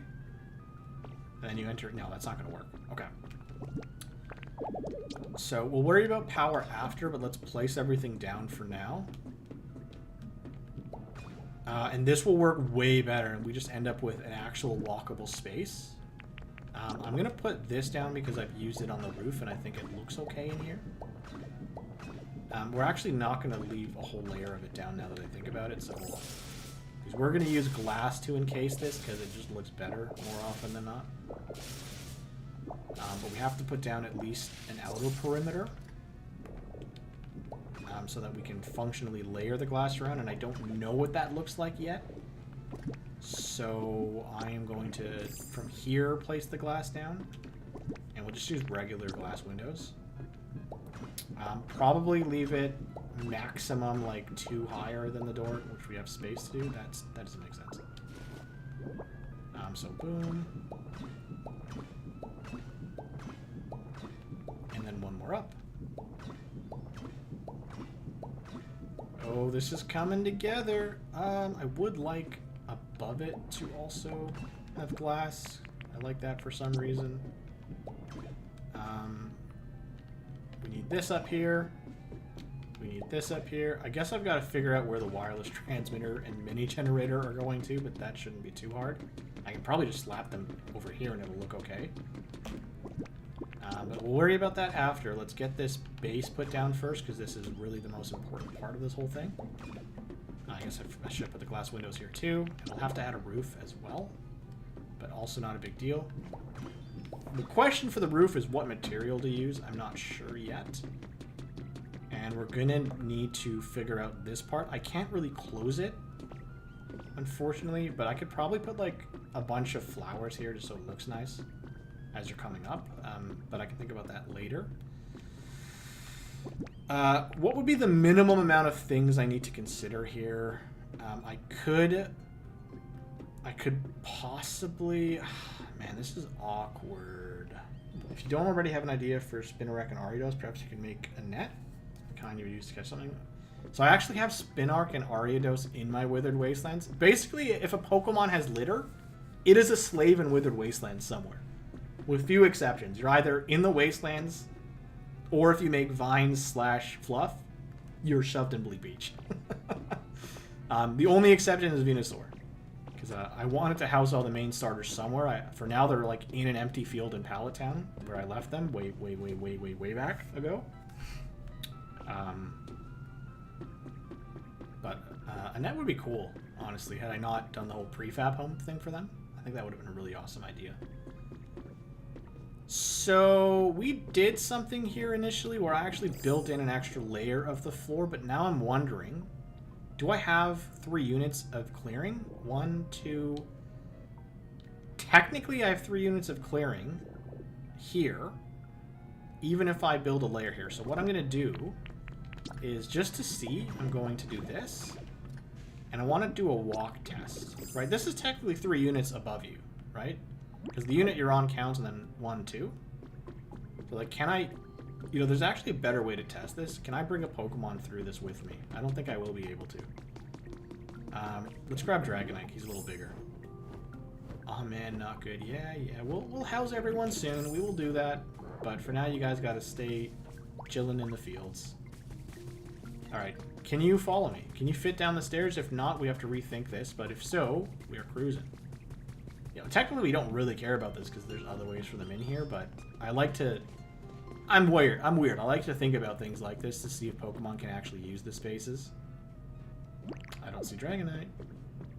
And then you enter... No, that's not going to work. Okay. So we'll worry about power after, but let's place everything down for now. And this will work way better, and we just end up with an actual walkable space. I'm going to put this down because I've used it on the roof, and I think it looks okay in here. We're actually not going to leave a whole layer of it down now that I think about it, so because we're going to use glass to encase this because it just looks better more often than not. But we have to put down at least an outer perimeter so that we can functionally layer the glass around, and I don't know what that looks like yet. So I am going to, from here, place the glass down, and we'll just use regular glass windows. Probably leave it maximum like 2 higher than the door, which we have space to do. That doesn't make sense. So boom. And then one more up. Oh, this is coming together. I would like above it to also have glass. I like that for some reason. We need this up here. We need this up here. I guess I've got to figure out where the wireless transmitter and mini generator are going to, but that shouldn't be too hard. I can probably just slap them over here and it'll look okay. But we'll worry about that after. Let's get this base put down first, because this is really the most important part of this whole thing. I guess I should put the glass windows here too. And we'll have to add a roof as well, but also not a big deal. The question for the roof is what material to use. I'm not sure yet. And we're gonna need to figure out this part. I can't really close it, unfortunately, but I could probably put like a bunch of flowers here just so it looks nice as you're coming up. But I can think about that later. What would be the minimum amount of things I need to consider here? I could possibly... Man, this is awkward. If you don't already have an idea for Spinark and Ariados, perhaps you can make a net. Kind of used to catch something. So I actually have Spinark and Ariados in my Withered Wastelands. Basically, if a Pokemon has litter, it is a slave in Withered Wastelands somewhere. With few exceptions. You're either in the Wastelands, or if you make vines / fluff, you're shoved in Bleak Beach. The only exception is Venusaur. Because I wanted to house all the main starters somewhere. For now, they're like in an empty field in Pallet Town, where I left them way back ago. But a net would be cool, honestly, had I not done the whole prefab home thing for them. I think that would have been a really awesome idea. So we did something here initially where I actually built in an extra layer of the floor, but now I'm wondering, do I have 3 units of clearing? 1, 2... Technically, I have 3 units of clearing here, even if I build a layer here. So what I'm going to do is, just to see, I'm going to do this, and I want to do a walk test, right? This is technically 3 units above you, right? Because the unit you're on counts, and then 1, 2. So, like, can I... You know, there's actually a better way to test this. Can I bring a Pokemon through this with me? I don't think I will be able to. Let's grab Dragonite. He's a little bigger. Oh, man, not good. Yeah. We'll house everyone soon. We will do that. But for now, you guys got to stay chilling in the fields. Alright. Can you follow me? Can you fit down the stairs? If not, we have to rethink this. But if so, we are cruising. You know, technically, we don't really care about this because there's other ways for them in here. But I like to... I'm weird. I like to think about things like this to see if Pokemon can actually use the spaces. I don't see Dragonite.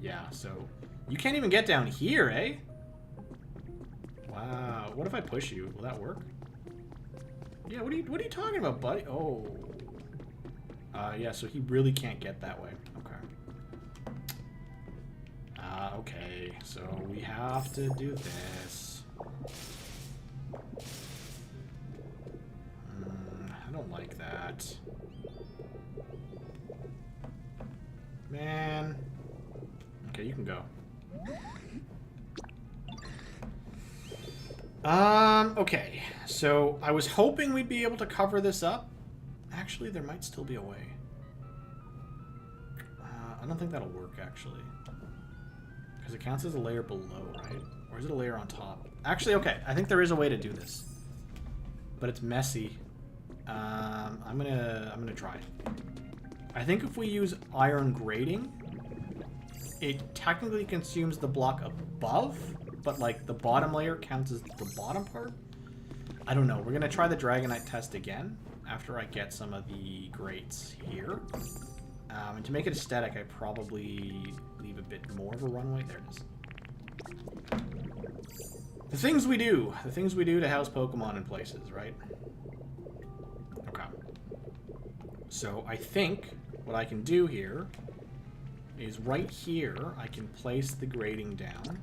Yeah, so... You can't even get down here, eh? Wow. What if I push you? Will that work? Yeah, what are you talking about, buddy? Oh. Yeah, so he really can't get that way. Okay. Okay, so we have to do this. I don't like that. Man. Okay, you can go. Okay. So, I was hoping we'd be able to cover this up. Actually, there might still be a way. I don't think that'll work, actually. Because it counts as a layer below, right? Or is it a layer on top? Actually, okay. I think there is a way to do this. But it's messy. I'm gonna try. I think if we use iron grating, it technically consumes the block above, but like the bottom layer counts as the bottom part. I don't know. We're gonna try the Dragonite test again after I get some of the grates here. And to make it aesthetic, I probably leave a bit more of a runway. There it is. The things we do. The things we do to house Pokemon in places, right? Okay. So I think what I can do here is right here, I can place the grating down.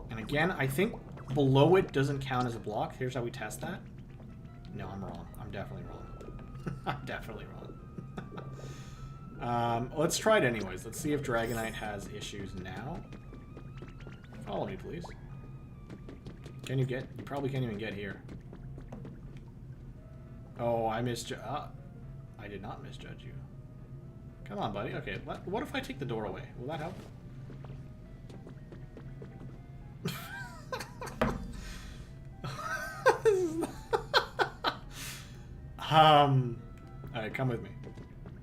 And again, I think below it doesn't count as a block. Here's how we test that. No, I'm wrong. I'm definitely wrong. I'm definitely wrong. Let's try it anyways. Let's see if Dragonite has issues now. Follow me, please. Can you get... You probably can't even get here. Oh, I misjudged... I did not misjudge you. Come on, buddy. Okay, what if I take the door away? Will that help? Alright, come with me.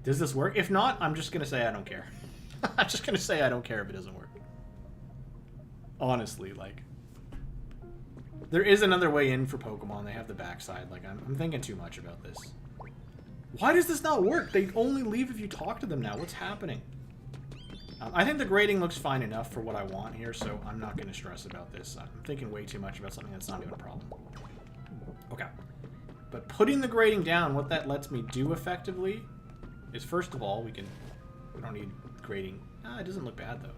Does this work? If not, I'm just gonna say I don't care. I'm just gonna say I don't care if it doesn't work. Honestly, like... There is another way in for Pokemon. They have the backside. Like, I'm thinking too much about this. Why does this not work? They only leave if you talk to them now. What's happening? I think the grading looks fine enough for what I want here, so I'm not going to stress about this. I'm thinking way too much about something that's not even a problem. Okay. But putting the grading down, what that lets me do effectively is, first of all, we don't need grading. It doesn't look bad, though.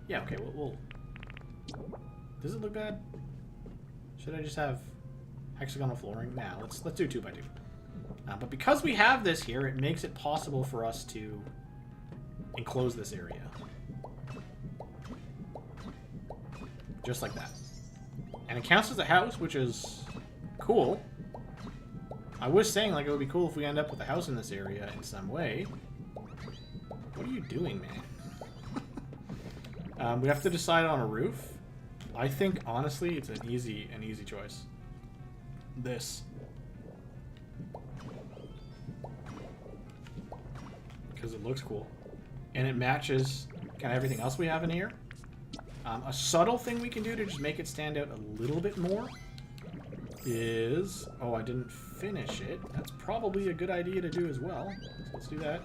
Yeah, okay, we'll... Does it look bad? Should I just have hexagonal flooring? Nah, let's do 2x2. But because we have this here, it makes it possible for us to enclose this area. Just like that. And it counts as a house, which is cool. I was saying, like, it would be cool if we end up with a house in this area in some way. What are you doing, man? We have to decide on a roof. I think, honestly, it's an easy choice. This. Because it looks cool. And it matches kind of everything else we have in here. A subtle thing we can do to just make it stand out a little bit more is... Oh, I didn't finish it. That's probably a good idea to do as well. So let's do that.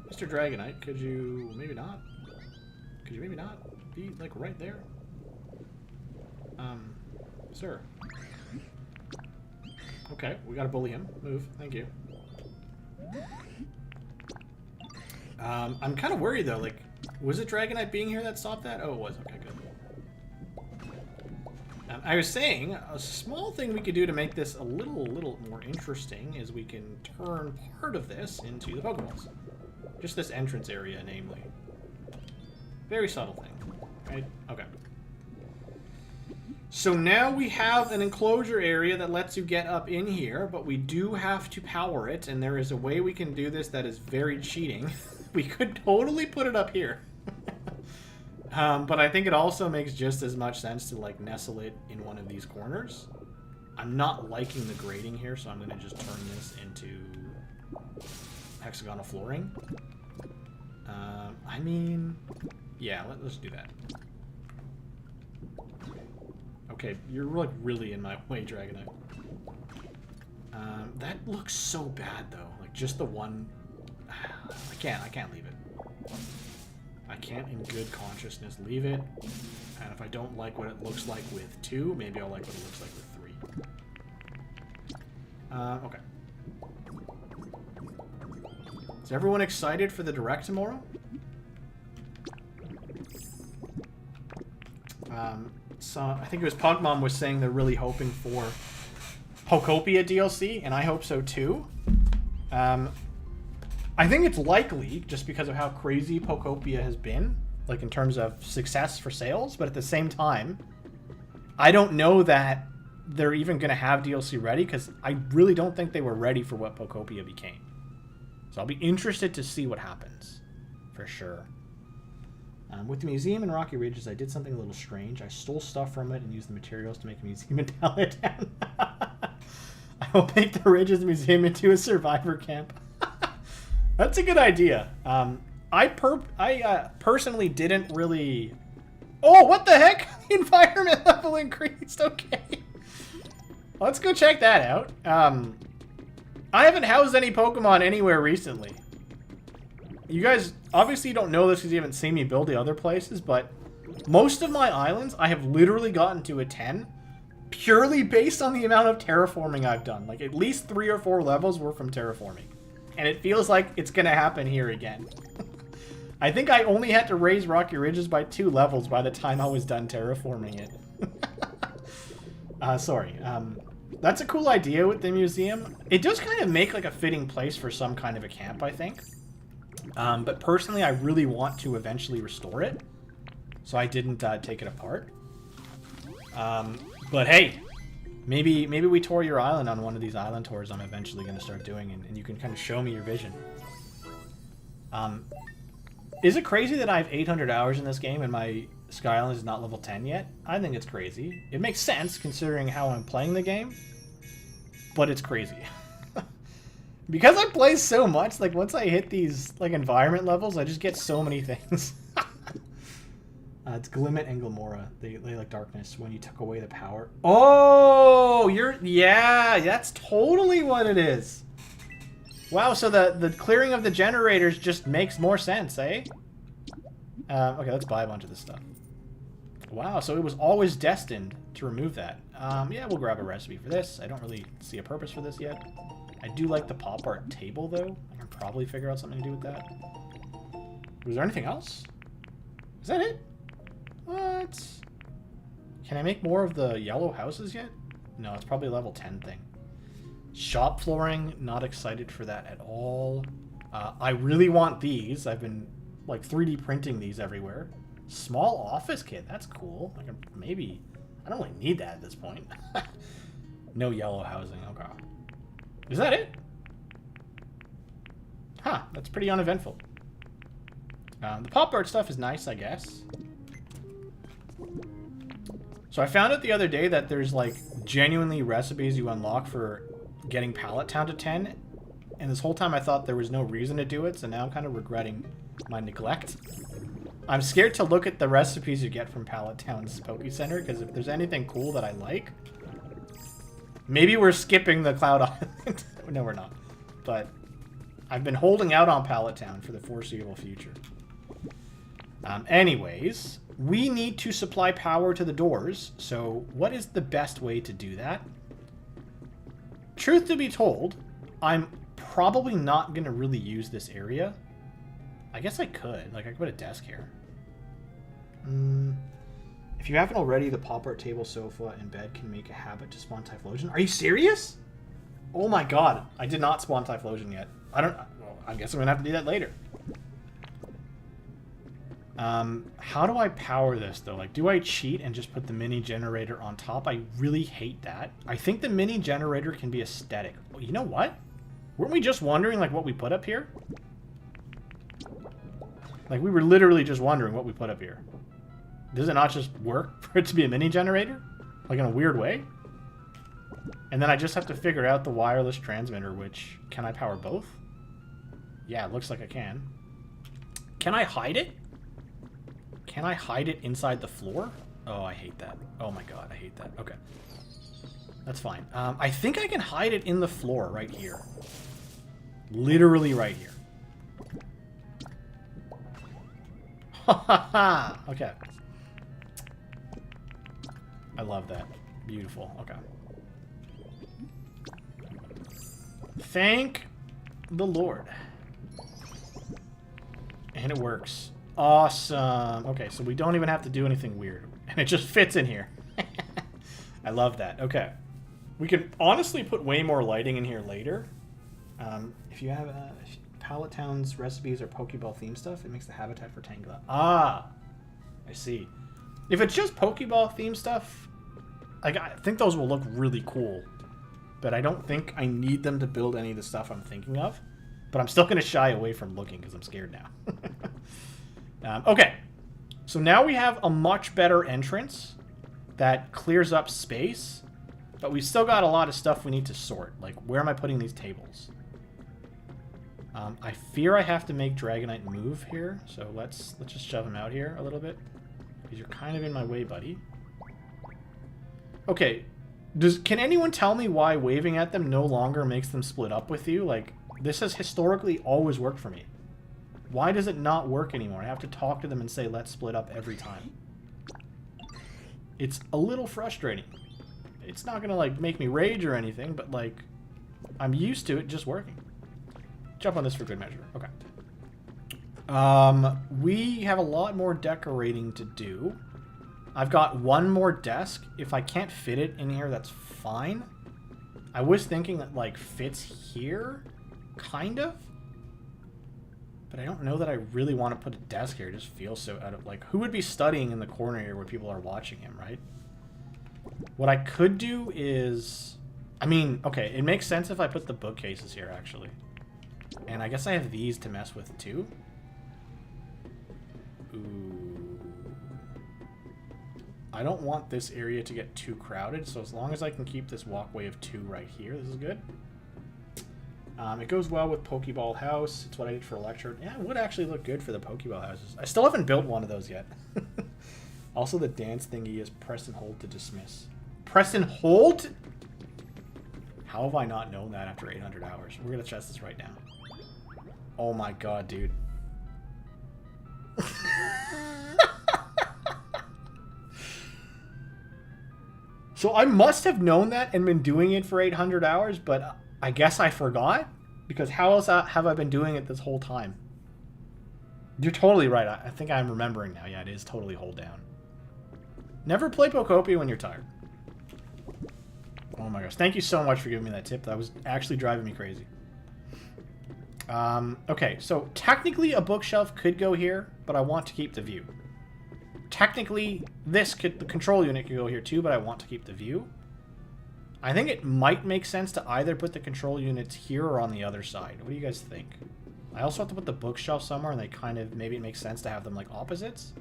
Mr. Dragonite, could you... Maybe not. Could you maybe not be, like, right there? Sir. Okay, we gotta bully him. Move. Thank you. I'm kind of worried, though. Like, was it Dragonite being here that stopped that? Oh, it was. Okay, good. I was saying, a small thing we could do to make this a little more interesting is we can turn part of this into the Pokeballs. Just this entrance area, namely. Very subtle thing. Right? Okay. So now we have an enclosure area that lets you get up in here, but we do have to power it, and there is a way we can do this that is very cheating. We could totally put it up here. But I think it also makes just as much sense to, like, nestle it in one of these corners. I'm not liking the grading here, so I'm going to just turn this into hexagonal flooring. I mean, yeah, let's do that. Okay, you're, like, really in my way, Dragonite. That looks so bad, though. Like, just the one... I can't leave it. I can't, in good consciousness, leave it. And if I don't like what it looks like with 2, maybe I'll like what it looks like with 3. Okay. Is everyone excited for the Direct tomorrow? So I think it was Pugmom was saying they're really hoping for Pokopia DLC, and I hope so too. I think it's likely, just because of how crazy Pokopia has been, like in terms of success for sales, but at the same time, I don't know that they're even going to have DLC ready, because I really don't think they were ready for what Pokopia became. So I'll be interested to see what happens, for sure. With the museum in Rocky Ridges, I did something a little strange. I stole stuff from it and used the materials to make a museum in Taladan. I will make the Ridges Museum into a survivor camp. That's a good idea. I personally didn't really... Oh, what the heck? The environment level increased. Okay. Let's go check that out. I haven't housed any Pokemon anywhere recently. You guys obviously don't know this because you haven't seen me build the other places, but most of my islands I have literally gotten to a 10 purely based on the amount of terraforming I've done. Like, at least 3 or 4 levels were from terraforming. And it feels like it's going to happen here again. I think I only had to raise Rocky Ridges by 2 levels by the time I was done terraforming it. Sorry. That's a cool idea with the museum. It does kind of make like a fitting place for some kind of a camp, I think. But personally, I really want to eventually restore it. So I didn't take it apart. But hey, maybe we tour your island on one of these island tours I'm eventually going to start doing, and you can kind of show me your vision. Is it crazy that I have 800 hours in this game and my Skylands is not level 10 yet? I think it's crazy. It makes sense considering how I'm playing the game, but it's crazy. Because I play so much, like once I hit these like environment levels, I just get so many things. It's Glimmet and Glamora. They like darkness when you took away the power. Oh, yeah, that's totally what it is. Wow, so the clearing of the generators just makes more sense, eh? Okay, let's buy a bunch of this stuff. Wow, so it was always destined to remove that. Yeah, we'll grab a recipe for this. I don't really see a purpose for this yet. I do like the pop art table, though. I can probably figure out something to do with that. Was there anything else? Is that it? What? Can I make more of the yellow houses yet? No, it's probably a level 10 thing. Shop flooring, not excited for that at all. I really want these. I've been like 3D printing these everywhere. Small office kit, that's cool. I can maybe, I don't really need that at this point. No yellow housing, okay. Is that it? Huh, that's pretty uneventful. The pop art stuff is nice, I guess. So I found out the other day that there's like genuinely recipes you unlock for getting Pallet Town to 10. And this whole time I thought there was no reason to do it, so now I'm kind of regretting my neglect. I'm scared to look at the recipes you get from Pallet Town's Poke Center, because if there's anything cool that I like... Maybe we're skipping the Cloud Island. No, we're not. But I've been holding out on Pallet Town for the foreseeable future. Anyways, we need to supply power to the doors, so what is the best way to do that? Truth to be told, I'm probably not going to really use this area. I guess I could. Like, I could put a desk here. If you haven't already, the pop art table, sofa, and bed can make a habit to spawn Typhlosion. Are you serious? Oh my god. I did not spawn Typhlosion yet. Well, I guess I'm going to have to do that later. How do I power this, though? Like, do I cheat and just put the mini generator on top? I really hate that. I think the mini generator can be aesthetic. Well, you know what? Weren't we just wondering, like, what we put up here? Like, we were literally just wondering what we put up here. Does it not just work for it to be a mini generator? Like, in a weird way? And then I just have to figure out the wireless transmitter, which... Can I power both? Yeah, it looks like I can. Can I hide it? Can I hide it inside the floor? Oh, I hate that. Oh my god, I hate that. Okay. That's fine. I think I can hide it in the floor right here. Literally right here. Ha ha ha! Okay. I love that. Beautiful. Okay. Thank the Lord. And it works. Awesome. Okay, so we don't even have to do anything weird. And it just fits in here. I love that. Okay. We can honestly put way more lighting in here later. If you have Pallet Town's recipes or Pokeball theme stuff, it makes the habitat for Tangela. Ah! I see. If it's just Pokeball theme stuff, like, I think those will look really cool. But I don't think I need them to build any of the stuff I'm thinking of. But I'm still going to shy away from looking because I'm scared now. Okay. So now we have a much better entrance that clears up space. But we've still got a lot of stuff we need to sort. Like, where am I putting these tables? I fear I have to make Dragonite move here. So let's just shove him out here a little bit. Because you're kind of in my way, buddy. Okay. Can anyone tell me why waving at them no longer makes them split up with you? Like, this has historically always worked for me. Why does it not work anymore? I have to talk to them and say, let's split up every time. It's a little frustrating. It's not going to, like, make me rage or anything, but, like, I'm used to it just working. Jump on this for good measure. Okay. We have a lot more decorating to do. I've got one more desk. If I can't fit it in here, that's fine. I was thinking that, like, fits here, kind of. But I don't know that I really want to put a desk here. It just feels so out of, like, who would be studying in the corner here where people are watching him, right? What I could do is... I mean, okay, it makes sense if I put the bookcases here, actually. And I guess I have these to mess with, too. Ooh. I don't want this area to get too crowded, so as long as I can keep this walkway of 2 right here, this is good. It goes well with Pokeball House. It's what I did for a lecture. Yeah, it would actually look good for the Pokeball houses. I still haven't built one of those yet. Also, the dance thingy is press and hold to dismiss. Press and hold? How have I not known that after 800 hours? We're going to test this right now. Oh my god, dude. So I must have known that and been doing it for 800 hours, but I guess I forgot. Because how else have I been doing it this whole time? You're totally right. I think I'm remembering now. Yeah, it is totally hold down. Never play Pokopia when you're tired. Oh my gosh. Thank you so much for giving me that tip. That was actually driving me crazy. Okay, so technically a bookshelf could go here, but I want to keep the view. Technically, the control unit could go here too, but I want to keep the view. I think it might make sense to either put the control units here or on the other side. What do you guys think? I also have to put the bookshelf somewhere, and they kind of, maybe it makes sense to have them like opposites.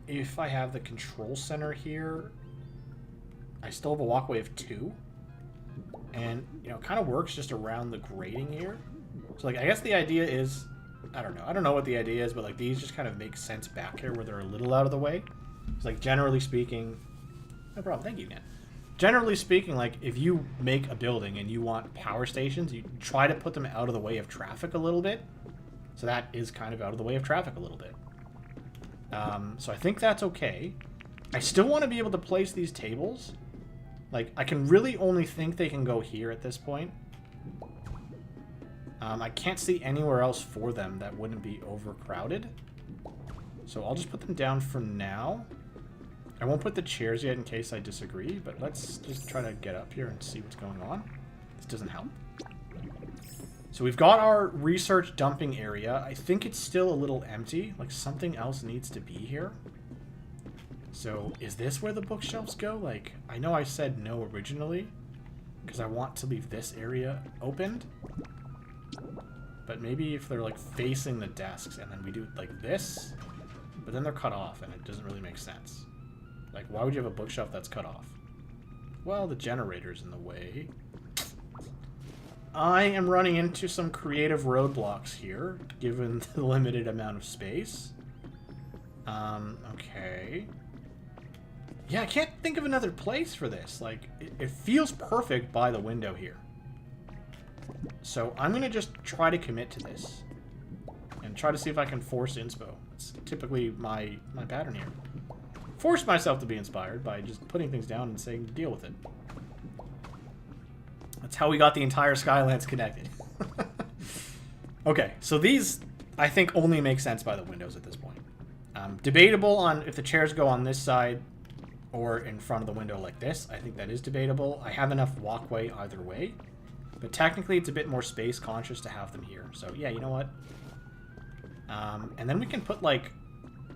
If I have the control center here, I still have a walkway of 2. And, you know, it kind of works just around the grating here. So, like, I guess the idea is, I don't know. I don't know what the idea is, but, like, these just kind of make sense back here where they're a little out of the way. It's like, generally speaking, no problem. Thank you, man. Generally speaking, like, if you make a building and you want power stations, you try to put them out of the way of traffic a little bit. So that is kind of out of the way of traffic a little bit. So I think that's okay. I still want to be able to place these tables. Like, I can really only think they can go here at this point. I can't see anywhere else for them that wouldn't be overcrowded. So I'll just put them down for now. I won't put the chairs yet in case I disagree, but let's just try to get up here and see what's going on. This doesn't help. So we've got our research dumping area. I think it's still a little empty. Like, something else needs to be here. So is this where the bookshelves go? Like, I know I said no originally because I want to leave this area opened. But maybe if they're, like, facing the desks and then we do it like this, but then they're cut off and it doesn't really make sense. Like, why would you have a bookshelf that's cut off? Well, the generator's in the way. I am running into some creative roadblocks here, given the limited amount of space. Okay. Yeah, I can't think of another place for this. Like, it feels perfect by the window here. So I'm going to just try to commit to this. And try to see if I can force inspo. It's typically my pattern here. Force myself to be inspired by just putting things down and saying, deal with it. That's how we got the entire Skylands connected. Okay, so these, I think, only make sense by the windows at this point. Debatable on if the chairs go on this side or in front of the window like this. I think that is debatable. I have enough walkway either way. But technically, it's a bit more space conscious to have them here. So, yeah, you know what? And then we can put, like...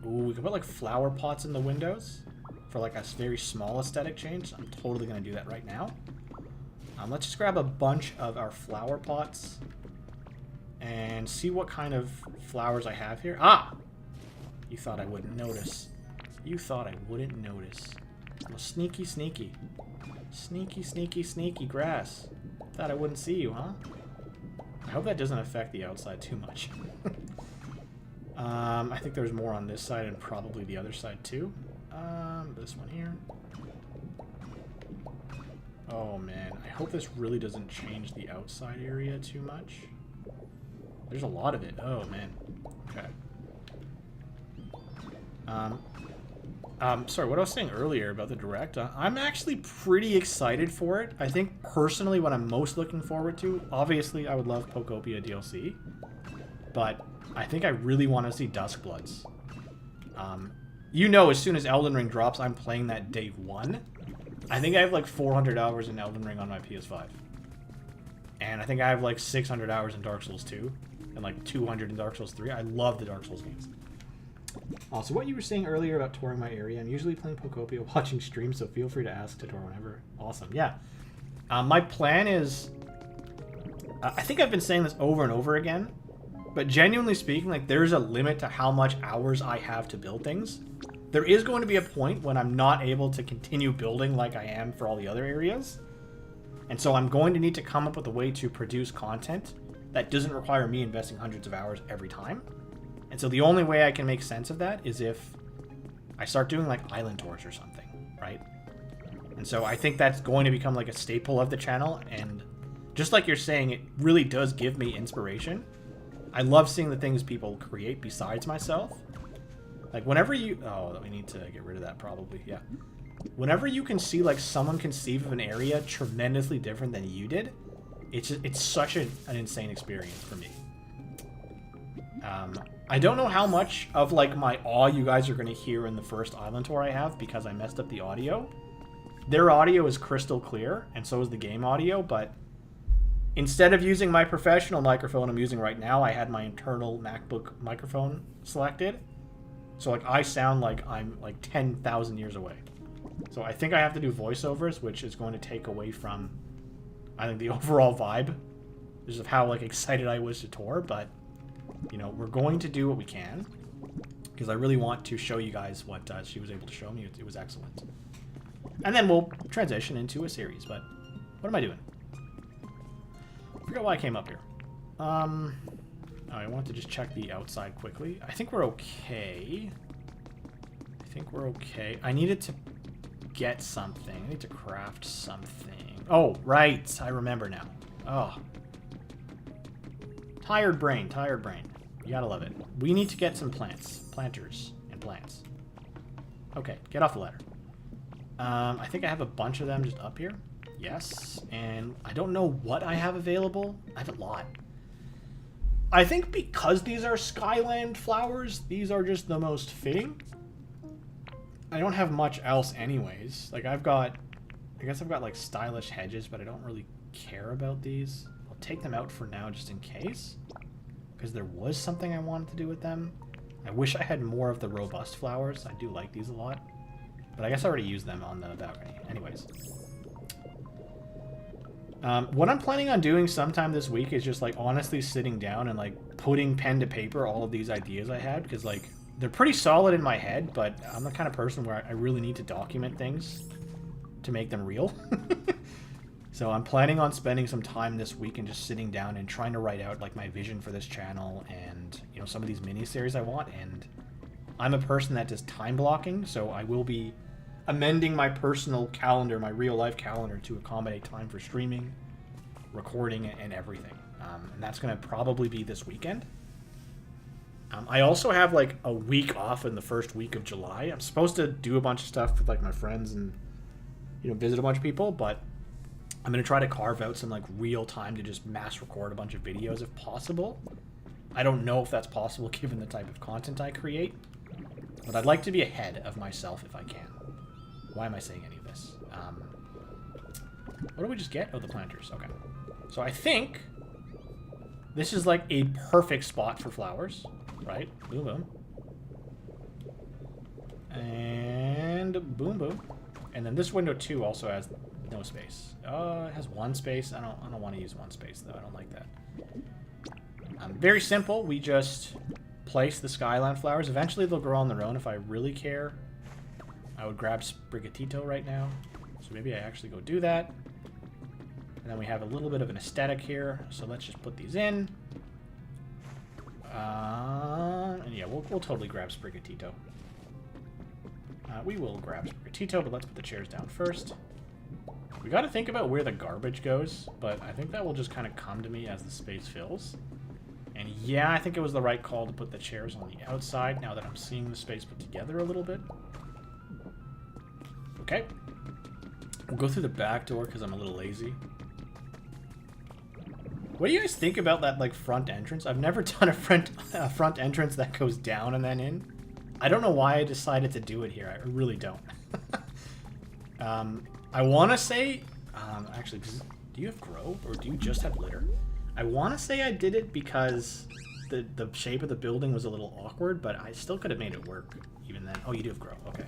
Ooh, we can put, like, flower pots in the windows for, like, a very small aesthetic change. I'm totally going to do that right now. Let's just grab a bunch of our flower pots and see what kind of flowers I have here. Ah! You thought I wouldn't notice. You thought I wouldn't notice. Well, sneaky, sneaky. Sneaky, sneaky, sneaky grass. Thought I wouldn't see you, huh? I hope that doesn't affect the outside too much. I think there's more on this side and probably the other side too. This one here. Oh man, I hope this really doesn't change the outside area too much. There's a lot of it. Oh man. Okay. Sorry, what I was saying earlier about the Direct, I'm actually pretty excited for it. I think, personally, what I'm most looking forward to, obviously, I would love Pokopia DLC, but I think I really want to see Duskbloods. You know, as soon as Elden Ring drops, I'm playing that day 1. I think I have, like, 400 hours in Elden Ring on my PS5. And I think I have, like, 600 hours in Dark Souls 2, and, like, 200 in Dark Souls 3. I love the Dark Souls games. Also, what you were saying earlier about touring my area, I'm usually playing Pokopia watching streams, so feel free to ask to tour whenever. Awesome, yeah. My plan is... I think I've been saying this over and over again, but genuinely speaking, like, there's a limit to how much hours I have to build things. There is going to be a point when I'm not able to continue building like I am for all the other areas. And so I'm going to need to come up with a way to produce content that doesn't require me investing hundreds of hours every time. And so the only way I can make sense of that is if I start doing like island tours or something, right? And so I think that's going to become like a staple of the channel. And just like you're saying, it really does give me inspiration. I love seeing the things people create besides myself. Like whenever you... Oh, we need to get rid of that probably, yeah. Whenever you can see like someone conceive of an area tremendously different than you did, it's such an insane experience for me. I don't know how much of like my awe you guys are going to hear in the first island tour I have because I messed up the audio. Their audio is crystal clear, and so is the game audio, but instead of using my professional microphone I'm using right now, I had my internal MacBook microphone selected. So like I sound like I'm like 10,000 years away. So I think I have to do voiceovers, which is going to take away from, I think, the overall vibe. Just of how like excited I was to tour, but you know, we're going to do what we can because I really want to show you guys what she was able to show me. It was excellent. And then we'll transition into a series, but what am I doing? I forgot why I came up here. I want to just check the outside quickly. I think we're okay. I needed to get something. I need to craft something. Oh, right. I remember now. Oh. Tired brain. You gotta love it. We need to get some planters and plants. Okay, get off the ladder. I think I have a bunch of them just up here. Yes, and I don't know what I have available. I have a lot. I think because these are Skyland flowers, these are just the most fitting. I don't have much else anyways. Like I guess I've got like stylish hedges, but I don't really care about these. I'll take them out for now just in case. Because there was something I wanted to do with them. I wish I had more of the robust flowers. I do like these a lot. But I guess I already used them on the balcony. Anyways. What I'm planning on doing sometime this week is just like honestly sitting down and like putting pen to paper all of these ideas I had. Because like they're pretty solid in my head, but I'm the kind of person where I really need to document things to make them real. So I'm planning on spending some time this week and just sitting down and trying to write out like my vision for this channel and, you know, some of these mini-series I want. And I'm a person that does time blocking, so I will be amending my personal calendar, my real-life calendar, to accommodate time for streaming, recording, and everything. And that's going to probably be this weekend. I also have like a week off in the first week of July. I'm supposed to do a bunch of stuff with like my friends and, you know, visit a bunch of people, but I'm going to try to carve out some like real time to just mass record a bunch of videos if possible. I don't know if that's possible given the type of content I create, but I'd like to be ahead of myself if I can. Why am I saying any of this? What do we just get? Oh, the planters. Okay. So I think this is like a perfect spot for flowers, right? Boom, boom. And boom, boom. And then this window too also has no space. It has one space. I don't want to use one space though. I don't like that. Very simple. We just place the Skyland flowers. Eventually they'll grow on their own if I really care. I would grab Sprigatito right now. So maybe I actually go do that. And then we have a little bit of an aesthetic here. So let's just put these in. And yeah, we'll totally grab Sprigatito. We will grab Sprigatito, but let's put the chairs down first. We got to think about where the garbage goes, but I think that will just kind of come to me as the space fills. And yeah, I think it was the right call to put the chairs on the outside now that I'm seeing the space put together a little bit. Okay. We'll go through the back door because I'm a little lazy. What do you guys think about that like front entrance? I've never done a front entrance that goes down and then in. I don't know why I decided to do it here. I really don't. I want to say... actually, do you have grow or do you just have litter? I want to say I did it because the shape of the building was a little awkward, but I still could have made it work even then. Oh, you do have grow. Okay.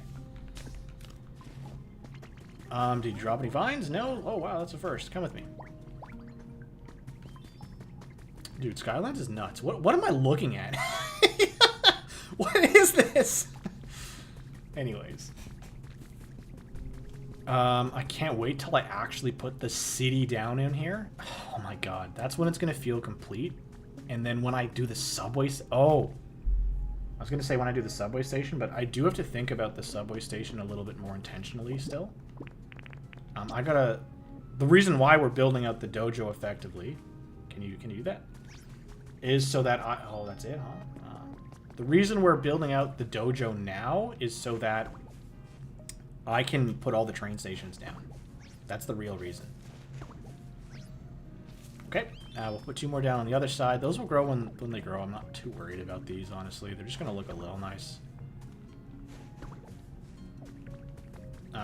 Did you drop any vines? No? Oh, wow, that's a first. Come with me. Dude, Skylands is nuts. What am I looking at? What is this? Anyways. I can't wait till I actually put the city down in here. Oh my god, that's when it's gonna feel complete. And then when I do the subways... Oh. was going to say when I do the subway station, but I do have to think about the subway station a little bit more intentionally still. The reason why we're building out the dojo effectively, can you do that? Is so that oh, that's it, huh? The reason we're building out the dojo now is so that I can put all the train stations down. That's the real reason. Okay, we'll put 2 more down on the other side. Those will grow when they grow. I'm not too worried about these, honestly. They're just going to look a little nice.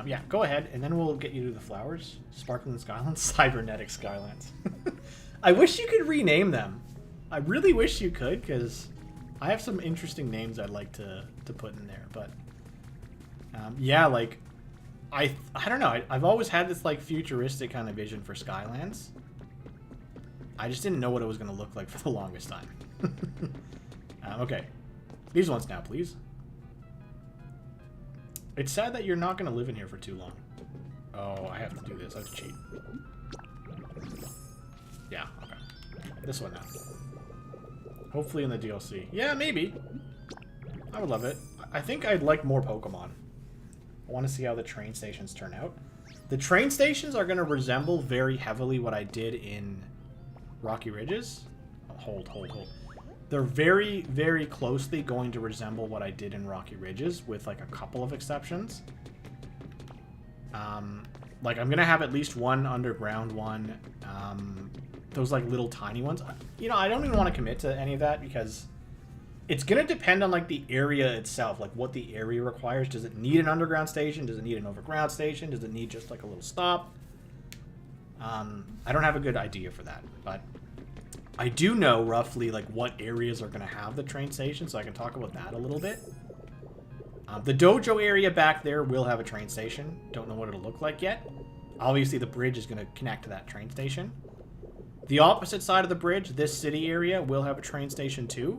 Yeah, go ahead, and then we'll get you to the flowers. Sparkling Skylands? Cybernetic Skylands. I wish you could rename them. I really wish you could, because I have some interesting names I'd like to put in there. But, yeah, like, I don't know. I've always had this, like, futuristic kind of vision for Skylands. I just didn't know what it was going to look like for the longest time. Okay. These ones now, please. It's sad that you're not going to live in here for too long. Oh, I have to do this. I have to cheat. Yeah, okay. This one now. Hopefully in the DLC. Yeah, maybe. I would love it. I think I'd like more Pokemon. I want to see how the train stations turn out. The train stations are going to resemble very heavily what I did in Rocky Ridges. Hold. They're very, very closely going to resemble what I did in Rocky Ridges, with like a couple of exceptions. Like I'm gonna have at least one underground one. Those like little tiny ones. You know, I don't even want to commit to any of that because it's gonna depend on like the area itself, like what the area requires. Does it need an underground station? Does it need an overground station? Does it need just like a little stop? I don't have a good idea for that, but I do know roughly like what areas are going to have the train station, so I can talk about that a little bit. The dojo area back there will have a train station. Don't know what it'll look like yet. Obviously, the bridge is going to connect to that train station. The opposite side of the bridge, this city area, will have a train station too.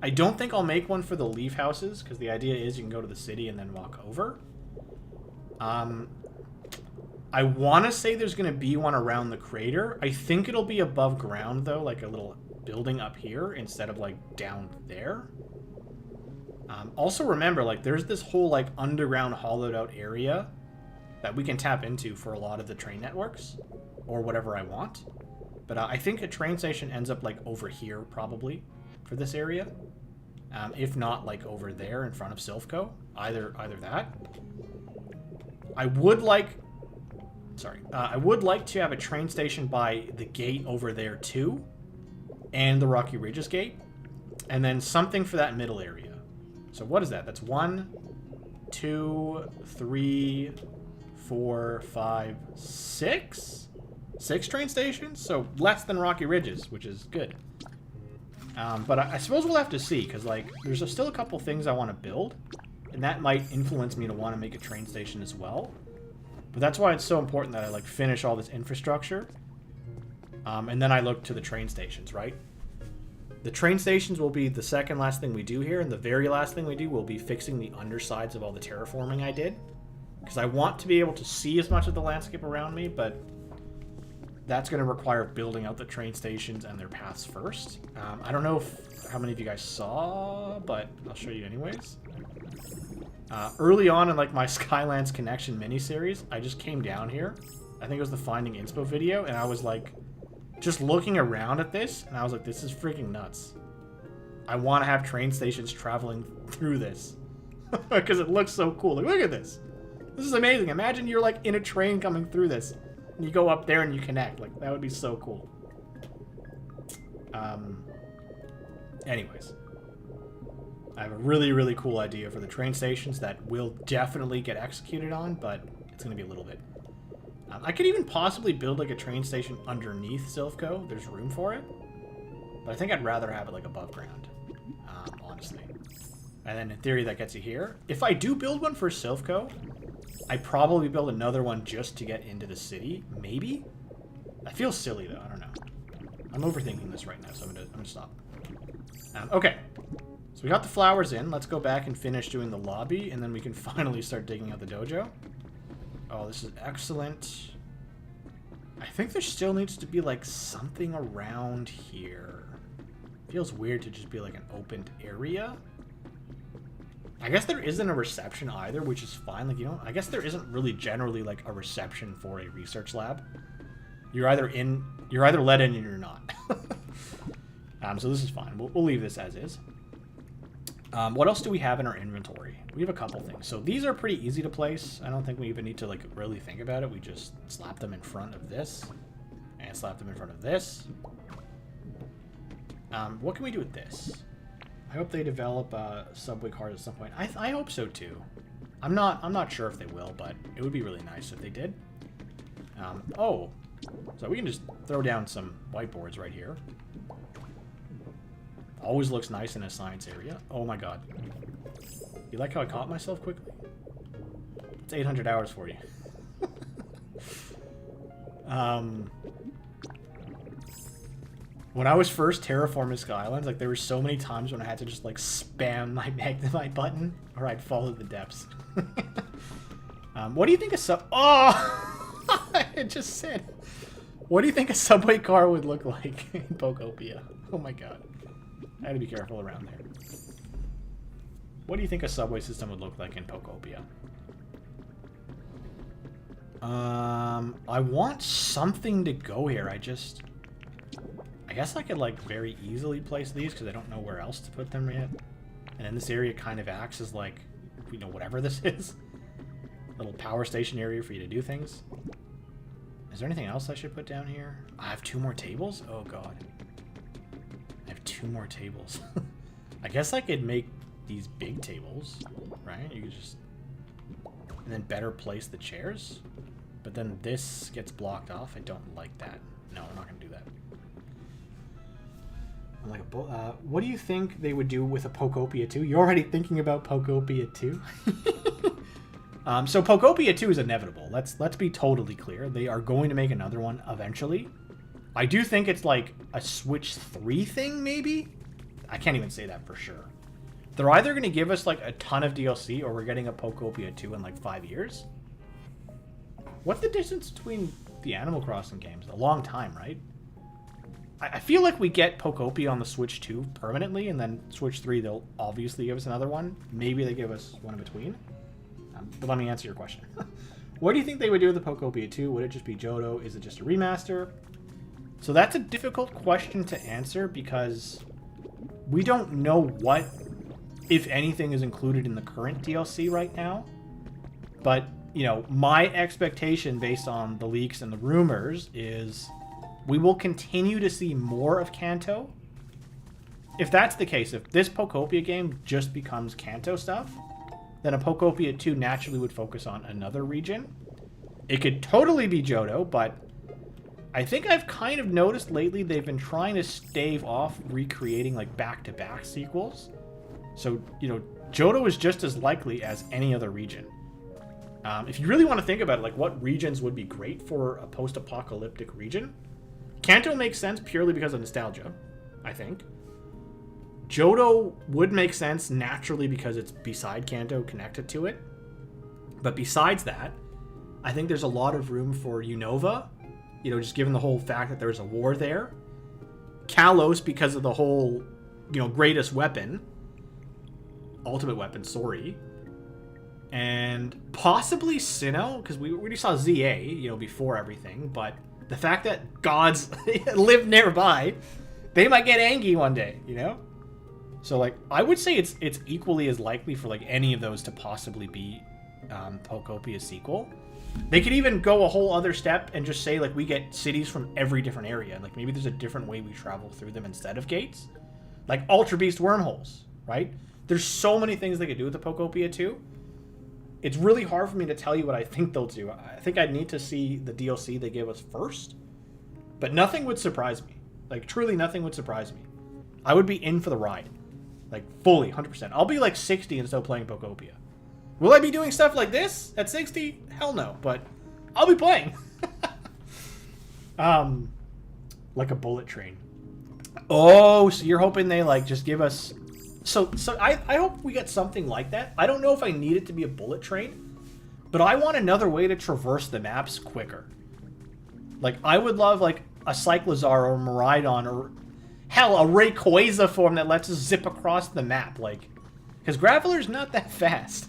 I don't think I'll make one for the leaf houses, because the idea is you can go to the city and then walk over. I want to say there's going to be one around the crater. I think it'll be above ground, though, like a little building up here instead of, like, down there. Also remember, like, there's this whole, like, underground hollowed-out area that we can tap into for a lot of the train networks, or whatever I want. But I think a train station ends up, like, over here, probably, for this area. If not, like, over there in front of Silphco. Either that. I would like to have a train station by the gate over there too, and the Rocky Ridges gate, and then something for that middle area. So what is that? That's 1, 2, 3, 4, 5, 6? 6 train stations? So less than Rocky Ridges, which is good. But I suppose we'll have to see, because like there's still a couple things I want to build, and that might influence me to want to make a train station as well. But that's why it's so important that I like finish all this infrastructure. And then I look to the train stations, right? The train stations will be the second last thing we do here, and the very last thing we do will be fixing the undersides of all the terraforming I did. Because I want to be able to see as much of the landscape around me, but that's going to require building out the train stations and their paths first. I don't know how many of you guys saw, but I'll show you anyways. Early on in like my Skylands Connection miniseries, I just came down here. I think it was the Finding Inspo video, and I was like, just looking around at this, and I was like, this is freaking nuts. I want to have train stations traveling through this. Because it looks so cool. Like, look at this. This is amazing. Imagine you're like in a train coming through this, and you go up there and you connect. Like, that would be so cool. Anyways. I have a really, really cool idea for the train stations that will definitely get executed on, but it's going to be a little bit. I could even possibly build like a train station underneath Silphco. There's room for it. But I think I'd rather have it like above ground, honestly. And then in theory that gets you here. If I do build one for Silphco, I'd probably build another one just to get into the city. Maybe? That feels silly though. I don't know. I'm overthinking this right now, so I'm gonna stop. Okay. So we got the flowers in. Let's go back and finish doing the lobby, and then we can finally start digging out the dojo. Oh, this is excellent. I think there still needs to be, like, something around here. Feels weird to just be, like, an opened area. I guess there isn't a reception either, which is fine. Like, you know, I guess there isn't really generally like a reception for a research lab. You're either let in or you're not. So this is fine. We'll leave this as is. What else do we have in our inventory? We have a couple things. So these are pretty easy to place. I don't think we even need to like really think about it. We just slap them in front of this and slap them in front of this. What can we do with this? I hope they develop subway cars at some point. I hope so too. I'm not sure if they will, but it would be really nice if they did. Oh, so we can just throw down some whiteboards right here. Always looks nice in a science area. Oh my god. You like how I caught myself quickly? It's 800 hours for you. When I was first terraforming Skylands, like there were so many times when I had to just like spam my magnify button or I'd fall to the depths. What do you think a Oh! It just said. What do you think a subway car would look like in Pokopia? Oh my god. I had to be careful around there. What do you think a subway system would look like in Pokopia? I want something to go here. I guess I could like very easily place these because I don't know where else to put them yet. And then this area kind of acts as like, you know, whatever this is. Little power station area for you to do things. Is there anything else I should put down here? I have 2 more tables? Oh god. I have 2 more tables. I guess I could make these big tables, right? You could just... And then better place the chairs. But then this gets blocked off. I don't like that. No, I'm not going to do that. I'm like, what do you think they would do with a Pokopia 2? You're already thinking about Pokopia 2? So Pokopia 2 is inevitable. Let's be totally clear. They are going to make another one eventually. I do think it's like a Switch 3 thing, maybe? I can't even say that for sure. They're either going to give us like a ton of DLC or we're getting a Pokopia 2 in like 5 years. What's the distance between the Animal Crossing games? A long time, right? I feel like we get Pokopia on the Switch 2 permanently, and then Switch 3, they'll obviously give us another one. Maybe they give us one in between. But let me answer your question. What do you think they would do with the Pokopia 2? Would it just be Johto? Is it just a remaster? So that's a difficult question to answer because we don't know what, if anything, is included in the current DLC right now. But, you know, my expectation based on the leaks and the rumors is we will continue to see more of Kanto. If that's the case, if this Pokopia game just becomes Kanto stuff, then a Pokopia 2 naturally would focus on another region. It could totally be Johto, but I think I've kind of noticed lately they've been trying to stave off recreating like back-to-back sequels. So, you know, Johto is just as likely as any other region. If you really want to think about it, like what regions would be great for a post-apocalyptic region, Kanto makes sense purely because of nostalgia, I think. Johto would make sense naturally because it's beside Kanto, connected to it. But besides that, I think there's a lot of room for Unova, you know, just given the whole fact that there's a war there. Kalos because of the whole, you know, greatest weapon. Ultimate weapon, sorry. And possibly Sinnoh, because we already saw ZA, you know, before everything. But the fact that gods live nearby, they might get angry one day, you know? So, like, I would say it's equally as likely for, like, any of those to possibly be Pokopia's sequel. They could even go a whole other step and just say, like, we get cities from every different area. Like, maybe there's a different way we travel through them instead of gates. Like, Ultra Beast wormholes, right? There's so many things they could do with the Pokopia 2. It's really hard for me to tell you what I think they'll do. I think I'd need to see the DLC they give us first. But nothing would surprise me. Like, truly nothing would surprise me. I would be in for the ride. Like, fully, 100%. I'll be like 60 and still playing Pokopia. Will I be doing stuff like this at 60? Hell no, but I'll be playing. Like a bullet train. Oh, so you're hoping they, like, just give us... So I hope we get something like that. I don't know if I need it to be a bullet train, but I want another way to traverse the maps quicker. Like, I would love, like, a Cyclozar or a Miraidon or... Hell, a Rayquaza form that lets us zip across the map. Like, Because Graveler's not that fast.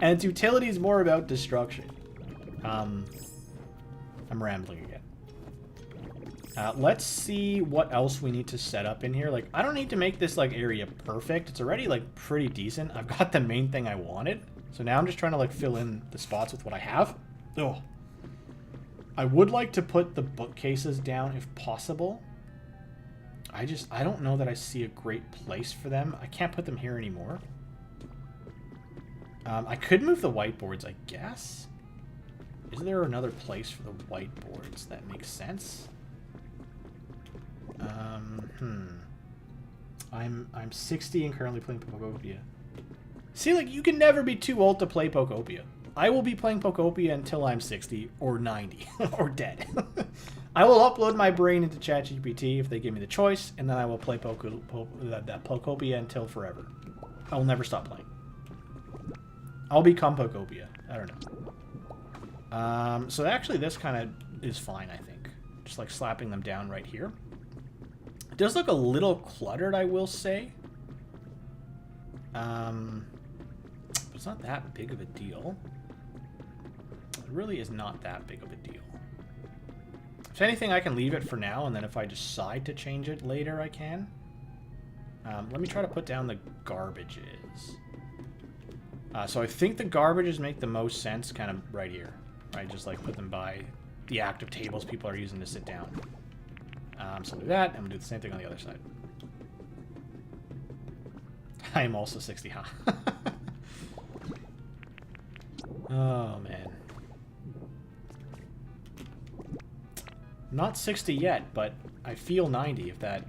And its utility is more about destruction. I'm rambling again. Let's see what else we need to set up in here. Like, I don't need to make this, like, area perfect. It's already, like, pretty decent. I've got the main thing I wanted. So now I'm just trying to, like, fill in the spots with what I have. Oh. I would like to put the bookcases down if possible. I don't know that I see a great place for them. I can't put them here anymore. I could move the whiteboards, I guess. Is there another place for the whiteboards that makes sense? I'm 60 and currently playing Pokopia. See, like, you can never be too old to play Pokopia. I will be playing Pokopia until I'm 60 or 90 or dead. I will upload my brain into ChatGPT if they give me the choice, and then I will play Pokopia until forever. I will never stop playing. I'll become Pokopia. I don't know. So actually this kind of is fine, I think. Just like slapping them down right here. It does look a little cluttered, I will say. But it's not that big of a deal. It really is not that big of a deal. If anything, I can leave it for now, and then if I decide to change it later, I can. Let me try to put down the garbages. So I think the garbages make the most sense kind of right here. Right, just like put them by the active tables people are using to sit down. So we'll do that, and we'll do the same thing on the other side. I am also 60, huh? Oh, man. Not 60 yet, but I feel 90 if that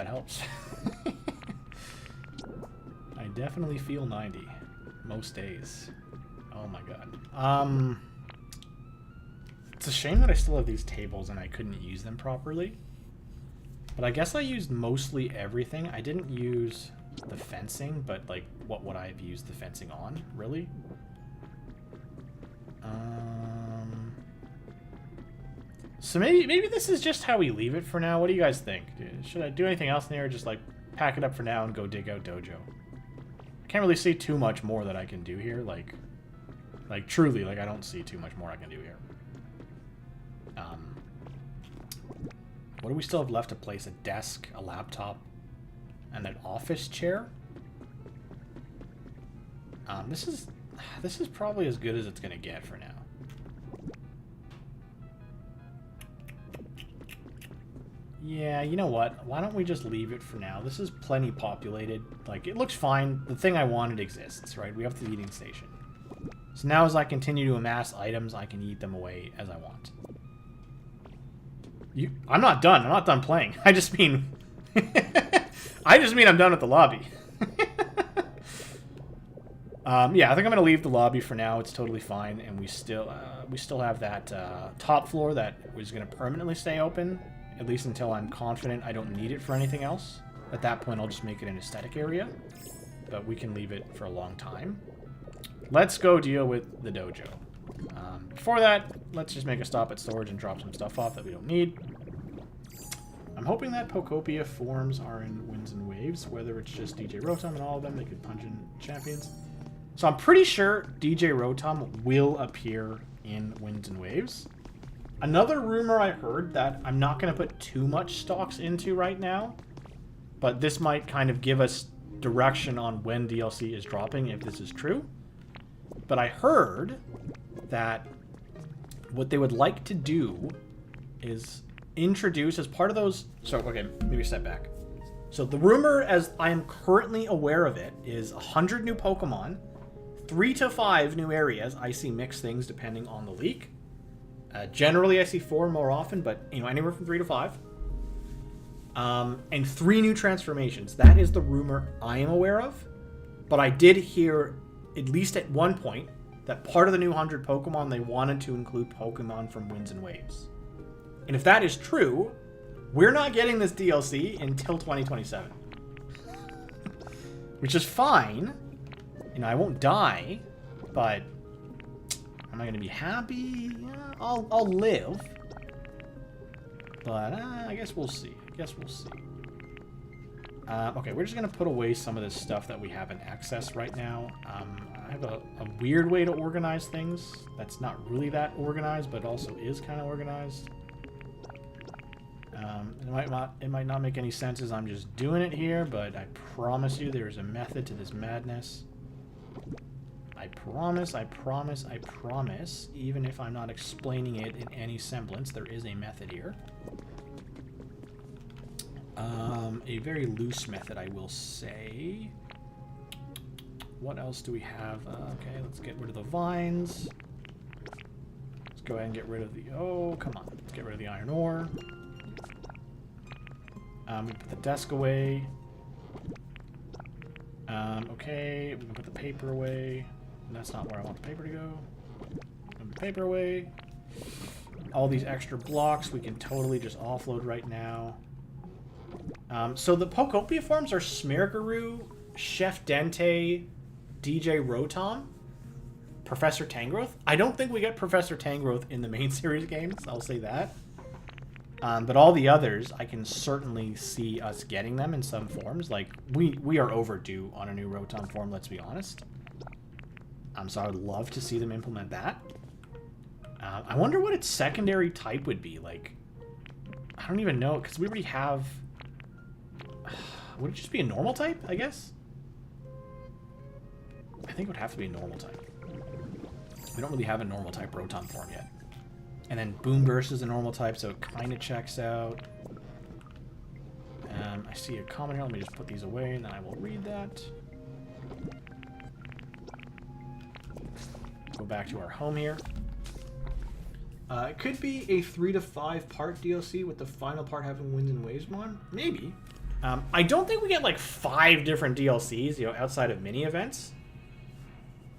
helps. I definitely feel 90 most days. Oh my god. It's a shame that I still have these tables and I couldn't use them properly. But I guess I used mostly everything. I didn't use the fencing, but like what would I have used the fencing on, really? So maybe this is just how we leave it for now. What do you guys think? Should I do anything else in here, or just like pack it up for now and go dig out dojo? Can't really see too much more that I can do here. Like truly, like I don't see too much more I can do here. What do we still have left to place? A desk, a laptop, and an office chair. This is probably as good as it's gonna get for now. Yeah, you know what? Why don't we just leave it for now? This is plenty populated. Like, it looks fine. The thing I wanted exists, right? We have the eating station. So now as I continue to amass items, I can eat them away as I want. I'm not done. I'm not done playing. I just mean... I'm done with the lobby. Yeah, I think I'm going to leave the lobby for now. It's totally fine. And we still have that top floor that was going to permanently stay open. At least until I'm confident I don't need it for anything else. At that point, I'll just make it an aesthetic area. But we can leave it for a long time. Let's go deal with the dojo. Before that, let's just make a stop at storage and drop some stuff off that we don't need. I'm hoping that Pokopia forms are in Winds and Waves, whether it's just DJ Rotom and all of them, they could punch in champions. So I'm pretty sure DJ Rotom will appear in Winds and Waves. Another rumor I heard that I'm not going to put too much stocks into right now, but this might kind of give us direction on when DLC is dropping, if this is true. But I heard that what they would like to do is introduce as part of those... So, okay, maybe step back. So the rumor, as I am currently aware of it, is 100 new Pokemon, 3 to 5 new areas. I see mixed things depending on the leak. Generally, I see 4 more often, but anywhere from 3 to 5. And 3 new transformations. That is the rumor I am aware of. But I did hear, at least at one point, that part of the new 100 Pokemon, they wanted to include Pokemon from Winds and Waves. And if that is true, we're not getting this DLC until 2027. Which is fine. I won't die, but am I going to be happy? Yeah, I'll live. But I guess we'll see. Okay, we're just going to put away some of this stuff that we have in excess right now. I have a weird way to organize things that's not really that organized, but also is kind of organized. It might not make any sense as I'm just doing it here, but I promise you there is a method to this madness. I promise, I promise, I promise, even if I'm not explaining it in any semblance, there is a method here. A very loose method, I will say. What else do we have? Okay, let's get rid of the vines. Let's go ahead and get rid of the... Oh, come on. Let's get rid of the iron ore. We put the desk away. Okay, we can put the paper away. That's not where I want the paper to go. Put the paper away. All these extra blocks we can totally just offload right now. So the Pokopia forms are Smeargaroo, Chef Dente, DJ Rotom, Professor Tangrowth. I don't think we get Professor Tangrowth in the main series games, I'll say that. But all the others, I can certainly see us getting them in some forms. Like, we are overdue on a new Rotom form, let's be honest. So I would love to see them implement that. I wonder what its secondary type would be. Like, I don't even know, because we already have... Would it just be a normal type, I guess? I think it would have to be a normal type. We don't really have a normal type Rotom form yet. And then Boomburst is a normal type, so it kind of checks out. I see a comment here. Let me just put these away, and then I will read that. Go back to our home here. It could be a 3 to 5 part DLC with the final part having Winds and Waves mod. Maybe. I don't think we get like 5 different DLCs, you know, outside of mini events.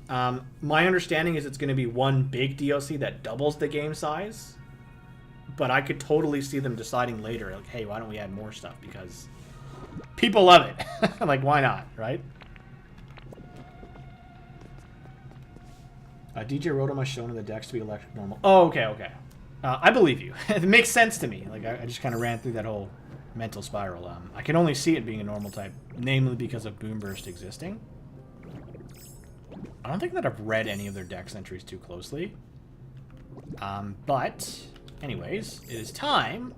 My understanding is it's going to be one big DLC that doubles the game size. But I could totally see them deciding later, like, hey, why don't we add more stuff? Because people love it. Like, why not, right? DJ Rotom is shown in the decks to be electric normal. Oh, okay, okay. I believe you. It makes sense to me. Like, I just kind of ran through that whole mental spiral. I can only see it being a normal type, namely because of Boomburst existing. I don't think that I've read any of their dex entries too closely. But, anyways, it is time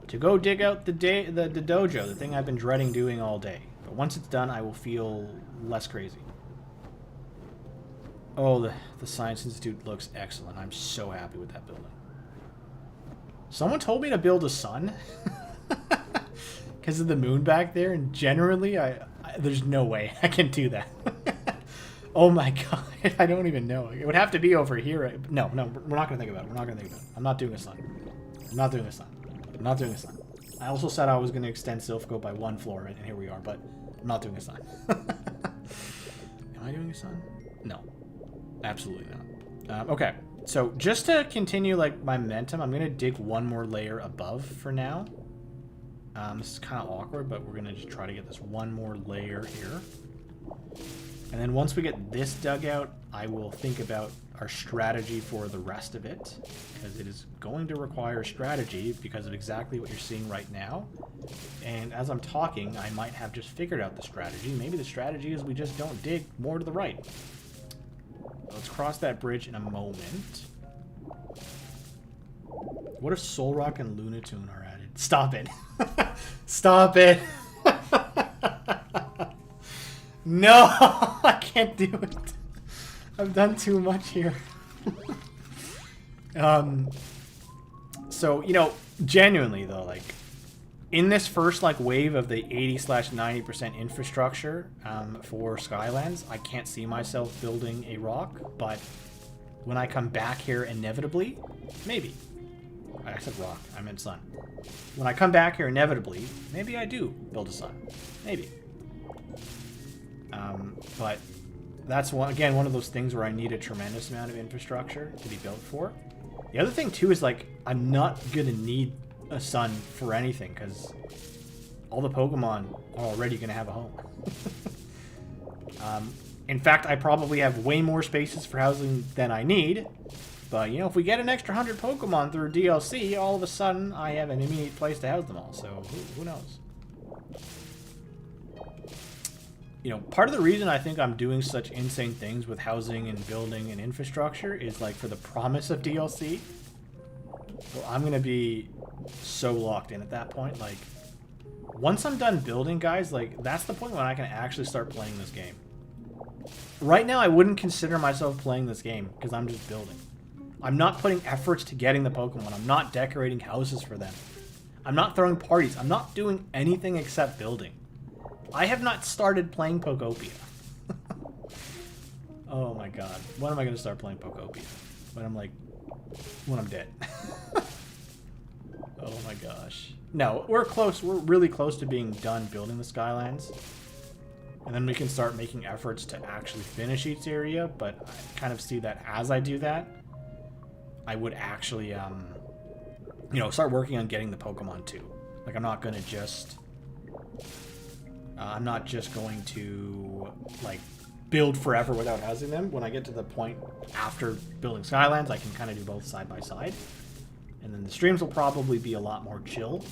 to go dig out the dojo, the thing I've been dreading doing all day. But once it's done, I will feel less crazy. Oh, the Science Institute looks excellent. I'm so happy with that building. Someone told me to build a sun because of the moon back there, and generally, there's no way I can do that. Oh my god, I don't even know. It would have to be over here. No, we're not going to think about it. We're not going to think about it. I'm not doing a sun. I'm not doing a sun. I'm not doing a sun. I also said I was going to extend Silphco by 1 floor, and here we are, but I'm not doing a sun. Am I doing a sun? No. Absolutely not. Okay, so just to continue like my momentum, I'm going to dig 1 more layer above for now. This is kind of awkward, but we're going to just try to get this 1 more layer here. And then once we get this dug out, I will think about our strategy for the rest of it, because it is going to require strategy because of exactly what you're seeing right now. And as I'm talking, I might have just figured out the strategy. Maybe the strategy is we just don't dig more to the right. Let's cross that bridge in a moment. What if Solrock and Lunatoon are added? Stop it. Stop it. No, I can't do it. I've done too much here. So, you know, genuinely though, like, in this first like wave of the 80/90% infrastructure for Skylands, I can't see myself building a rock, but when I come back here inevitably, maybe. I said rock, I meant sun. When I come back here inevitably, maybe I do build a sun. Maybe. But that's one of those things where I need a tremendous amount of infrastructure to be built for. The other thing too is like I'm not gonna need a sun for anything because all the Pokemon are already gonna have a home. In fact, I probably have way more spaces for housing than I need. But you know, if we get an extra 100 Pokemon through DLC, all of a sudden I have an immediate place to house them all. So who knows? you know, part of the reason I think I'm doing such insane things with housing and building and infrastructure is like for the promise of DLC. Well, I'm going to be so locked in at that point. Like, once I'm done building, guys, like, that's the point when I can actually start playing this game. Right now, I wouldn't consider myself playing this game because I'm just building. I'm not putting efforts to getting the Pokemon. I'm not decorating houses for them. I'm not throwing parties. I'm not doing anything except building. I have not started playing Pokopia. Oh my god. When am I going to start playing Pokopia? When I'm dead. Oh my gosh. No, we're close. We're really close to being done building the Skylands. And then we can start making efforts to actually finish each area, but I kind of see that as I do that, I would actually, you know, start working on getting the Pokemon too. Like, I'm not going to just... I'm not just going to, like, build forever without housing them. When I get to the point after building Skylands, I can kind of do both side by side. And then the streams will probably be a lot more chill,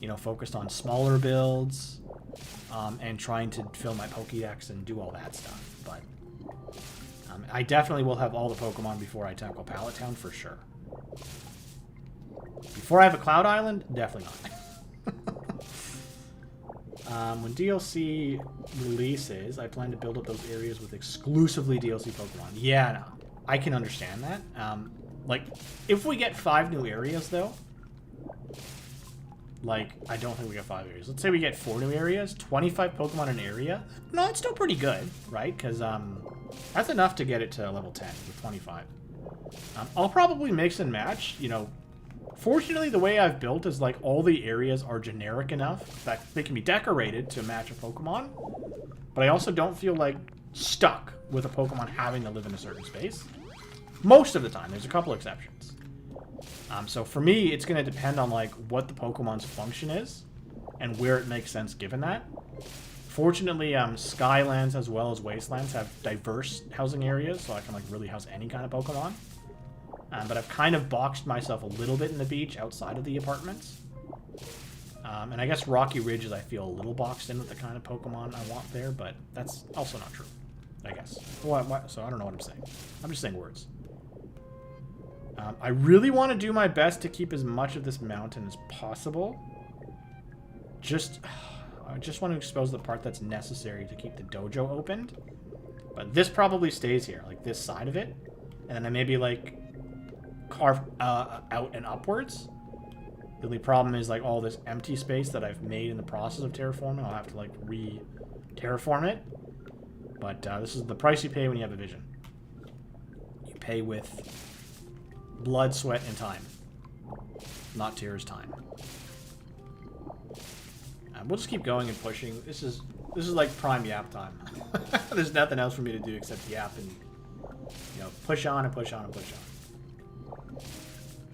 you know, focused on smaller builds, and trying to fill my Pokédex and do all that stuff. But I definitely will have all the Pokemon before I tackle Pallet Town for sure. Before I have a Cloud Island, definitely not. When DLC releases, I plan to build up those areas with exclusively DLC Pokemon. Yeah, no, I can understand that. Like, if we get 5 new areas, though, like, I don't think we get 5 areas. Let's say we get 4 new areas, 25 Pokemon an area. No, it's still pretty good, right? Because that's enough to get it to level 10 with 25. I'll probably mix and match, you know. Fortunately, the way I've built is, like, all the areas are generic enough that they can be decorated to match a Pokemon. But I also don't feel, like, stuck with a Pokemon having to live in a certain space. Most of the time. There's a couple exceptions. So for me, it's going to depend on, like, what the Pokemon's function is and where it makes sense given that. Fortunately, Skylands as well as Wastelands have diverse housing areas, so I can, like, really house any kind of Pokemon. But I've kind of boxed myself a little bit in the beach outside of the apartments. And I guess Rocky Ridges I feel a little boxed in with the kind of Pokemon I want there, but that's also not true, I guess. So I don't know what I'm saying. I'm just saying words. I really want to do my best to keep as much of this mountain as possible. I just want to expose the part that's necessary to keep the dojo opened. But this probably stays here, like this side of it. And then I maybe, like, carve out and upwards. The only problem is, like, all this empty space that I've made in the process of terraforming, I'll have to, like, re-terraform it. But this is the price you pay when you have a vision. You pay with blood, sweat, and time. Not tears, time. We'll just keep going and pushing. This is like prime yap time. There's nothing else for me to do except yap and, you know, push on and push on and push on.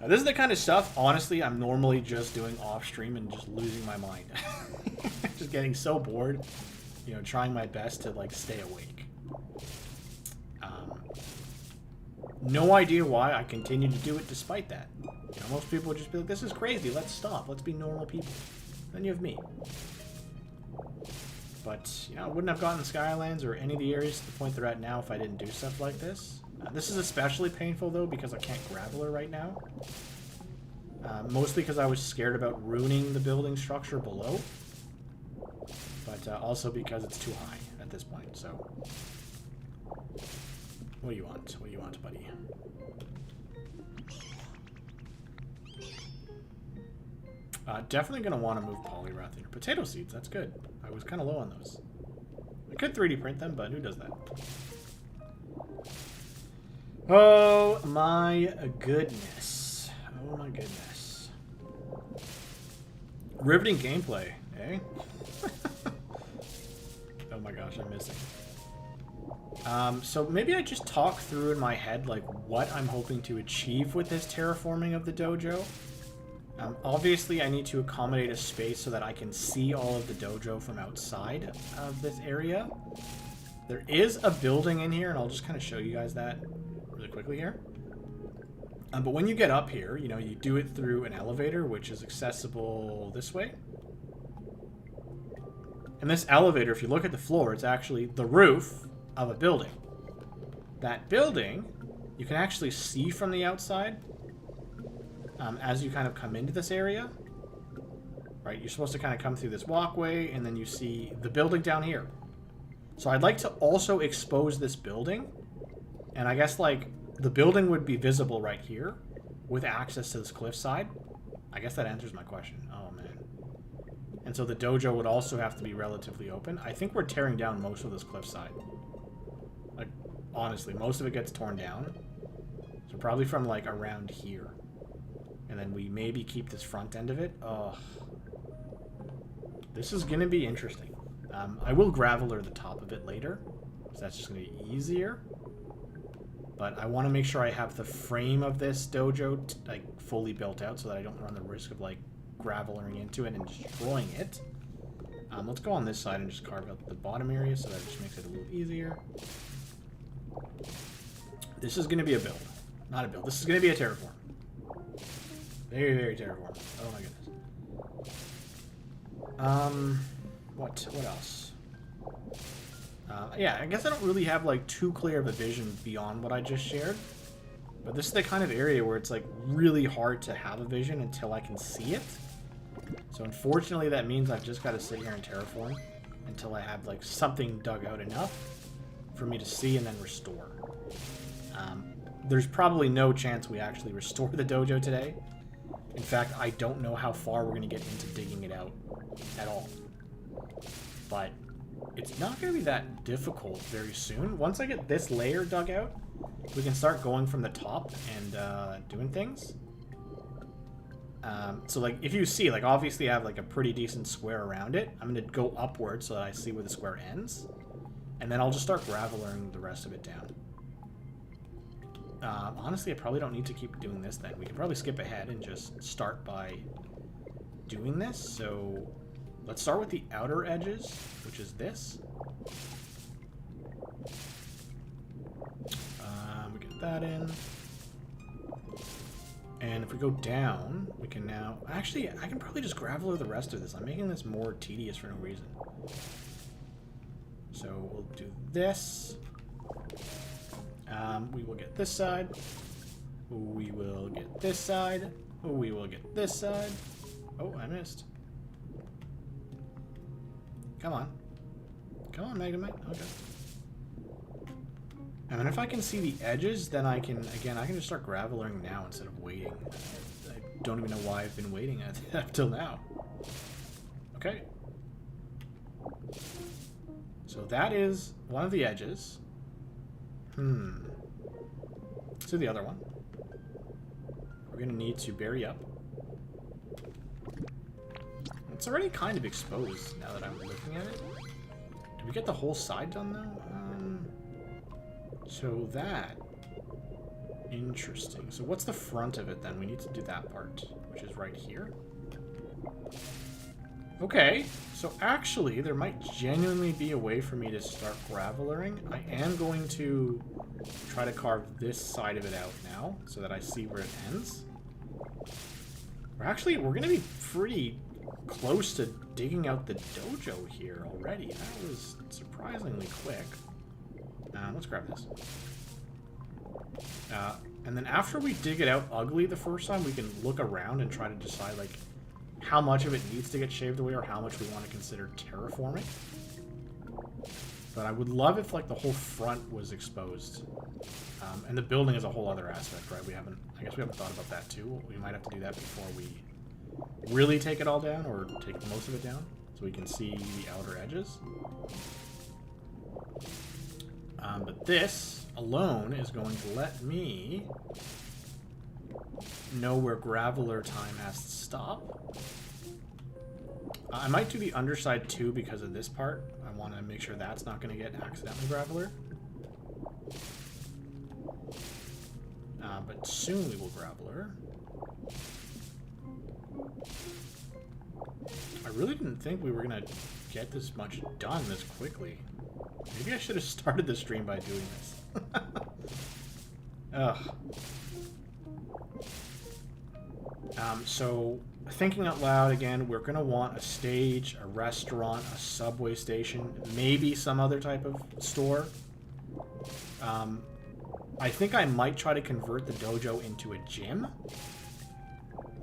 Now, this is the kind of stuff, honestly, I'm normally just doing off stream and just losing my mind. Just getting so bored, you know, trying my best to, like, stay awake. No idea why I continue to do it despite that. You know, most people would just be like, this is crazy, let's stop, let's be normal people. Then you have me. But, you know, I wouldn't have gotten Skylands or any of the areas to the point they're at now if I didn't do stuff like this. This is especially painful, though, because I can't gravel her right now. Mostly because I was scared about ruining the building structure below. But also because it's too high at this point, so... What do you want? What do you want, buddy? Definitely going to want to move Poliwrath in. Potato seeds, that's good. I was kind of low on those. I could 3D print them, but who does that? Oh my goodness. Oh my goodness. Riveting gameplay, eh? Oh my gosh, I'm missing. So maybe I just talk through in my head, like, what I'm hoping to achieve with this terraforming of the dojo. Obviously, I need to accommodate a space so that I can see all of the dojo from outside of this area. There is a building in here, and I'll just kind of show you guys that really quickly here. But when you get up here, you know, you do it through an elevator, which is accessible this way. And this elevator, if you look at the floor, it's actually the roof of a building. That building, you can actually see from the outside as you kind of come into this area. Right, you're supposed to kind of come through this walkway, and then you see the building down here. So I'd like to also expose this building. And I guess, like, the building would be visible right here with access to this cliffside. I guess that answers my question. Oh, man. And so the dojo would also have to be relatively open. I think we're tearing down most of this cliffside. Like, honestly, most of it gets torn down. So probably from, like, around here. And then we maybe keep this front end of it. Ugh. This is going to be interesting. I will graveler the top of it later, so that's just going to be easier. But I want to make sure I have the frame of this dojo like fully built out so that I don't run the risk of like gravelering into it and destroying it. Let's go on this side and just carve out the bottom area so that just makes it a little easier. This is going to be a build. Not a build. This is going to be a terraform. Very, very terraform. Oh my goodness. What else? Yeah, I guess I don't really have, like, too clear of a vision beyond what I just shared. But this is the kind of area where it's, like, really hard to have a vision until I can see it. So, unfortunately, that means I've just got to sit here and terraform until I have, like, something dug out enough for me to see and then restore. There's probably no chance we actually restore the dojo today. In fact, I don't know how far we're going to get into digging it out at all. But it's not going to be that difficult very soon. Once I get this layer dug out, we can start going from the top and doing things. So, like, if you see, like, obviously I have, like, a pretty decent square around it. I'm going to go upward so that I see where the square ends. And then I'll just start gravelering the rest of it down. Honestly, I probably don't need to keep doing this then. We can probably skip ahead and just start by doing this. So let's start with the outer edges, which is this. We get that in. And if we go down, we can now... Actually, I can probably just graveler the rest of this. I'm making this more tedious for no reason. So we'll do this. We will get this side. We will get this side. We will get this side. Oh, I missed. Come on. Come on, Megamite. Okay. And then if I can see the edges, then I can, again, I can just start gravelering now instead of waiting. I don't even know why I've been waiting up till now. Okay. So that is one of the edges. Let's do the other one. We're going to need to bury up. It's already kind of exposed now that I'm looking at it. Did we get the whole side done, though? So that... Interesting. So what's the front of it, then? We need to do that part, which is right here. Okay, so actually, there might genuinely be a way for me to start gravelering. I am going to try to carve this side of it out now, so that I see where it ends. We're going to be pretty close to digging out the dojo here already. That was surprisingly quick. Let's grab this. And then after we dig it out ugly the first time, we can look around and try to decide, like, how much of it needs to get shaved away or how much we want to consider terraforming. But I would love if, like, the whole front was exposed. And the building is a whole other aspect, right? I guess we haven't thought about that too. We might have to do that before we really take it all down or take most of it down so we can see the outer edges. But this alone is going to let me know where graveler time has to stop. I might do the underside too because of this part. I want to make sure that's not going to get accidentally graveler. But soon we will graveler. I really didn't think we were going to get this much done this quickly. Maybe I should have started the stream by doing this. Ugh. So thinking out loud again, we're going to want a stage, a restaurant, a subway station, maybe some other type of store. I think I might try to convert the dojo into a gym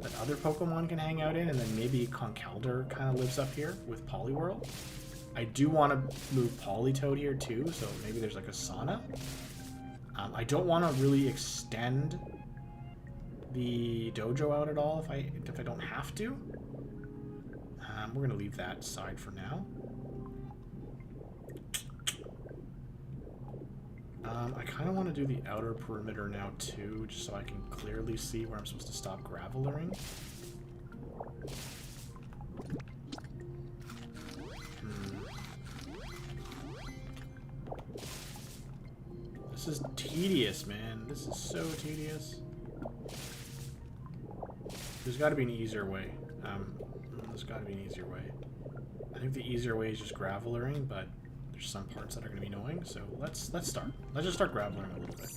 that other Pokemon can hang out in, and then maybe Conkeldurr kind of lives up here with Poliwhirl. I do want to move Politoed here too, so maybe there's like a sauna. I don't want to really extend the dojo out at all if I don't have to. We're going to leave that aside for now. I kind of want to do the outer perimeter now too, just so I can clearly see where I'm supposed to stop Gravelering. This is tedious, man. This is so tedious. There's got to be an easier way. There's got to be an easier way. I think the easier way is just Gravelering, but there's some parts that are going to be annoying. So let's start. Let's just start Gravelering a little bit.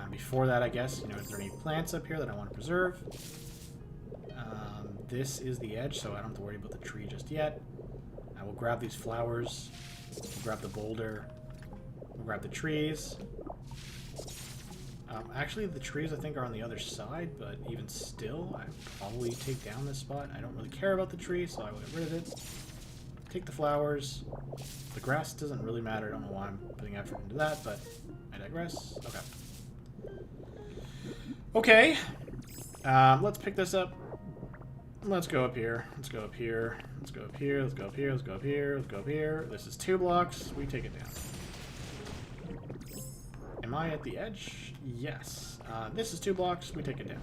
Before that, I guess, you know, is there any plants up here that I want to preserve? This is the edge, so I don't have to worry about the tree just yet. I will grab these flowers. We'll grab the boulder. We'll grab the trees. Actually, the trees, I think, are on the other side, but even still, I probably take down this spot. I don't really care about the tree, so I will get rid of it. Take the flowers. The grass doesn't really matter. I don't know why I'm putting effort into that, but I digress. Okay. Okay. Let's pick this up. Let's go up here. Let's go up here. Let's go up here. Let's go up here. Let's go up here. Let's go up here. This is 2 blocks. We take it down. Am I at the edge? Yes. This is 2 blocks. We take it down.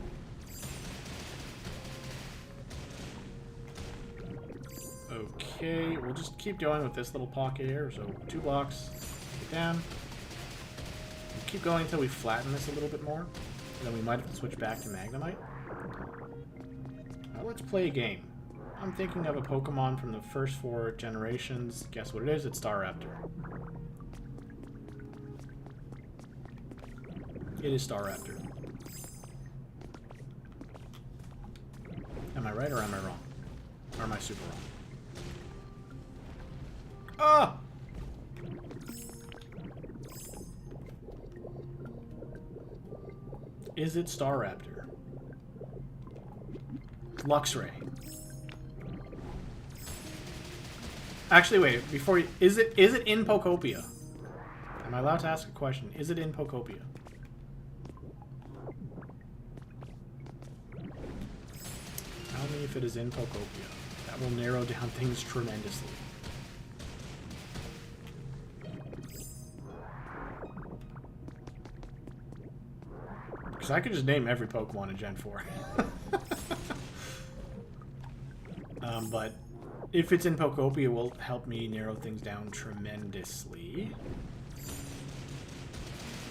Okay, we'll just keep going with this little pocket here. So 2 blocks, take it down. We'll keep going until we flatten this a little bit more. And then we might have to switch back to Magnemite. Now let's play a game. I'm thinking of a Pokemon from the first 4 generations. Guess what it is? It's Staraptor. It is Staraptor. Am I right or am I wrong? Or am I super wrong? Ah! Is it Staraptor? Luxray. Actually, wait. Before you, is it in Pokopia? Am I allowed to ask a question? Is it in Pokopia? Tell me if it is in Pokopia. That will narrow down things tremendously. Because I could just name every Pokemon in Gen 4. But if it's in Pokopia, it will help me narrow things down tremendously.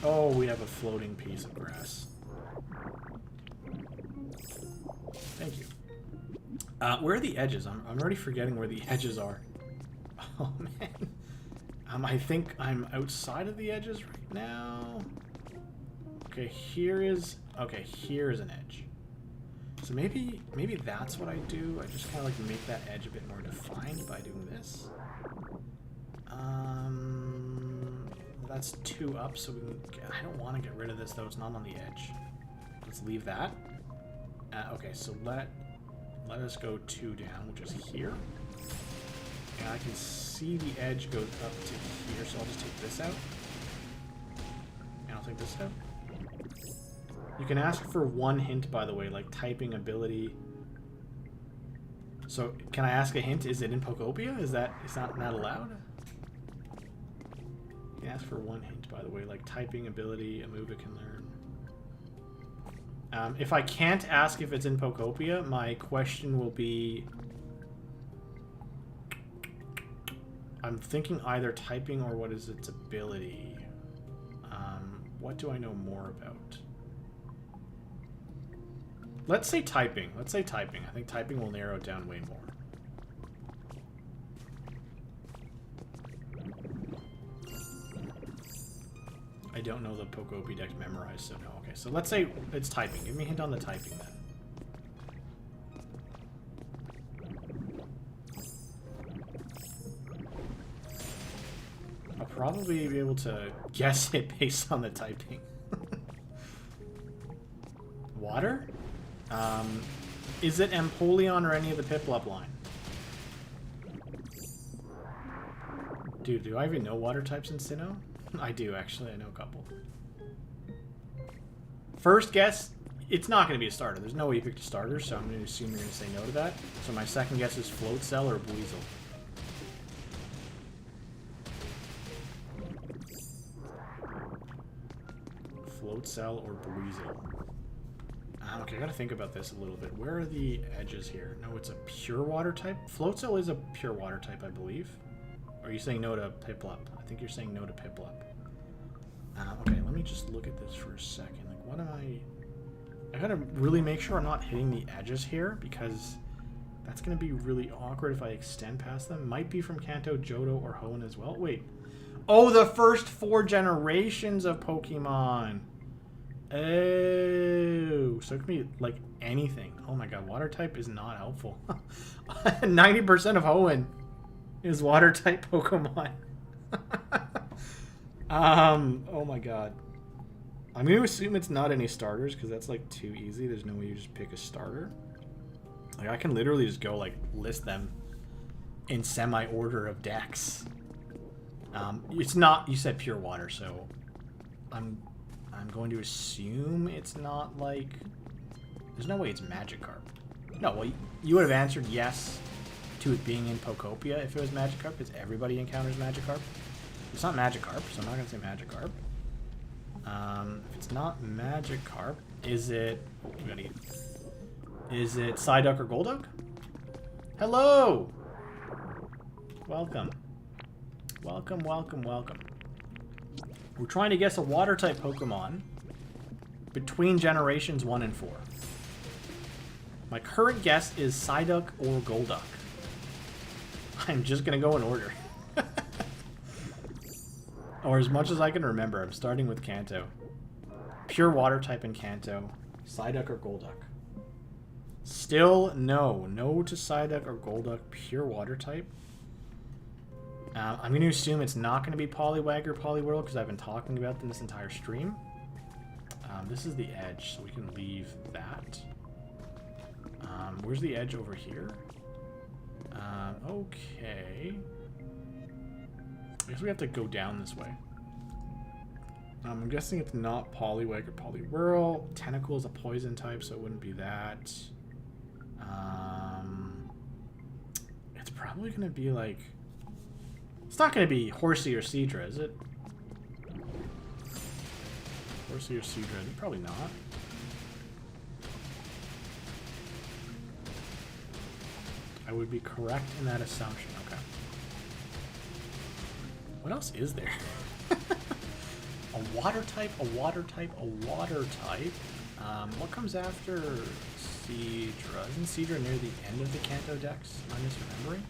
Oh, we have a floating piece of grass. Thank you. Where are the edges? I'm already forgetting where the edges are. Oh, man. I think I'm outside of the edges right now. Okay, here is... Okay, here is an edge. So maybe that's what I do. I just kind of like make that edge a bit more defined by doing this. That's 2 up, so we can... I don't want to get rid of this, though. It's not on the edge. Let's leave that. Okay, so let us go 2 down, which is here. And I can see the edge goes up to here, so I'll just take this out. And I'll take this out. You can ask for 1 hint, by the way, like typing ability. So, can I ask a hint? Is it in Pokopia? Is that not allowed? You can ask for 1 hint, by the way, like typing ability, a move it can learn. If I can't ask if it's in Pokopia, my question will be... I'm thinking either typing or what is its ability. What do I know more about? Let's say typing. Let's say typing. I think typing will narrow it down way more. I don't know the Pokedex memorized, so no. Okay, so let's say it's typing. Give me a hint on the typing then. probably be able to guess it based on the typing. Water? Is it Empoleon or any of the Piplup line? Dude, do I even know water types in Sinnoh? I do, actually. I know a couple. First guess, it's not going to be a starter. There's no way you picked a starter, so I'm going to assume you're going to say no to that. So my second guess is Float Cell or Buizel. Float Cell or Buizel. Okay, I gotta think about this a little bit. Where are the edges here? No, it's a pure water type. Float Cell is a pure water type, I believe. Or are you saying no to Piplup? I think you're saying no to Piplup. Okay, let me just look at this for a second. Like, what am I gotta really make sure I'm not hitting the edges here, because that's gonna be really awkward if I extend past them. Might be from Kanto, Johto, or Hoenn as well. Wait. Oh, the first 4 generations of Pokemon. Oh, so it could be like anything. Oh my god, water type is not helpful. 90% of Hoenn is water type Pokemon. Oh my god. I'm going to assume it's not any starters because that's like too easy. There's no way you just pick a starter. Like I can literally just go like list them in semi-order of decks. It's not, you said pure water, so I'm going to assume it's not like... There's no way it's Magikarp. No, well, you would have answered yes to it being in Pokopia if it was Magikarp, because everybody encounters Magikarp. It's not Magikarp, so I'm not going to say Magikarp. If it's not Magikarp, is it... Oh, we gotta eat. Is it Psyduck or Golduck? Hello! Welcome. Welcome, welcome, welcome. We're trying to guess a water-type Pokemon between generations 1 and 4. My current guess is Psyduck or Golduck. I'm just going to go in order. Or as much as I can remember, I'm starting with Kanto. Pure water-type in Kanto. Psyduck or Golduck. Still no. No to Psyduck or Golduck. Pure water-type. I'm going to assume it's not going to be Poliwag or Poliwhirl because I've been talking about them this entire stream. This is the edge, so we can leave that. Where's the edge over here? Okay. I guess we have to go down this way. I'm guessing it's not Poliwag or Poliwhirl. Tentacle is a poison type, so it wouldn't be that. It's probably going to be like... It's not going to be Horsey or Seadra, is it? Horsey or Seadra? Probably not. I would be correct in that assumption. Okay. What else is there? A water type, a water type, a water type. What comes after Seadra? Isn't Seadra near the end of the Kanto Dex? Am I misremembering?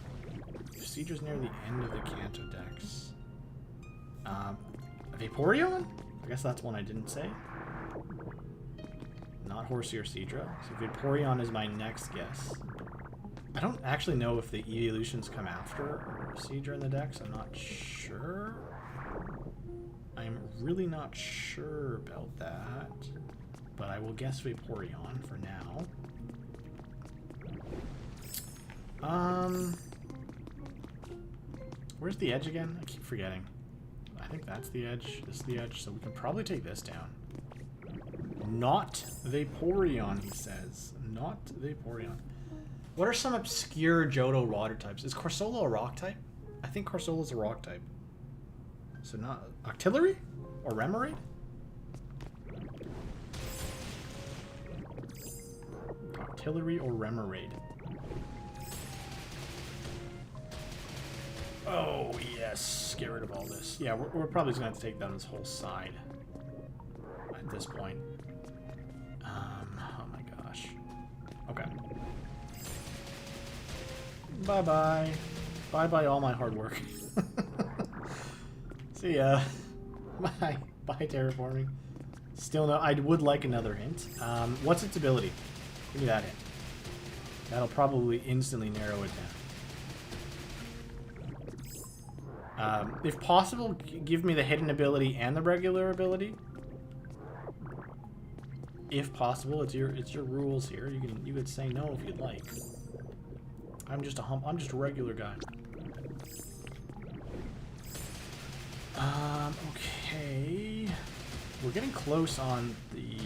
Seadra's near the end of the Kanto Dex. Vaporeon? I guess that's one I didn't say. Not Horsey or Seadra. So Vaporeon is my next guess. I don't actually know if the evolutions come after Seadra in the Dex. I'm not sure. I'm really not sure about that. But I will guess Vaporeon for now. Where's the edge again? I keep forgetting. I think that's the edge. This is the edge, so we can probably take this down. Not Vaporeon, he says. Not Vaporeon. What are some obscure Johto water types? Is Corsola a rock type? I think Corsola's a rock type. So not... Octillery? Or Remoraid? Octillery or Remoraid? Oh, yes. Get rid of all this. Yeah, we're probably just going to have to take down this whole side at this point. Oh my gosh. Okay. Bye-bye. Bye-bye all my hard work. See ya. Bye. Bye, terraforming. Still no... I would like another hint. What's its ability? Give me that hint. That'll probably instantly narrow it down. If possible, give me the hidden ability and the regular ability. If possible, it's your rules here. You could say no if you'd like. I'm just a regular guy. Okay. We're getting close on the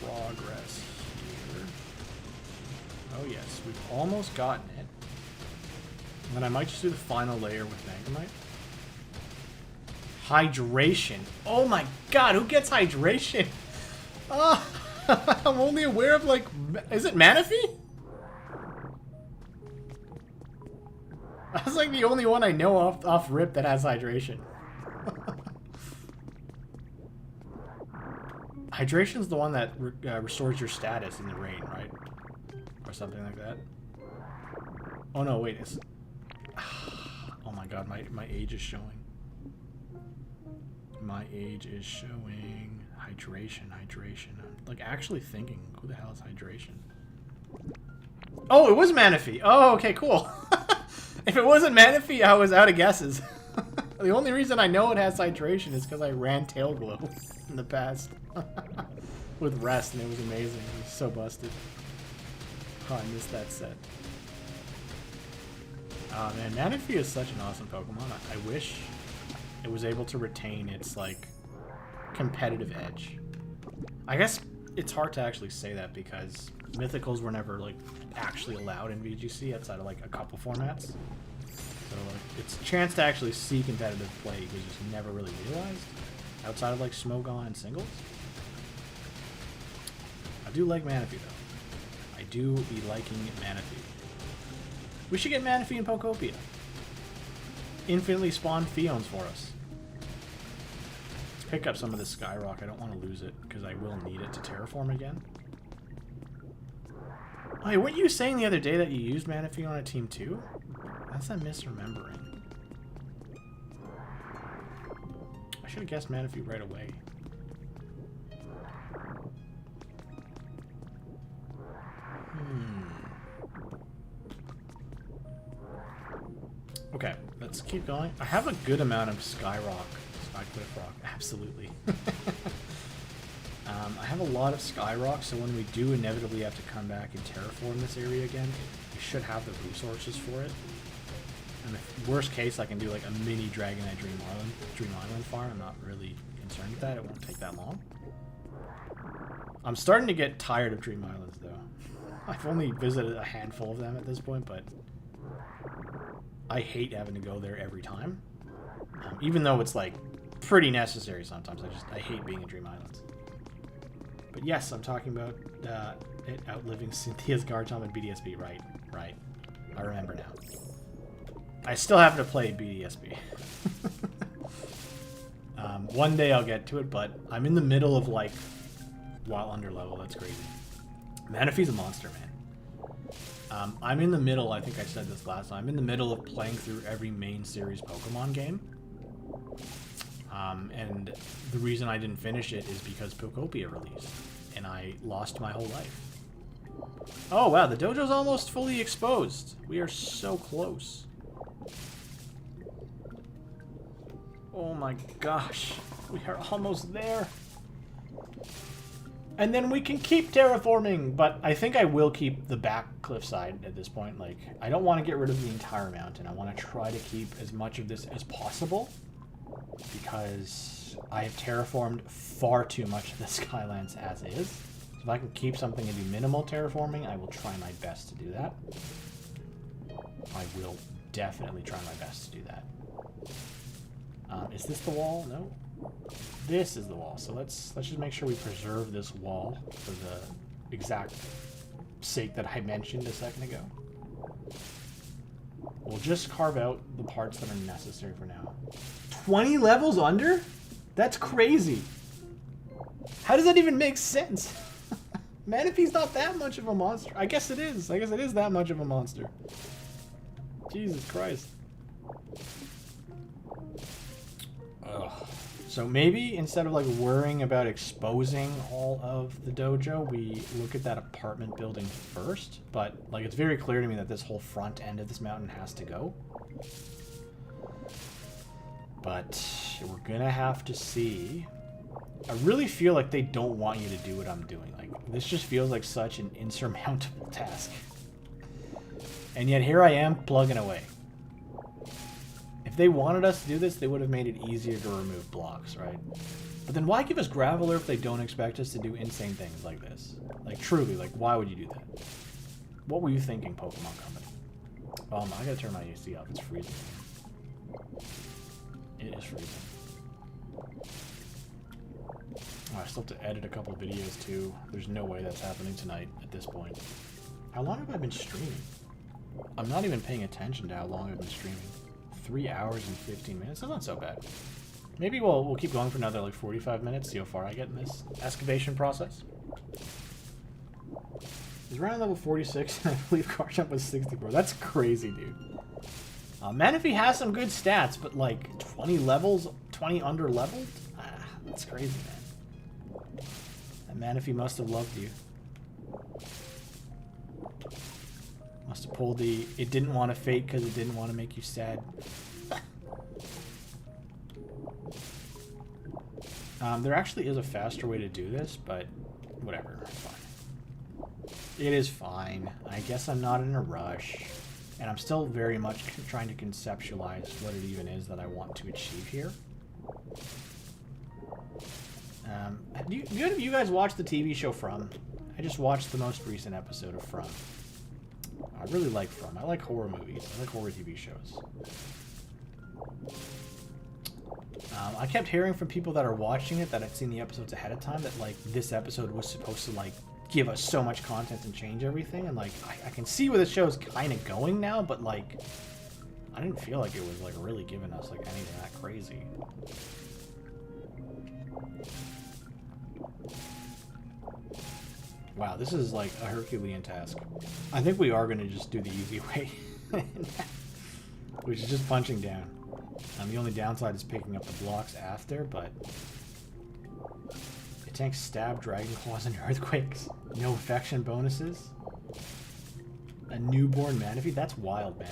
progress here. Oh yes, we've almost gotten it. And then I might just do the final layer with Magnemite. Hydration. Oh my god, who gets hydration? Oh, I'm only aware of, like, is it Manaphy? That's like the only one I know off rip that has hydration. Hydration's the one that restores your status in the rain, right? Or something like that. Oh no, wait, it's... Oh my god, my age is showing. My age is showing. Hydration. I'm, like, actually thinking, who the hell is hydration? Oh, it was Manaphy. Oh, okay, cool. If it wasn't Manaphy, I was out of guesses. The only reason I know it has hydration is because I ran Tail Glow in the past. With Rest, and it was amazing. It was so busted. Oh, I missed that set. Oh man, Manaphy is such an awesome Pokemon. I wish it was able to retain its, like, competitive edge. I guess it's hard to actually say that because Mythicals were never, like, actually allowed in VGC outside of, like, a couple formats. So, like, its chance to actually see competitive play was just never really realized outside of, like, Smogon and singles. I do like Manaphy, though. I do be liking Manaphy. We should get Manaphy and Pokopia. Infinitely spawned Feons for us. Let's pick up some of this Skyrock. I don't want to lose it because I will need it to terraform again. Oh, hey, weren't you saying the other day that you used Manaphy on a team too? That's a misremembering. I should have guessed Manaphy right away. Okay, let's keep going. I have a good amount of Skyrock. Skycliff Rock, absolutely. I have a lot of Skyrock, so when we do inevitably have to come back and terraform this area again, we should have the resources for it. And the worst case, I can do like a mini Dragonite Dream Island farm. I'm not really concerned with that. It won't take that long. I'm starting to get tired of Dream Islands, though. I've only visited a handful of them at this point, but I hate having to go there every time. Even though it's, like, pretty necessary sometimes. I hate being in Dream Islands. But yes, I'm talking about it outliving Cynthia's Garchomp and BDSP. Right. I remember now. I still have to play BDSP. One day I'll get to it, but I'm in the middle of, like, while under level. That's crazy. Manaphy's a monster, man. I'm in the middle, I think I said this last time, I'm in the middle of playing through every main series Pokemon game. And the reason I didn't finish it is because Pokopia released, and I lost my whole life. Oh wow, the dojo's almost fully exposed. We are so close. Oh my gosh, we are almost there. And then we can keep terraforming, but I think I will keep the back cliffside at this point. Like, I don't want to get rid of the entire mountain. I want to try to keep as much of this as possible because I have terraformed far too much of the Skylands as is. So if I can keep something and do minimal terraforming, I will try my best to do that. I will definitely try my best to do that. Is this the wall? No. This is the wall, so let's just make sure we preserve this wall for the exact sake that I mentioned a second ago. We'll just carve out the parts that are necessary for now. 20 levels under? That's crazy. How does that even make sense? Manaphy's not that much of a monster. I guess it is. I guess it is that much of a monster. Jesus Christ. Ugh. So maybe instead of like worrying about exposing all of the dojo, we look at that apartment building first. But like it's very clear to me that this whole front end of this mountain has to go. But we're gonna have to see. I really feel like they don't want you to do what I'm doing. Like, this just feels like such an insurmountable task. And yet here I am plugging away. If they wanted us to do this, they would have made it easier to remove blocks, right? But then why give us Graveler if they don't expect us to do insane things like this? Like, truly, like, why would you do that? What were you thinking, Pokemon Company? I gotta turn my AC off. It's freezing. It is freezing. Oh, I still have to edit a couple videos, too. There's no way that's happening tonight at this point. How long have I been streaming? I'm not even paying attention to how long I've been streaming. 3 hours and 15 minutes? That's not so bad. Maybe we'll keep going for another, like, 45 minutes, see how far I get in this excavation process. He's around level 46, and I believe car jump was 64. That's crazy, dude. Manaphy has some good stats, but, like, 20 levels, 20 under-leveled? That's crazy, man. That Manaphy must have loved you. Must have pulled the, it didn't want to fate because it didn't want to make you sad. There actually is a faster way to do this, but whatever, it's fine. It is fine. I guess I'm not in a rush. And I'm still very much trying to conceptualize what it even is that I want to achieve here. Do you guys watch the TV show From? I just watched the most recent episode of From. I really like From. I like horror movies. I like horror TV shows. I kept hearing from people that are watching it that had seen the episodes ahead of time that, like, this episode was supposed to, like, give us so much content and change everything. And, like, I can see where the show's kind of going now, but, like, I didn't feel like it was, like, really giving us, like, anything that crazy. Wow, this is, like, a Herculean task. I think we are going to just do the easy way. Which is just punching down. The only downside is picking up the blocks after, but... It tanks Stab, Dragon Claws, and Earthquakes. No affection bonuses. A newborn Manaphy? That's wild, man.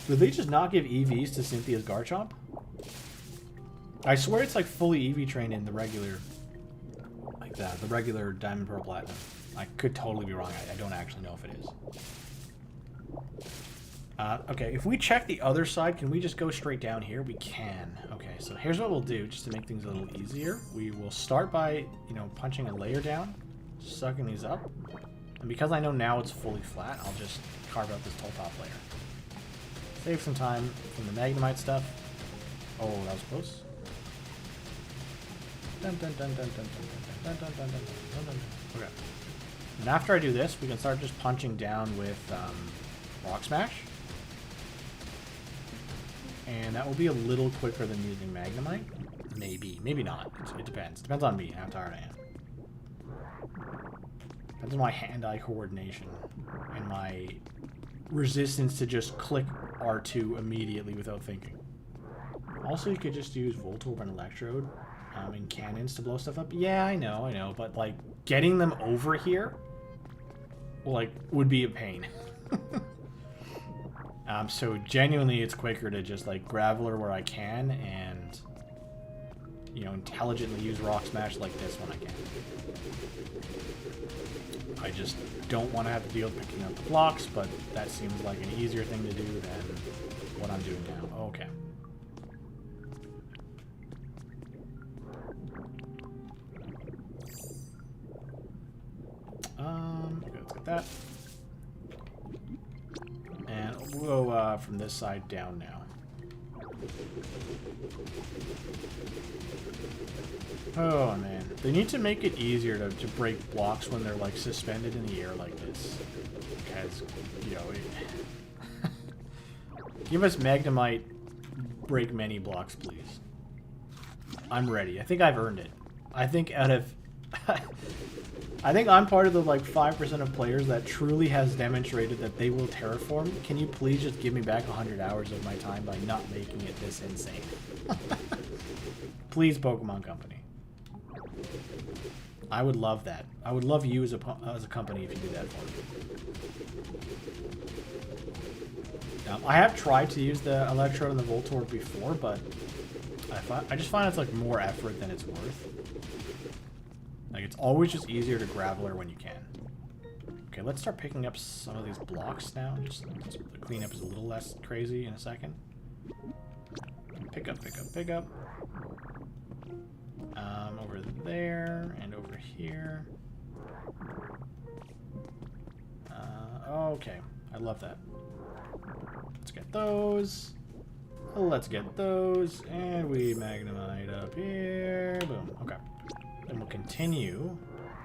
Did they just not give EVs to Cynthia's Garchomp? I swear it's like fully EV trained in the regular... Like that, the regular Diamond Pearl Platinum. I could totally be wrong. I don't actually know if it is. Okay, if we check the other side, can we just go straight down here? We can. Okay, so here's what we'll do, just to make things a little easier. We will start by, you know, punching a layer down, sucking these up. And because I know now it's fully flat, I'll just carve out this whole top layer. Save some time from the Magnemite stuff. Oh, that was close. Dun, dun, dun, dun, dun, dun, dun, dun, dun, dun, dun, dun. Okay. And after I do this, we can start just punching down with Rock Smash. And that will be a little quicker than using Magnemite. Maybe. Maybe not. It depends. Depends on me, how tired I am. Depends on my hand-eye coordination. And my resistance to just click R2 immediately without thinking. Also, you could just use Voltorb and Electrode in cannons to blow stuff up. Yeah, I know. But, like, getting them over here, like, would be a pain. So genuinely, it's quicker to just, like, Graveler where I can and, you know, intelligently use Rock Smash like this when I can. I just don't want to have to deal with picking up the blocks, but that seems like an easier thing to do than what I'm doing now. Okay. Okay, let's get that. And we'll go from this side down now. Oh man, they need to make it easier to break blocks when they're like suspended in the air like this. Because, you know, give us Magnemite, break many blocks, please. I'm ready. I think I've earned it. I think out of... I think I'm part of the, like, 5% of players that truly has demonstrated that they will terraform. Can you please just give me back 100 hours of my time by not making it this insane? Please, Pokemon Company. I would love that. I would love you as a company if you do that for me. I have tried to use the electrode and the Voltorb before, but I just find it's like more effort than it's worth. Like, it's always just easier to graveler when you can. Okay, let's start picking up some of these blocks now. Just the cleanup is a little less crazy in a second. Pick up, pick up, pick up. Over there and over here. Okay, I love that. Let's get those. Let's get those. And we Magnemite up here. Boom. Okay. Then we'll continue.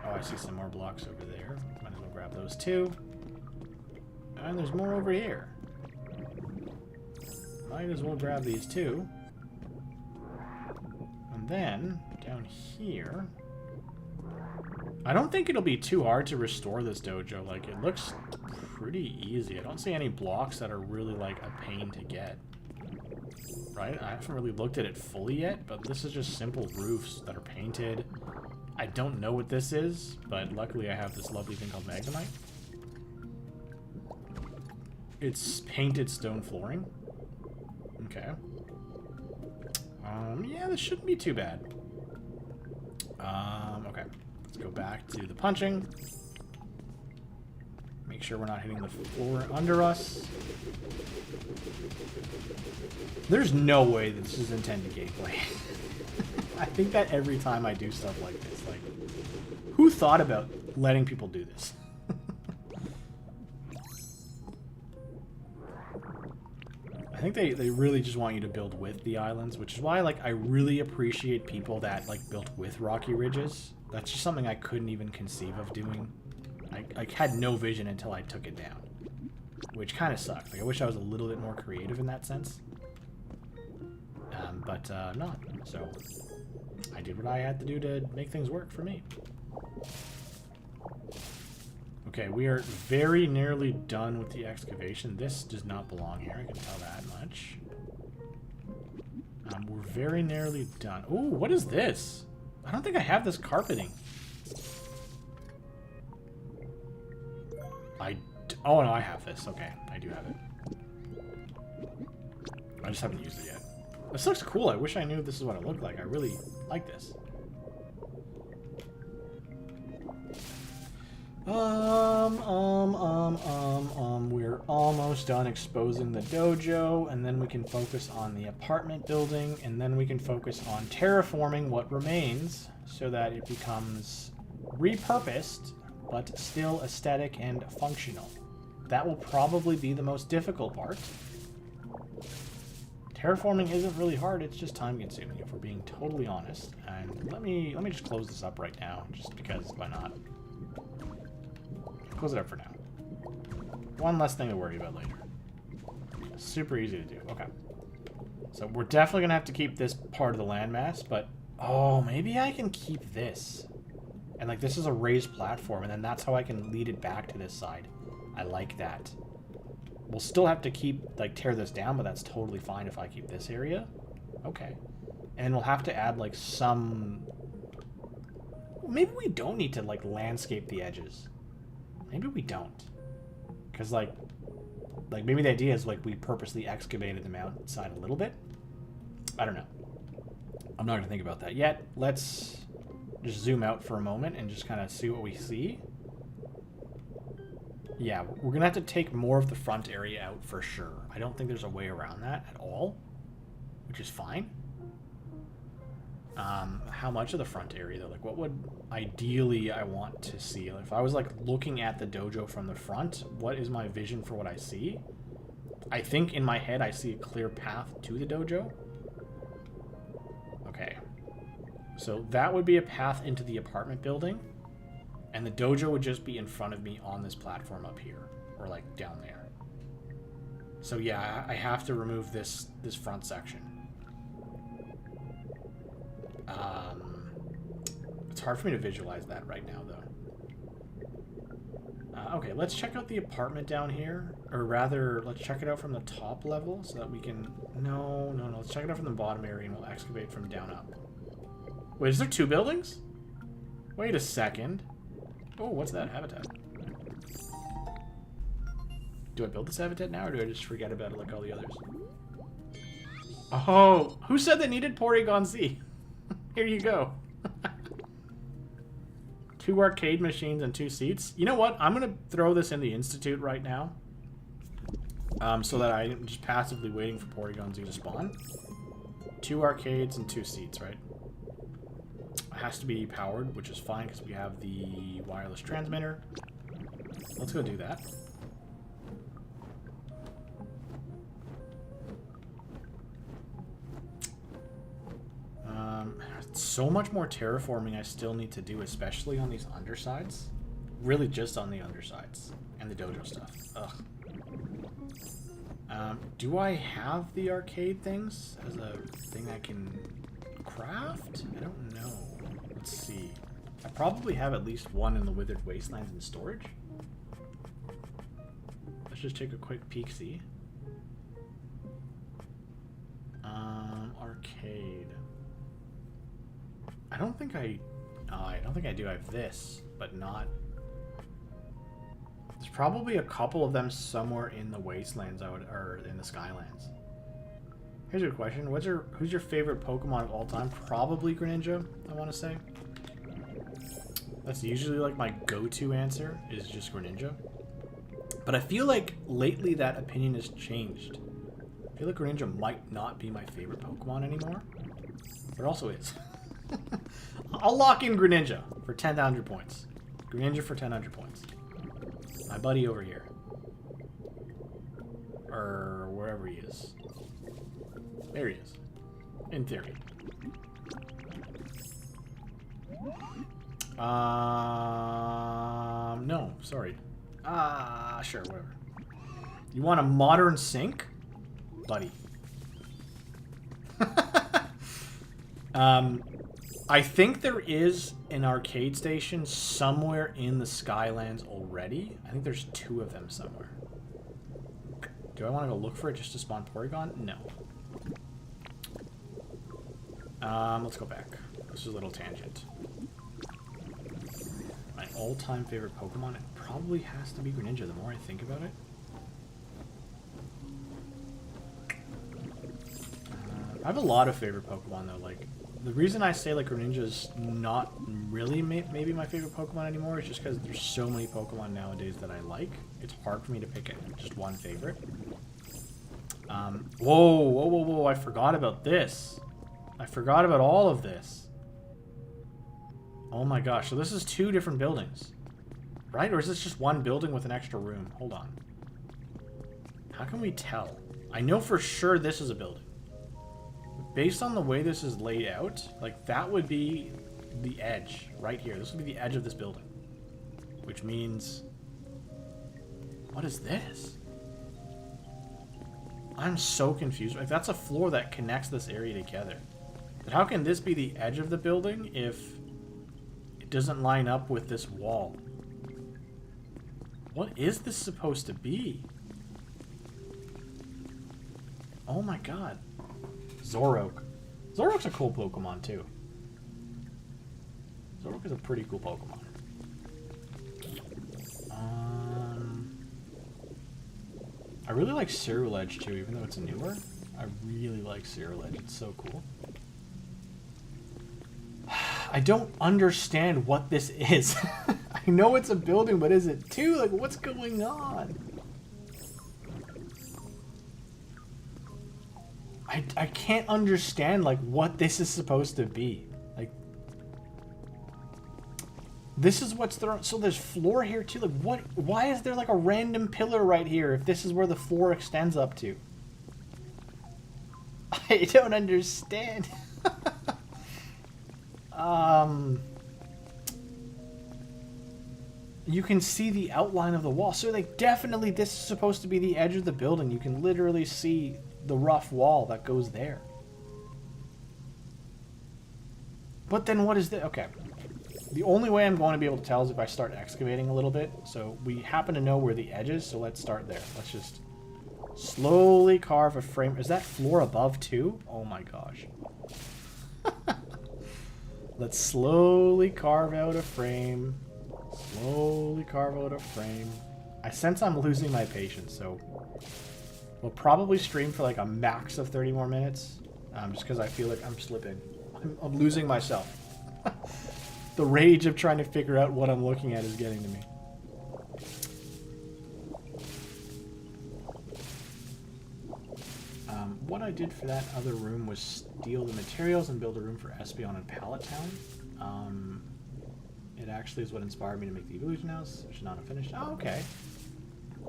Oh, I see some more blocks over there. Might as well grab those too. And there's more over here. Might as well grab these too. And then, down here... I don't think it'll be too hard to restore this dojo. Like, it looks pretty easy. I don't see any blocks that are really, like, a pain to get. Right? I haven't really looked at it fully yet, but this is just simple roofs that are painted. I don't know what this is, but luckily I have this lovely thing called Magnemite. It's painted stone flooring. Okay. Yeah, this shouldn't be too bad. Okay. Let's go back to the punching. Make sure we're not hitting the floor under us. There's no way that this is intended gameplay. I think that every time I do stuff like this, like, who thought about letting people do this? I think they really just want you to build with the islands, which is why, like, I really appreciate people that, like, built with rocky ridges. That's just something I couldn't even conceive of doing. I had no vision until I took it down, which kind of sucked. Like, I wish I was a little bit more creative in that sense. But I'm not. So I did what I had to do to make things work for me. Okay, we are very nearly done with the excavation. This does not belong here, I can tell that much. We're very nearly done. Ooh, what is this? I don't think I have this carpeting. Oh, no, I have this. Okay, I do have it. I just haven't used it yet. This looks cool. I wish I knew this is what it looked like. I really like this. We're almost done exposing the dojo, and then we can focus on the apartment building, and then we can focus on terraforming what remains so that it becomes repurposed, but still aesthetic and functional. That will probably be the most difficult part. Terraforming isn't really hard, it's just time consuming if we're being totally honest. And let me just close this up right now, just because why not? Close it up for now. One less thing to worry about later. Super easy to do. Okay. So we're definitely gonna have to keep this part of the landmass, but oh, maybe I can keep this. And like this is a raised platform, and then that's how I can lead it back to this side. I like that. We'll still have to tear this down, but that's totally fine if I keep this area. Okay. And we'll have to add like some... Maybe we don't need to like landscape the edges. Maybe we don't. Because like maybe the idea is like we purposely excavated the mountainside a little bit. I don't know. I'm not going to think about that yet. Let's just zoom out for a moment and just kind of see what we see. Yeah, we're going to have to take more of the front area out for sure. I don't think there's a way around that at all, which is fine. How much of the front area, though? Like, what would ideally I want to see? Like, if I was, like, looking at the dojo from the front, what is my vision for what I see? I think in my head I see a clear path to the dojo. Okay. So that would be a path into the apartment building. And the dojo would just be in front of me on this platform up here. Or, like, down there. So, yeah, I have to remove this front section. It's hard for me to visualize that right now, though. Okay, let's check out the apartment down here. Or rather, let's check it out from the top level so that we can... No. Let's check it out from the bottom area and we'll excavate from down up. Wait, is there 2 buildings? Wait a second. Oh, what's that habitat? Do I build this habitat now, or do I just forget about it like all the others? Oh, who said they needed Porygon Z? Here you go. 2 arcade machines and 2 seats. You know what? I'm going to throw this in the Institute right now. So that I'm just passively waiting for Porygon Z to spawn. 2 arcades and 2 seats, right? It has to be powered, which is fine because we have the wireless transmitter. Let's go do that. So much more terraforming I still need to do, especially on these undersides. Really just on the undersides. And the dojo stuff. Ugh. Do I have the arcade things as a thing I can craft? I don't know. Let's see. I probably have at least one in the Withered Wastelands in storage. Let's just take a quick peek-see. Arcade. I don't think I do. I have this, but not. There's probably a couple of them somewhere in the Wastelands, or in the Skylands. Here's a question: who's your favorite Pokemon of all time? Probably Greninja, I want to say. That's usually like my go-to answer is just Greninja. But I feel like lately that opinion has changed. I feel like Greninja might not be my favorite Pokemon anymore. But it also is. I'll lock in Greninja for 10,000 points. Greninja for 10,000 points. My buddy over here. Or wherever he is. There he is. In theory. No, sorry. Sure, whatever. You want a modern sink? Buddy. I think there is an arcade station somewhere in the Skylands already. I think there's 2 of them somewhere. Do I want to go look for it just to spawn Porygon? No. Let's go back. This is a little tangent. My all-time favorite Pokemon, it probably has to be Greninja the more I think about it. I have a lot of favorite Pokemon though, like the reason I say like Greninja's not really maybe my favorite Pokemon anymore is just because there's so many Pokemon nowadays that I like. It's hard for me to pick just one favorite. Whoa, I forgot about this. I forgot about all of this. Oh my gosh, so this is 2 different buildings. Right? Or is this just one building with an extra room? Hold on. How can we tell? I know for sure this is a building. Based on the way this is laid out, like that would be the edge right here. This would be the edge of this building. Which means... What is this? I'm so confused. Like that's a floor that connects this area together. But how can this be the edge of the building if it doesn't line up with this wall? What is this supposed to be? Oh my god. Zoroark. Zoroark's a cool Pokemon too. Zoroark is a pretty cool Pokemon. I really like Ceruledge too, even though it's newer. I really like Ceruledge. It's so cool. I don't understand what this is. I know it's a building, but is it too? Like, what's going on? I can't understand, like, what this is supposed to be. Like, this is what's thrown. So there's floor here, too. Like, what? Why is there, like, a random pillar right here if this is where the floor extends up to? I don't understand. You can see the outline of the wall. So, like, definitely this is supposed to be the edge of the building. You can literally see the rough wall that goes there. But then what is this? Okay. The only way I'm going to be able to tell is if I start excavating a little bit. So we happen to know where the edge is, so let's start there. Let's just slowly carve a frame. Is that floor above too? Oh my gosh. Let's slowly carve out a frame. Slowly carve out a frame. I sense I'm losing my patience, so we'll probably stream for like a max of 30 more minutes. Just because I feel like I'm slipping. I'm losing myself. The rage of trying to figure out what I'm looking at is getting to me. What I did for that other room was steal the materials and build a room for Espeon and Pallet Town. It actually is what inspired me to make the Evolution House, which is not finished. Oh, okay.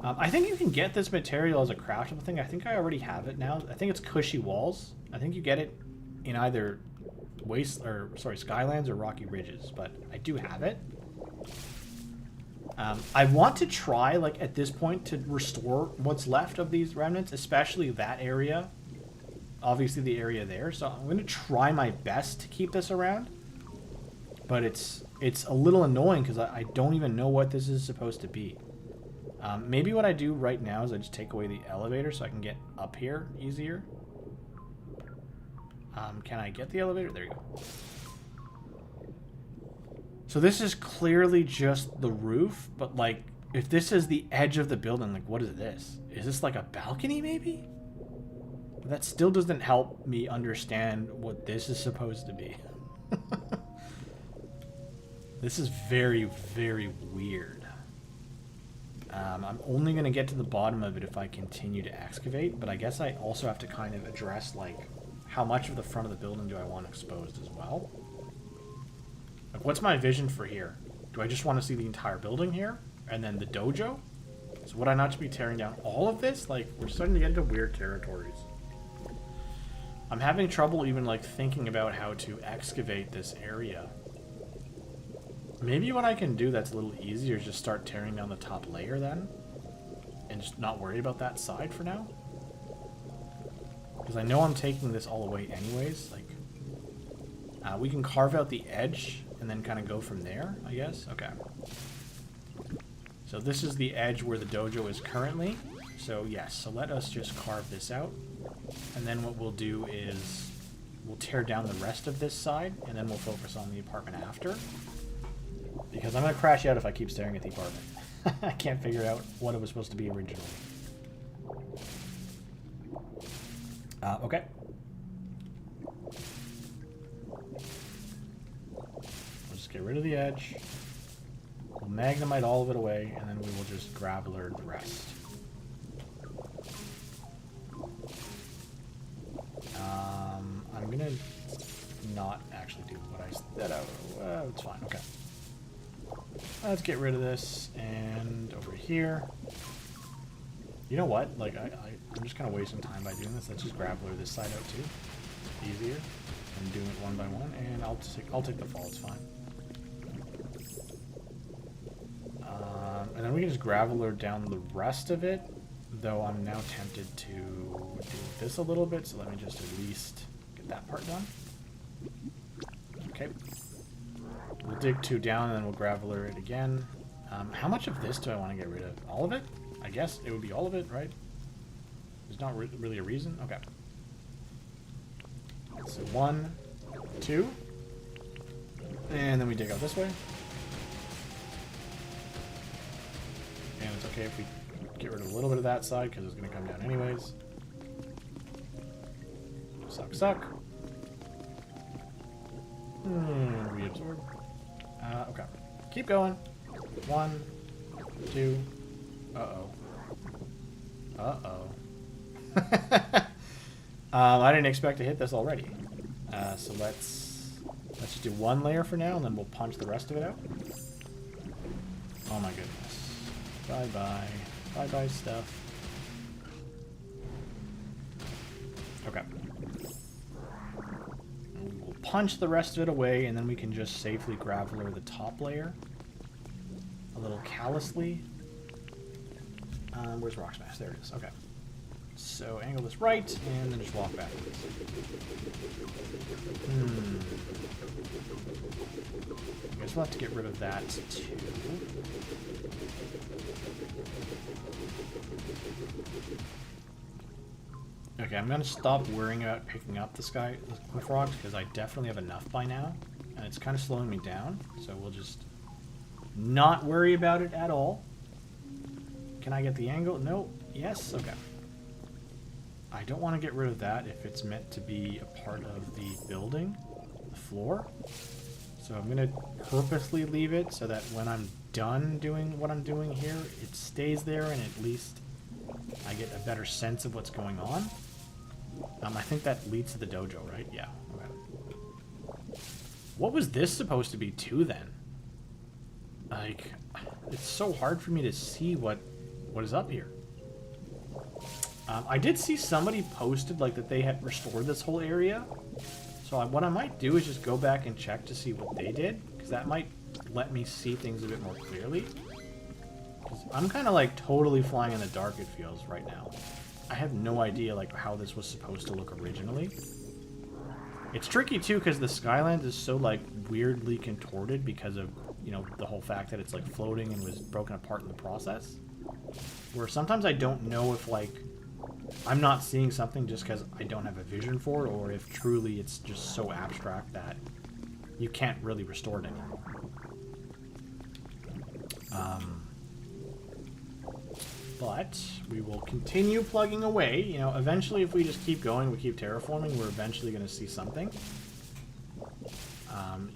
I think you can get this material as a craftable thing. I think I already have it now. I think it's Cushy Walls. I think you get it in either Skylands or Rocky Ridges, but I do have it. I want to try, like, at this point, to restore what's left of these remnants, especially that area. Obviously the area there. So I'm going to try my best to keep this around. But it's a little annoying because I don't even know what this is supposed to be. Maybe what I do right now is I just take away the elevator so I can get up here easier. Can I get the elevator? There you go. So this is clearly just the roof, but like, if this is the edge of the building, like, what is this? Is this like a balcony maybe? But that still doesn't help me understand what this is supposed to be. This is very, very weird. I'm only going to get to the bottom of it if I continue to excavate, but I guess I also have to kind of address, like, how much of the front of the building do I want exposed as well? Like, what's my vision for here? Do I just want to see the entire building here? And then the dojo? So would I not be tearing down all of this? Like, we're starting to get into weird territories. I'm having trouble even, like, thinking about how to excavate this area. Maybe what I can do that's a little easier is just start tearing down the top layer then. And just not worry about that side for now. Because I know I'm taking this all away anyways. Like, we can carve out the edge and then kind of go from there, I guess. Okay. So this is the edge where the dojo is currently. So yes, so let us just carve this out. And then what we'll do is we'll tear down the rest of this side and then we'll focus on the apartment after. Because I'm going to crash out if I keep staring at the apartment. I can't figure out what it was supposed to be originally. Okay. We'll just get rid of the edge. We'll magnemite all of it away, and then we will just graveler the rest. I'm going to not actually do what I said. It's fine. Okay. Let's get rid of this, and over here. You know what? Like, I'm just kind of wasting time by doing this. Let's just graveler this side out too. Easier than doing it one by one, and I'll take the fall. It's fine. And then we can just graveler down the rest of it. Though I'm now tempted to do this a little bit, so let me just at least get that part done. Okay. We'll dig 2 down, and then we'll graveler it again. How much of this do I want to get rid of? All of it? I guess it would be all of it, right? There's not really a reason? Okay. So 1, 2. And then we dig out this way. And it's okay if we get rid of a little bit of that side, because it's going to come down anyways. Suck. Reabsorb. Okay. Keep going. 1, 2. Uh-oh. I didn't expect to hit this already. So let's just do 1 layer for now, and then we'll punch the rest of it out. Oh my goodness. Bye-bye. Bye-bye stuff. Okay. We'll punch the rest of it away, and then we can just safely graveler the top layer. A little callously. Where's Rock Smash? There it is. Okay. So angle this right, and then just walk backwards. I guess we'll have to get rid of that too. Okay, I'm gonna stop worrying about picking up the cliff rocks because I definitely have enough by now. and it's kind of slowing me down, so we'll just not worry about it at all. Can I get the angle? No. Yes? Okay. I don't want to get rid of that if it's meant to be a part of the building, the floor. So I'm going to purposely leave it so that when I'm done doing what I'm doing here, it stays there and at least I get a better sense of what's going on. I think that leads to the dojo, right? Yeah. Okay. What was this supposed to be too then? Like, it's so hard for me to see what is up here. I did see somebody posted like that they had restored this whole area. So what I might do is just go back and check to see what they did, because that might let me see things a bit more clearly. 'Cause I'm kind of like totally flying in the dark, it feels, right now. I have no idea like how this was supposed to look originally. It's tricky too because the Skylands is so like weirdly contorted because of, you know, the whole fact that it's like floating and was broken apart in the process. Where sometimes I don't know if like I'm not seeing something just because I don't have a vision for it, or if truly it's just so abstract that you can't really restore it anymore. But we will continue plugging away. You know, eventually if we just keep going, we keep terraforming, we're eventually going to see something.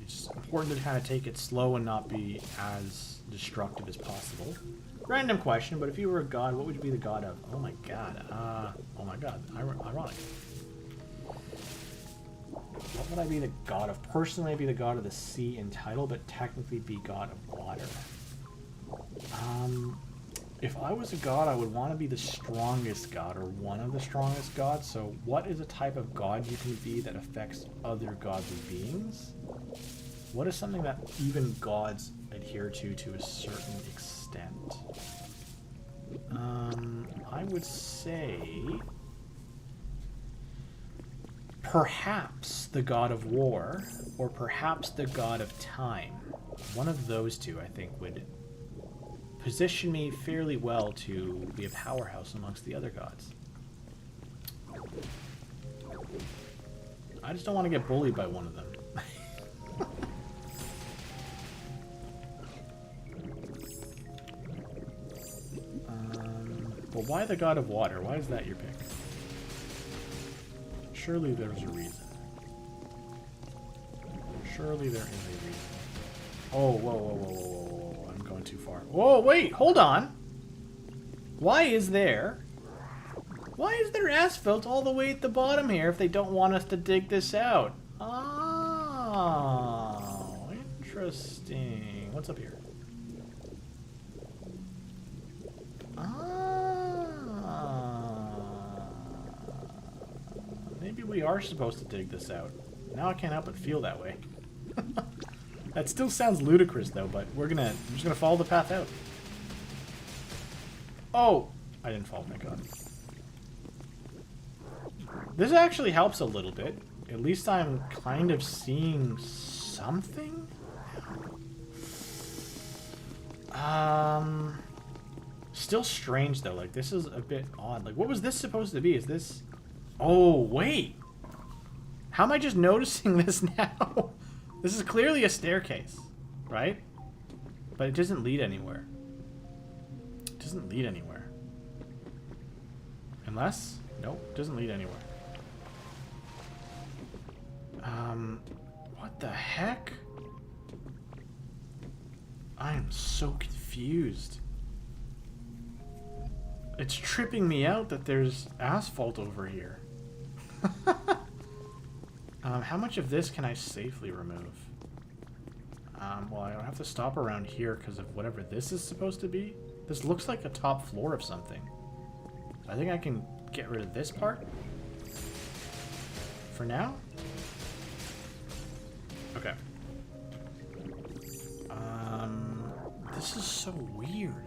It's important to kind of take it slow and not be as destructive as possible. Random question, but if you were a god, what would you be the god of? Oh my god. Oh my god. Ironic. What would I be the god of? Personally, I'd be the god of the sea in title, but technically be god of water. If I was a god, I would want to be the strongest god, or one of the strongest gods. So what is a type of god you can be that affects other godly beings? What is something that even gods adhere to a certain extent? I would say perhaps the god of war, or perhaps the god of time. One of those two, I think, would position me fairly well to be a powerhouse amongst the other gods. I just don't want to get bullied by one of them. But why the god of water? Why is that your pick? Surely there's a reason. Surely there is a reason. Oh, whoa, whoa, whoa, whoa, whoa, whoa. I'm going too far. Whoa, wait, hold on. Why is there asphalt all the way at the bottom here if they don't want us to dig this out? Oh, interesting. What's up here? Maybe we are supposed to dig this out. Now I can't help but feel that way. That still sounds ludicrous though, but I'm just gonna follow the path out. Oh! I didn't fall, thank god. This actually helps a little bit. At least I'm kind of seeing something? Still strange though, like this is a bit odd. Like what was this supposed to be? Is this... Oh, wait! How am I just noticing this now? This is clearly a staircase, right? But it doesn't lead anywhere. It doesn't lead anywhere. Unless... Nope, it doesn't lead anywhere. What the heck? I am so confused. It's tripping me out that there's asphalt over here. How much of this can I safely remove? Well, I don't have to stop around here because of whatever this is supposed to be. This looks like a top floor of something. I think I can get rid of this part. For now? Okay. This is so weird.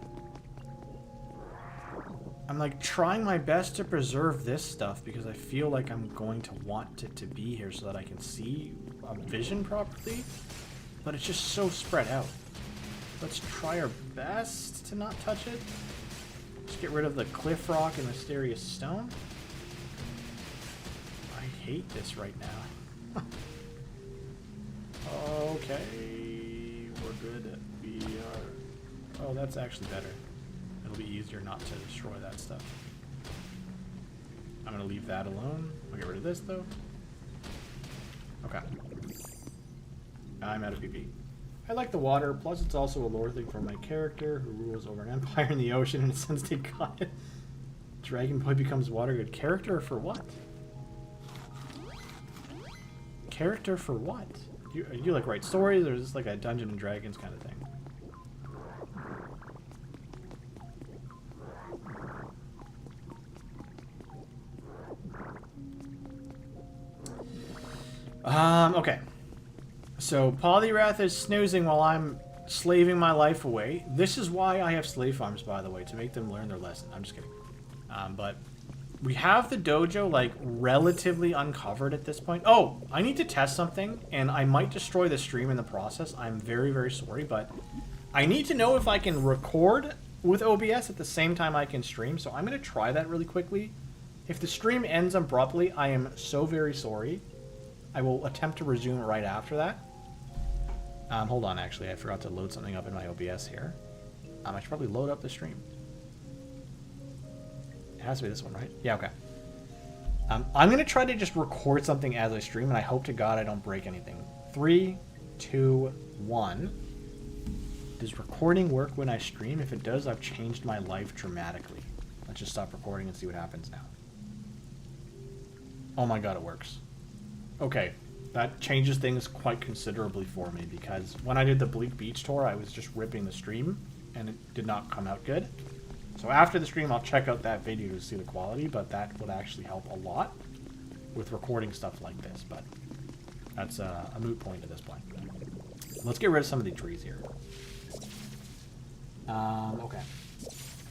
I'm like trying my best to preserve this stuff because I feel like I'm going to want it to be here so that I can see a vision properly, but it's just so spread out. Let's try our best to not touch it. Just get rid of the cliff rock and mysterious stone. I hate this right now. Oh Okay, we're good. We are... Oh, that's actually better. It'll be easier not to destroy that stuff. I'm gonna leave that alone. I'll get rid of this though. Okay. I'm out of PP. I like the water, plus it's also a lore thing for my character who rules over an empire in the ocean and a sensei god. Dragon Boy becomes water good. Character for what? Character for what? You like write stories, or is this like a Dungeons and Dragons kind of thing? Okay. So Polyrath is snoozing while I'm slaving my life away. This is why I have slave farms, by the way, to make them learn their lesson. I'm just kidding. But we have the dojo, like, relatively uncovered at this point. Oh, I need to test something, and I might destroy the stream in the process. I'm very, very sorry, but I need to know if I can record with OBS at the same time I can stream, so I'm going to try that really quickly. If the stream ends abruptly, I am so very sorry. I will attempt to resume right after that. Hold on, actually. I forgot to load something up in my OBS here. I should probably load up the stream. It has to be this one, right? Yeah, okay. I'm going to try to just record something as I stream, and I hope to God I don't break anything. 3, 2, 1. Does recording work when I stream? If it does, I've changed my life dramatically. Let's just stop recording and see what happens now. Oh my God, it works. Okay, that changes things quite considerably for me, because when I did the Bleak Beach tour, I was just ripping the stream, and it did not come out good. So after the stream, I'll check out that video to see the quality, but that would actually help a lot with recording stuff like this, but that's a moot point at this point. Let's get rid of some of the trees here. Okay.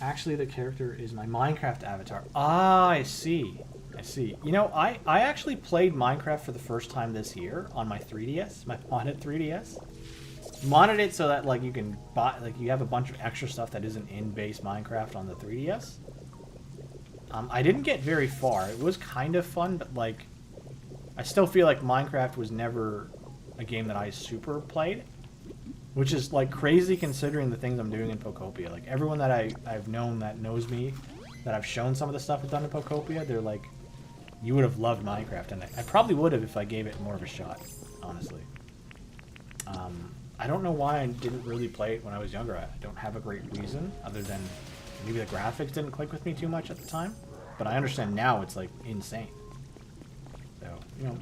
Actually, the character is my Minecraft avatar. Ah, I see. I see. You know, I actually played Minecraft for the first time this year on my 3DS, my modded 3DS. Modded it so that, like, you can buy, like, you have a bunch of extra stuff that isn't in base Minecraft on the 3DS. I didn't get very far. It was kind of fun, but, like, I still feel like Minecraft was never a game that I super played, which is, like, crazy considering the things I'm doing in Pokopia. Like, everyone that I've known that knows me, that I've shown some of the stuff I've done in Pokopia, they're like, you would have loved Minecraft, and I probably would have if I gave it more of a shot, honestly. I don't know why I didn't really play it when I was younger. I don't have a great reason, other than maybe the graphics didn't click with me too much at the time. But I understand now it's, like, insane. So, you know,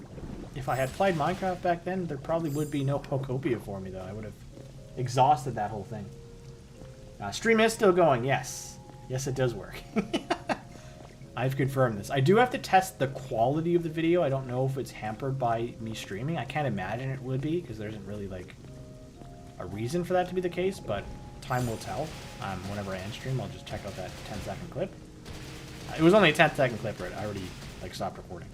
if I had played Minecraft back then, there probably would be no Pokopia for me, though. I would have exhausted that whole thing. Stream is still going, yes. Yes, it does work. I've confirmed this. I do have to test the quality of the video. I don't know if it's hampered by me streaming. I can't imagine it would be, because there isn't really, like, a reason for that to be the case, but time will tell. Whenever I end stream, I'll just check out that 10-second clip. It was only a 10-second clip, right? I already, like, stopped recording.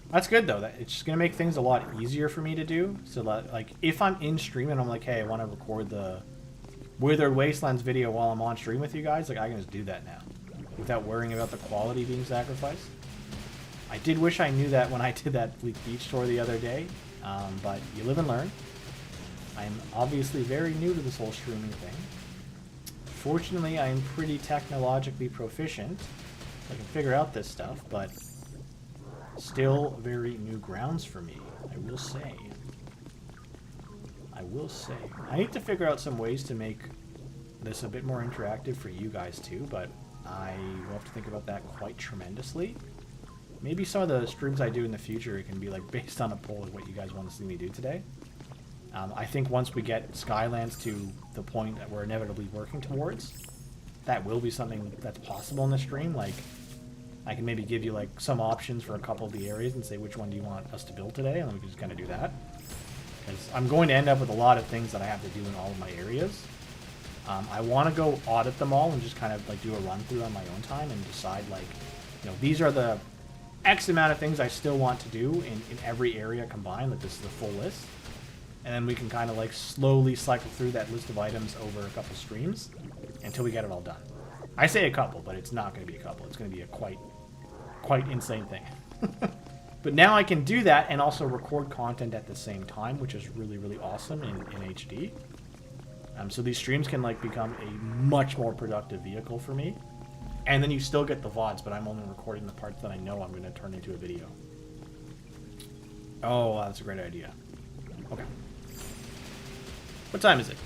That's good, though. It's just going to make things a lot easier for me to do. So, that, like, if I'm in stream and I'm like, hey, I want to record the Withered Wastelands video while I'm on stream with you guys, like, I can just do that now without worrying about the quality being sacrificed. I did wish I knew that when I did that Bleak Beach tour the other day, but you live and learn. I'm obviously very new to this whole streaming thing. Fortunately, I am pretty technologically proficient. I can figure out this stuff, but still very new grounds for me, I will say. I will say. I need to figure out some ways to make this a bit more interactive for you guys too, but I will have to think about that quite tremendously. Maybe some of the streams I do in the future, it can be, like, based on a poll of what you guys want to see me do today. I think once we get Skylands to the point that we're inevitably working towards, that will be something that's possible in the stream. Like, I can maybe give you, like, some options for a couple of the areas and say which one do you want us to build today, and then we can just kind of do that. Because I'm going to end up with a lot of things that I have to do in all of my areas. I want to go audit them all and just kind of, like, do a run-through on my own time and decide, like, you know, these are the X amount of things I still want to do in every area combined. Like, this is the full list. And then we can kind of, like, slowly cycle through that list of items over a couple streams until we get it all done. I say a couple, but it's not going to be a couple. It's going to be a quite insane thing. But now I can do that and also record content at the same time, which is really, really awesome in HD. So these streams can like become a much more productive vehicle for me. And then you still get the VODs, but I'm only recording the parts that I know I'm going to turn into a video. Oh, that's a great idea. Okay. What time is it?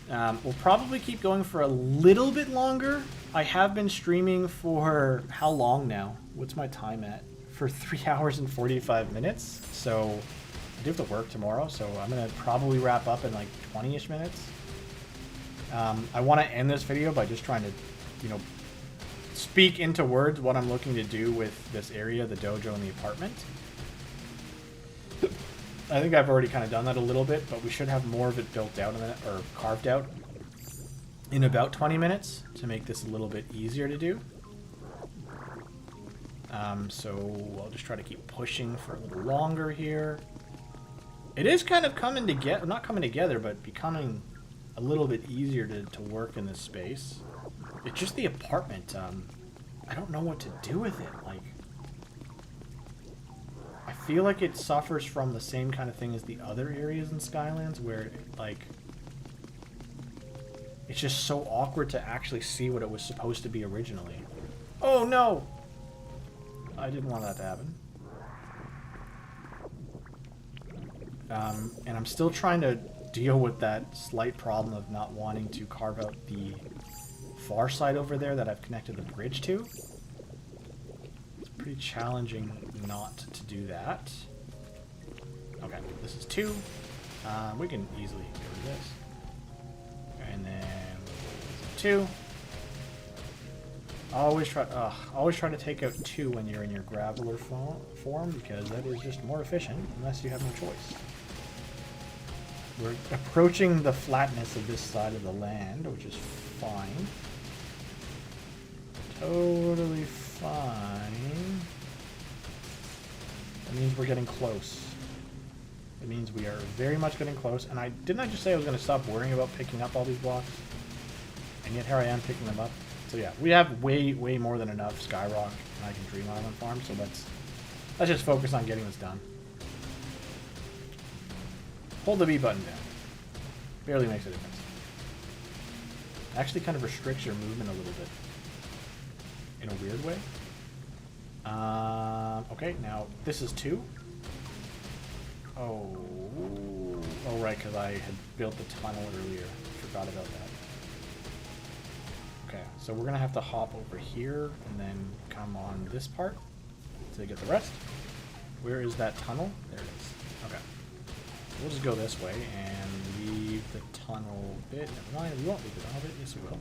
We'll probably keep going for a little bit longer. I have been streaming for how long now? What's my time at? For 3 hours and 45 minutes. So I do have to work tomorrow, so I'm going to probably wrap up in like 20-ish minutes. I want to end this video by just trying to, you know, speak into words what I'm looking to do with this area, the dojo and the apartment. I think I've already kind of done that a little bit, but we should have more of it built out in that, or carved out in about 20 minutes to make this a little bit easier to do. So I'll just try to keep pushing for a little longer here. It is kind of coming together, not coming together, but becoming a little bit easier to work in this space. It's just the apartment. I don't know what to do with it. Like, I feel like it suffers from the same kind of thing as the other areas in Skylands, where like it's just so awkward to actually see what it was supposed to be originally. Oh no! I didn't want that to happen. And I'm still trying to deal with that slight problem of not wanting to carve out the far side over there that I've connected the bridge to. It's pretty challenging not to do that. Okay, this is 2. We can easily get rid of this. And then 2. Always try to take out 2 when you're in your graveler form, because that is just more efficient unless you have no choice. We're approaching the flatness of this side of the land, which is fine. Totally fine. That means we're getting close. It means we are very much getting close. And didn't I just say I was going to stop worrying about picking up all these blocks? And yet here I am picking them up. So yeah, we have way more than enough Skyrock and I can Dream Island farm. So let's just focus on getting this done. Hold the B button down. Barely makes a difference. Actually kind of restricts your movement a little bit. In a weird way. Okay, now this is 2. Oh right, because I had built the tunnel earlier. Forgot about that. Okay, so we're going to have to hop over here and then come on this part to get the rest. Where is that tunnel? There it is. Okay. We'll just go this way and leave the tunnel bit. Never mind, we won't leave the tunnel bit. Yes, we will.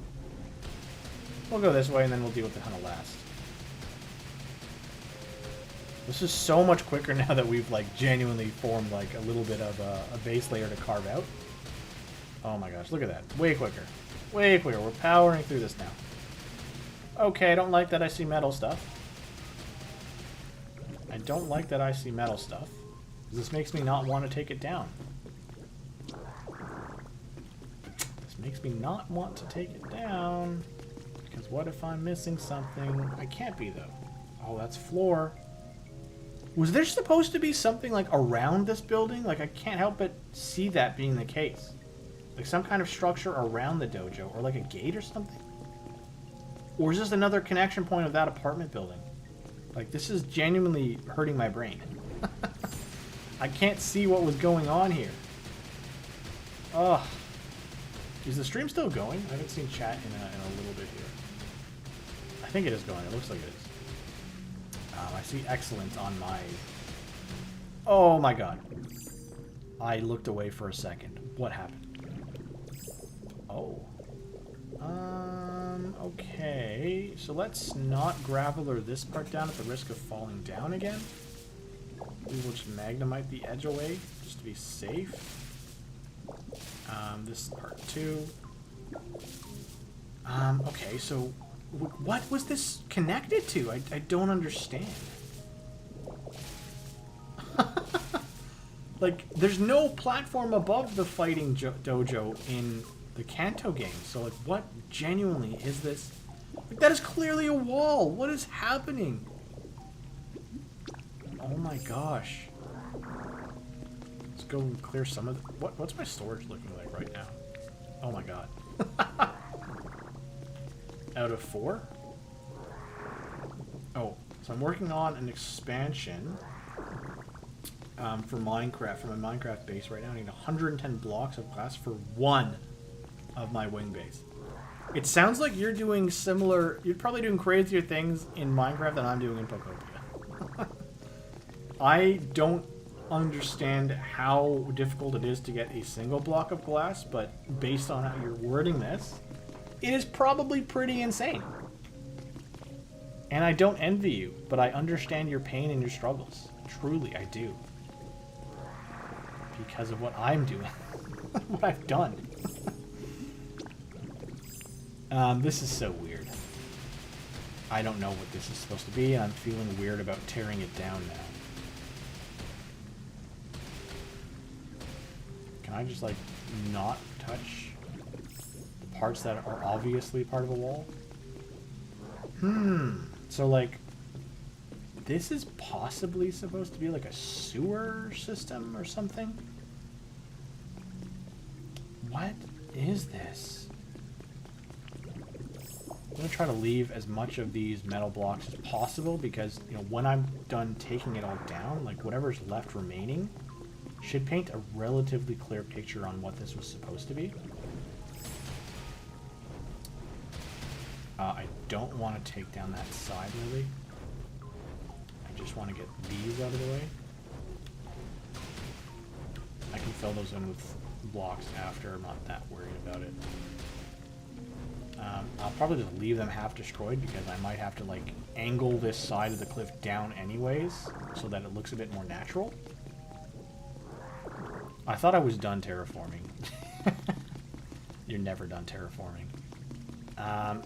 We'll go this way and then we'll deal with the tunnel last. This is so much quicker now that we've like genuinely formed like a little bit of a base layer to carve out. Oh my gosh, look at that. Way quicker. Way quicker. We're powering through this now. Okay, I don't like that I see metal stuff. I don't like that I see metal stuff. This makes me not want to take it down. This makes me not want to take it down. Because what if I'm missing something? I can't be, though. Oh, that's floor. Was there supposed to be something, like, around this building? Like, I can't help but see that being the case. Like, some kind of structure around the dojo. Or, like, a gate or something? Or is this another connection point of that apartment building? Like, this is genuinely hurting my brain. I can't see what was going on here. Ugh. Is the stream still going? I haven't seen chat in a little bit here. I think it is going. It looks like it is. I see excellent on my... Oh my god. I looked away for a second. What happened? Oh. Okay. So let's not graveler this part down at the risk of falling down again. We will just magnemite the edge away, just to be safe. This is part 2. Okay, so what was this connected to? I don't understand. Like, there's no platform above the fighting dojo in the Kanto game. So, like, what genuinely is this? Like, that is clearly a wall. What is happening? Oh Oh my gosh. Let's go and clear some of the... What's my storage looking like right now? Oh my god. Out of 4? Oh, so I'm working on an expansion for Minecraft, for my Minecraft base right now. I need 110 blocks of glass for one of my wing base. It sounds like you're doing similar... You're probably doing crazier things in Minecraft than I'm doing in Pokopia. I don't understand how difficult it is to get a single block of glass, but based on how you're wording this, it is probably pretty insane. And I don't envy you, but I understand your pain and your struggles. Truly, I do. Because of what I'm doing. What I've done. This is so weird. I don't know what this is supposed to be, and I'm feeling weird about tearing it down now. Can I just, like, not touch the parts that are obviously part of a wall? So, like, this is possibly supposed to be, like, a sewer system or something? What is this? I'm going to try to leave as much of these metal blocks as possible because, you know, when I'm done taking it all down, like, whatever's left remaining should paint a relatively clear picture on what this was supposed to be. I don't want to take down that side, really. I just want to get these out of the way. I can fill those in with blocks after. I'm not that worried about it. I'll probably just leave them half destroyed because I might have to, like, angle this side of the cliff down anyways so that it looks a bit more natural. I thought I was done terraforming. You're never done terraforming.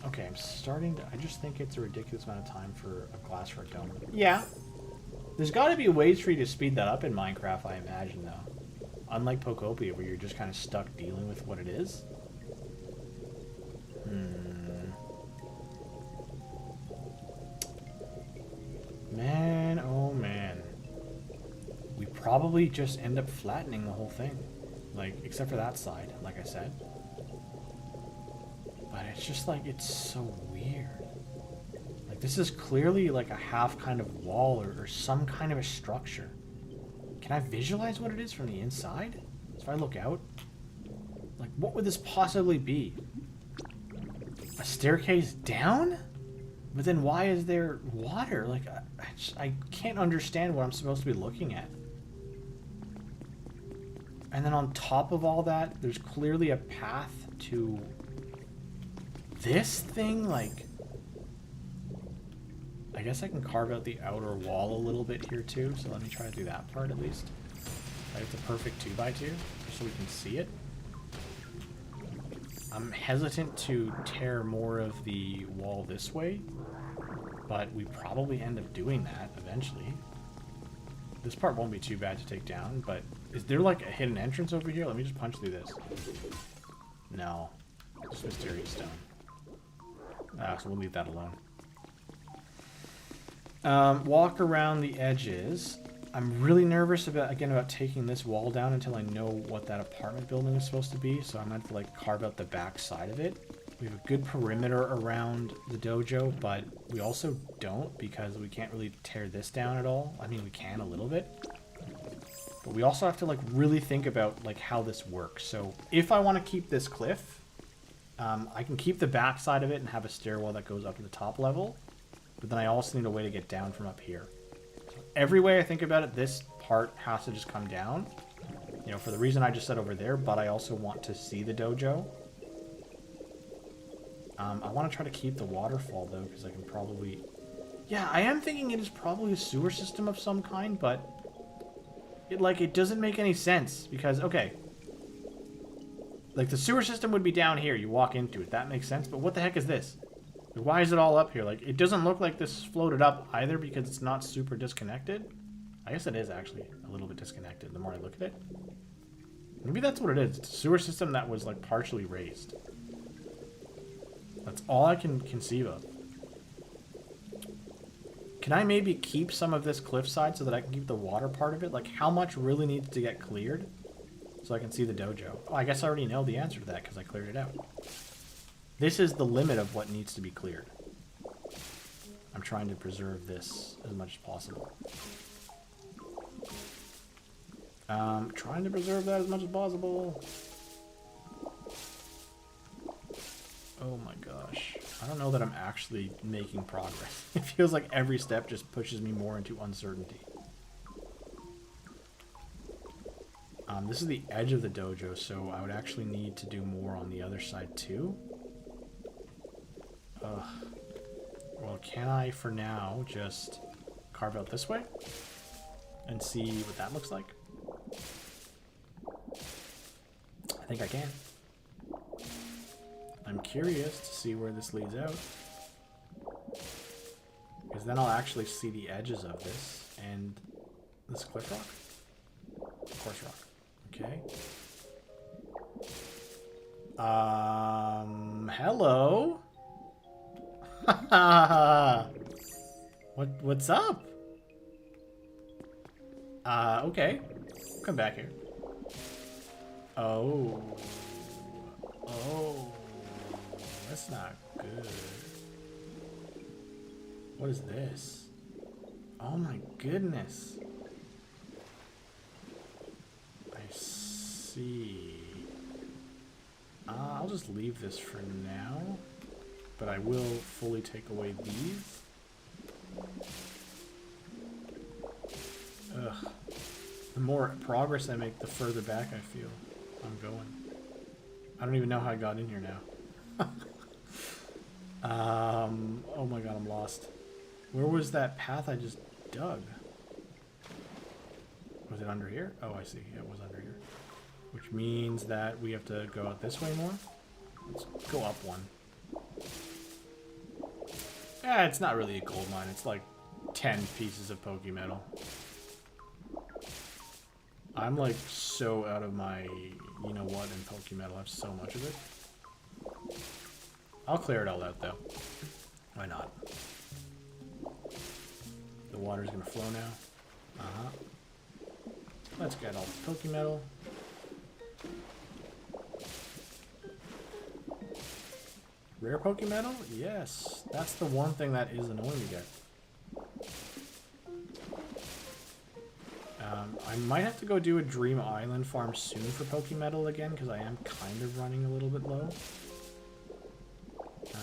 Okay, I'm starting to... I just think it's a ridiculous amount of time for a glass for a dome. Yeah. There's got to be ways for you to speed that up in Minecraft, I imagine, though. Unlike Pokopia, where you're just kind of stuck dealing with what it is. Man, oh man. We probably just end up flattening the whole thing. Like, except for that side, like I said. But it's just like, it's so weird. Like, this is clearly like a half kind of wall or some kind of a structure. Can I visualize what it is from the inside? So if I look out, like, what would this possibly be? A staircase down? But then why is there water? Like, I can't understand what I'm supposed to be looking at. And then on top of all that, there's clearly a path to this thing. Like, I guess I can carve out the outer wall a little bit here too. So let me try to do that part at least. Right, it's a perfect 2x2, just so we can see it. I'm hesitant to tear more of the wall this way, but we probably end up doing that eventually. This part won't be too bad to take down, but is there like a hidden entrance over here? Let me just punch through this. No, just mysterious stone. So we'll leave that alone. Walk around the edges. I'm really nervous about taking this wall down until I know what that apartment building is supposed to be. So I'm going to have to like carve out the back side of it. We have a good perimeter around the dojo, but we also don't because we can't really tear this down at all. I mean, we can a little bit, but we also have to like really think about like how this works. So if I want to keep this cliff, I can keep the back side of it and have a stairwell that goes up to the top level, but then I also need a way to get down from up here. Every way I think about it, this part has to just come down, you know, for the reason I just said over there, but I also want to see the dojo. I want to try to keep the waterfall, though, because I can probably... Yeah, I am thinking it is probably a sewer system of some kind, but it doesn't make any sense, because, okay, like, the sewer system would be down here. You walk into it. That makes sense, but what the heck is this? Why is it all up here? Like, it doesn't look like this floated up either because it's not super disconnected. I guess it is actually a little bit disconnected the more I look at it. Maybe that's what it is. It's a sewer system that was, like, partially raised. That's all I can conceive of. Can I maybe keep some of this cliffside so that I can keep the water part of it? Like, how much really needs to get cleared so I can see the dojo? Oh, I guess I already know the answer to that because I cleared it out. This is the limit of what needs to be cleared. I'm trying to preserve this as much as possible. Trying to preserve that as much as possible. Oh my gosh. I don't know that I'm actually making progress. It feels like every step just pushes me more into uncertainty. This is the edge of the dojo, so I would actually need to do more on the other side too. Ugh. Well, can I, for now, just carve out this way and see what that looks like? I think I can. I'm curious to see where this leads out. Because then I'll actually see the edges of this and this cliff rock. Quartz rock. Okay. Hello? What's up? Okay. Come back here. Oh. Oh. That's not good. What is this? Oh my goodness. I see. I'll just leave this for now. But I will fully take away these. Ugh. The more progress I make, the further back I feel I'm going. I don't even know how I got in here now. Oh my god, I'm lost. Where was that path I just dug? Was it under here? Oh, I see. Yeah, it was under here. Which means that we have to go out this way more. Let's go up one. Yeah, it's not really a gold mine. It's like 10 pieces of Poke Metal. I'm like so out of my you know what in Poke Metal. I have so much of it. I'll clear it all out though. Why not? The water's gonna flow now. Let's get all the Poke Metal. Rare Poke Metal? Yes. That's the one thing that is annoying to get. I might have to go do a Dream Island farm soon for Poke Metal again, because I am kind of running a little bit low.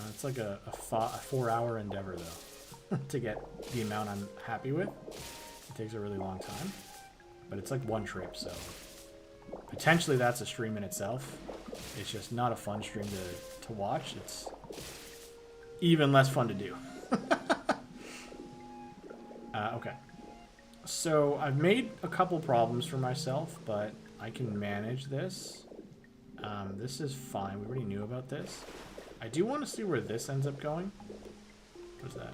It's like a 4-hour endeavor, though, to get the amount I'm happy with. It takes a really long time, but it's like one trip, so potentially that's a stream in itself. It's just not a fun stream to watch. It's even less fun to do. Okay. So I've made a couple problems for myself, but I can manage this. This is fine. We already knew about this. I do want to see where this ends up going. What's that?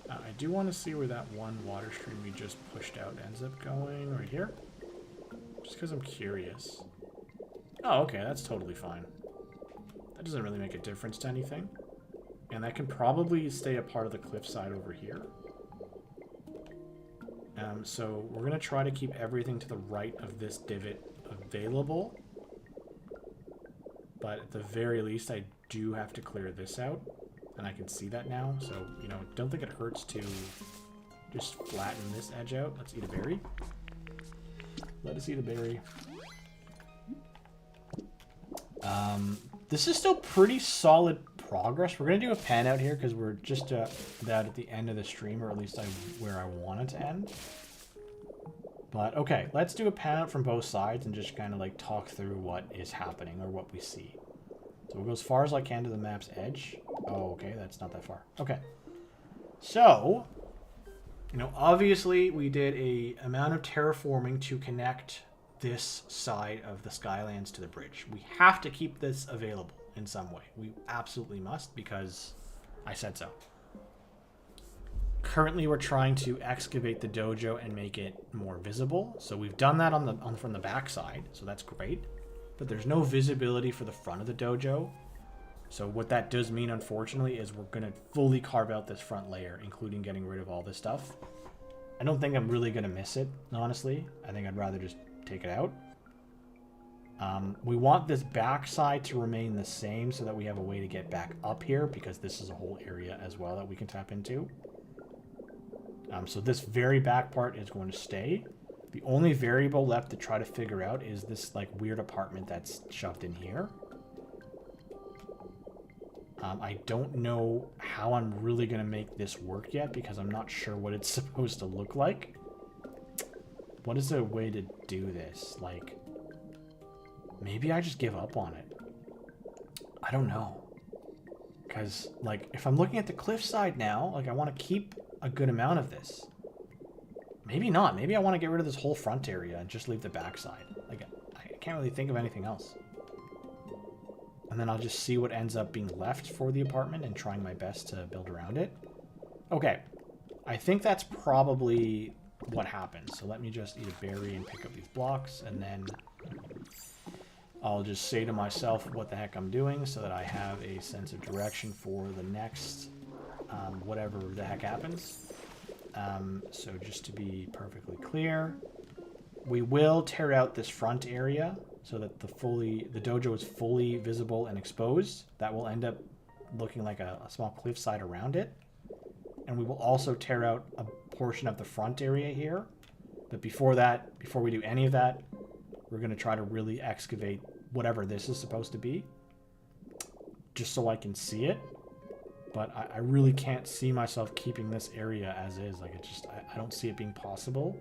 I do want to see where that one water stream we just pushed out ends up going. Right here. Just because I'm curious. Oh, okay. That's totally fine. That doesn't really make a difference to anything. And that can probably stay a part of the cliffside over here. So we're going to try to keep everything to the right of this divot available. But at the very least, I do have to clear this out. And I can see that now. So, you know, don't think it hurts to just flatten this edge out. Let's eat a berry. Let us eat a berry. This is still pretty solid progress. We're going to do a pan out here because we're just about at the end of the stream, or at least where I want it to end. But okay, let's do a pan out from both sides and just kind of like talk through what is happening or what we see. So we'll go as far as I can to the map's edge. Oh, okay, that's not that far. Okay. So, you know, obviously we did a amount of terraforming to connect this side of the Skylands to the bridge. We have to keep this available in some way. We absolutely must, because I said so. Currently, we're trying to excavate the dojo and make it more visible. So we've done that from the back side, so that's great. But there's no visibility for the front of the dojo. So what that does mean, unfortunately, is we're going to fully carve out this front layer, including getting rid of all this stuff. I don't think I'm really going to miss it, honestly. I think I'd rather just take it out. We want this back side to remain the same so that we have a way to get back up here, because this is a whole area as well that we can tap into. So this very back part is going to stay. The only variable left to try to figure out is this like weird apartment that's shoved in here. I don't know how I'm really going to make this work yet, because I'm not sure what it's supposed to look like. What is a way to do this? Like, maybe I just give up on it. I don't know. Because, like, if I'm looking at the cliffside now, like, I want to keep a good amount of this. Maybe not. Maybe I want to get rid of this whole front area and just leave the backside. Like, I can't really think of anything else. And then I'll just see what ends up being left for the apartment and trying my best to build around it. Okay. I think that's probably what happens. So let me just eat a berry and pick up these blocks, and then I'll just say to myself what the heck I'm doing so that I have a sense of direction for the next whatever the heck happens. So just to be perfectly clear, we will tear out this front area so that the dojo is fully visible and exposed. That will end up looking like a small cliffside around it. And we will also tear out a portion of the front area here. But before we do any of that, we're going to try to really excavate whatever this is supposed to be, just so I can see it. But I really can't see myself keeping this area as is. Like, I don't see it being possible.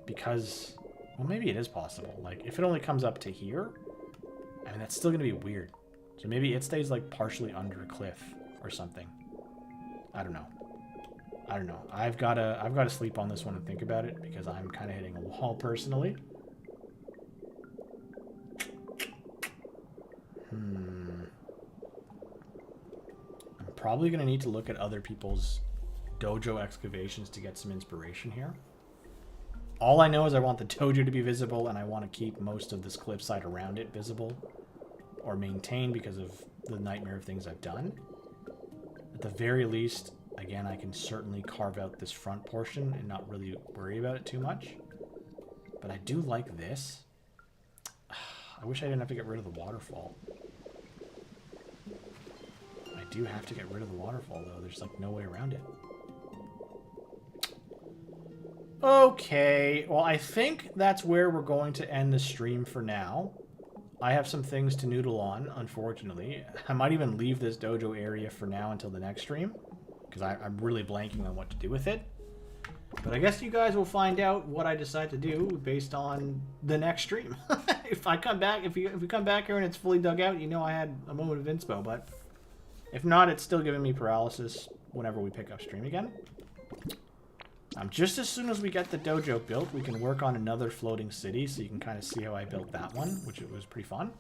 Because, well, maybe it is possible. Like, if it only comes up to here, I mean, that's still going to be weird. So maybe it stays, like, partially under a cliff or something. I don't know. I've got to sleep on this one and think about it, because I'm kind of hitting a wall personally. I'm probably going to need to look at other people's dojo excavations to get some inspiration here. All I know is I want the dojo to be visible, and I want to keep most of this cliffside around it visible or maintained because of the nightmare of things I've done. At the very least, again, I can certainly carve out this front portion and not really worry about it too much. But I do like this. I wish I didn't have to get rid of the waterfall. I do have to get rid of the waterfall, though. There's, like, no way around it. Okay, well, I think that's where we're going to end the stream for now. I have some things to noodle on, unfortunately. I might even leave this dojo area for now until the next stream, because I'm really blanking on what to do with it. But I guess you guys will find out what I decide to do based on the next stream. If I come back, if we come back here and it's fully dug out, you know I had a moment of inspo. But if not, it's still giving me paralysis whenever we pick up stream again. Just as soon as we get the dojo built, we can work on another floating city, so you can kind of see how I built that one, which it was pretty fun.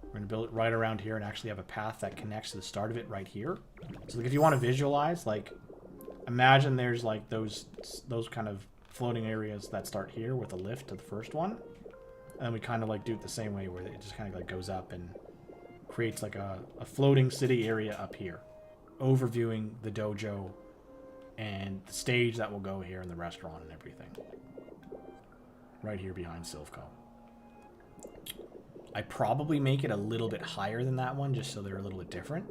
We're going to build it right around here and actually have a path that connects to the start of it right here. So like, if you want to visualize, like, imagine there's like those kind of floating areas that start here with a lift to the first one. And then we kind of like do it the same way, where it just kind of like goes up and creates like a floating city area up here, overviewing the dojo and the stage that will go here, and the restaurant and everything. Right here behind Silvco. I probably make it a little bit higher than that one, just so they're a little bit different.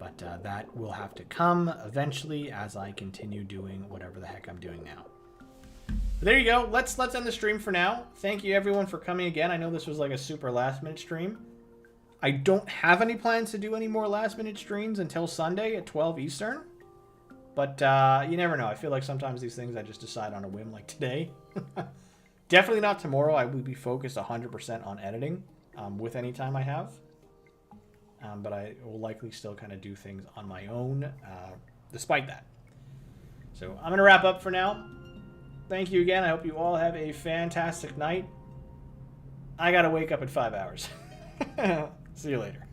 But that will have to come eventually as I continue doing whatever the heck I'm doing now. But there you go. Let's end the stream for now. Thank you everyone for coming again. I know this was like a super last minute stream. I don't have any plans to do any more last-minute streams until Sunday at 12 Eastern. But you never know. I feel like sometimes these things I just decide on a whim, like today. Definitely not tomorrow. I will be focused 100% on editing with any time I have. But I will likely still kind of do things on my own despite that. So I'm going to wrap up for now. Thank you again. I hope you all have a fantastic night. I got to wake up in 5 hours. See you later.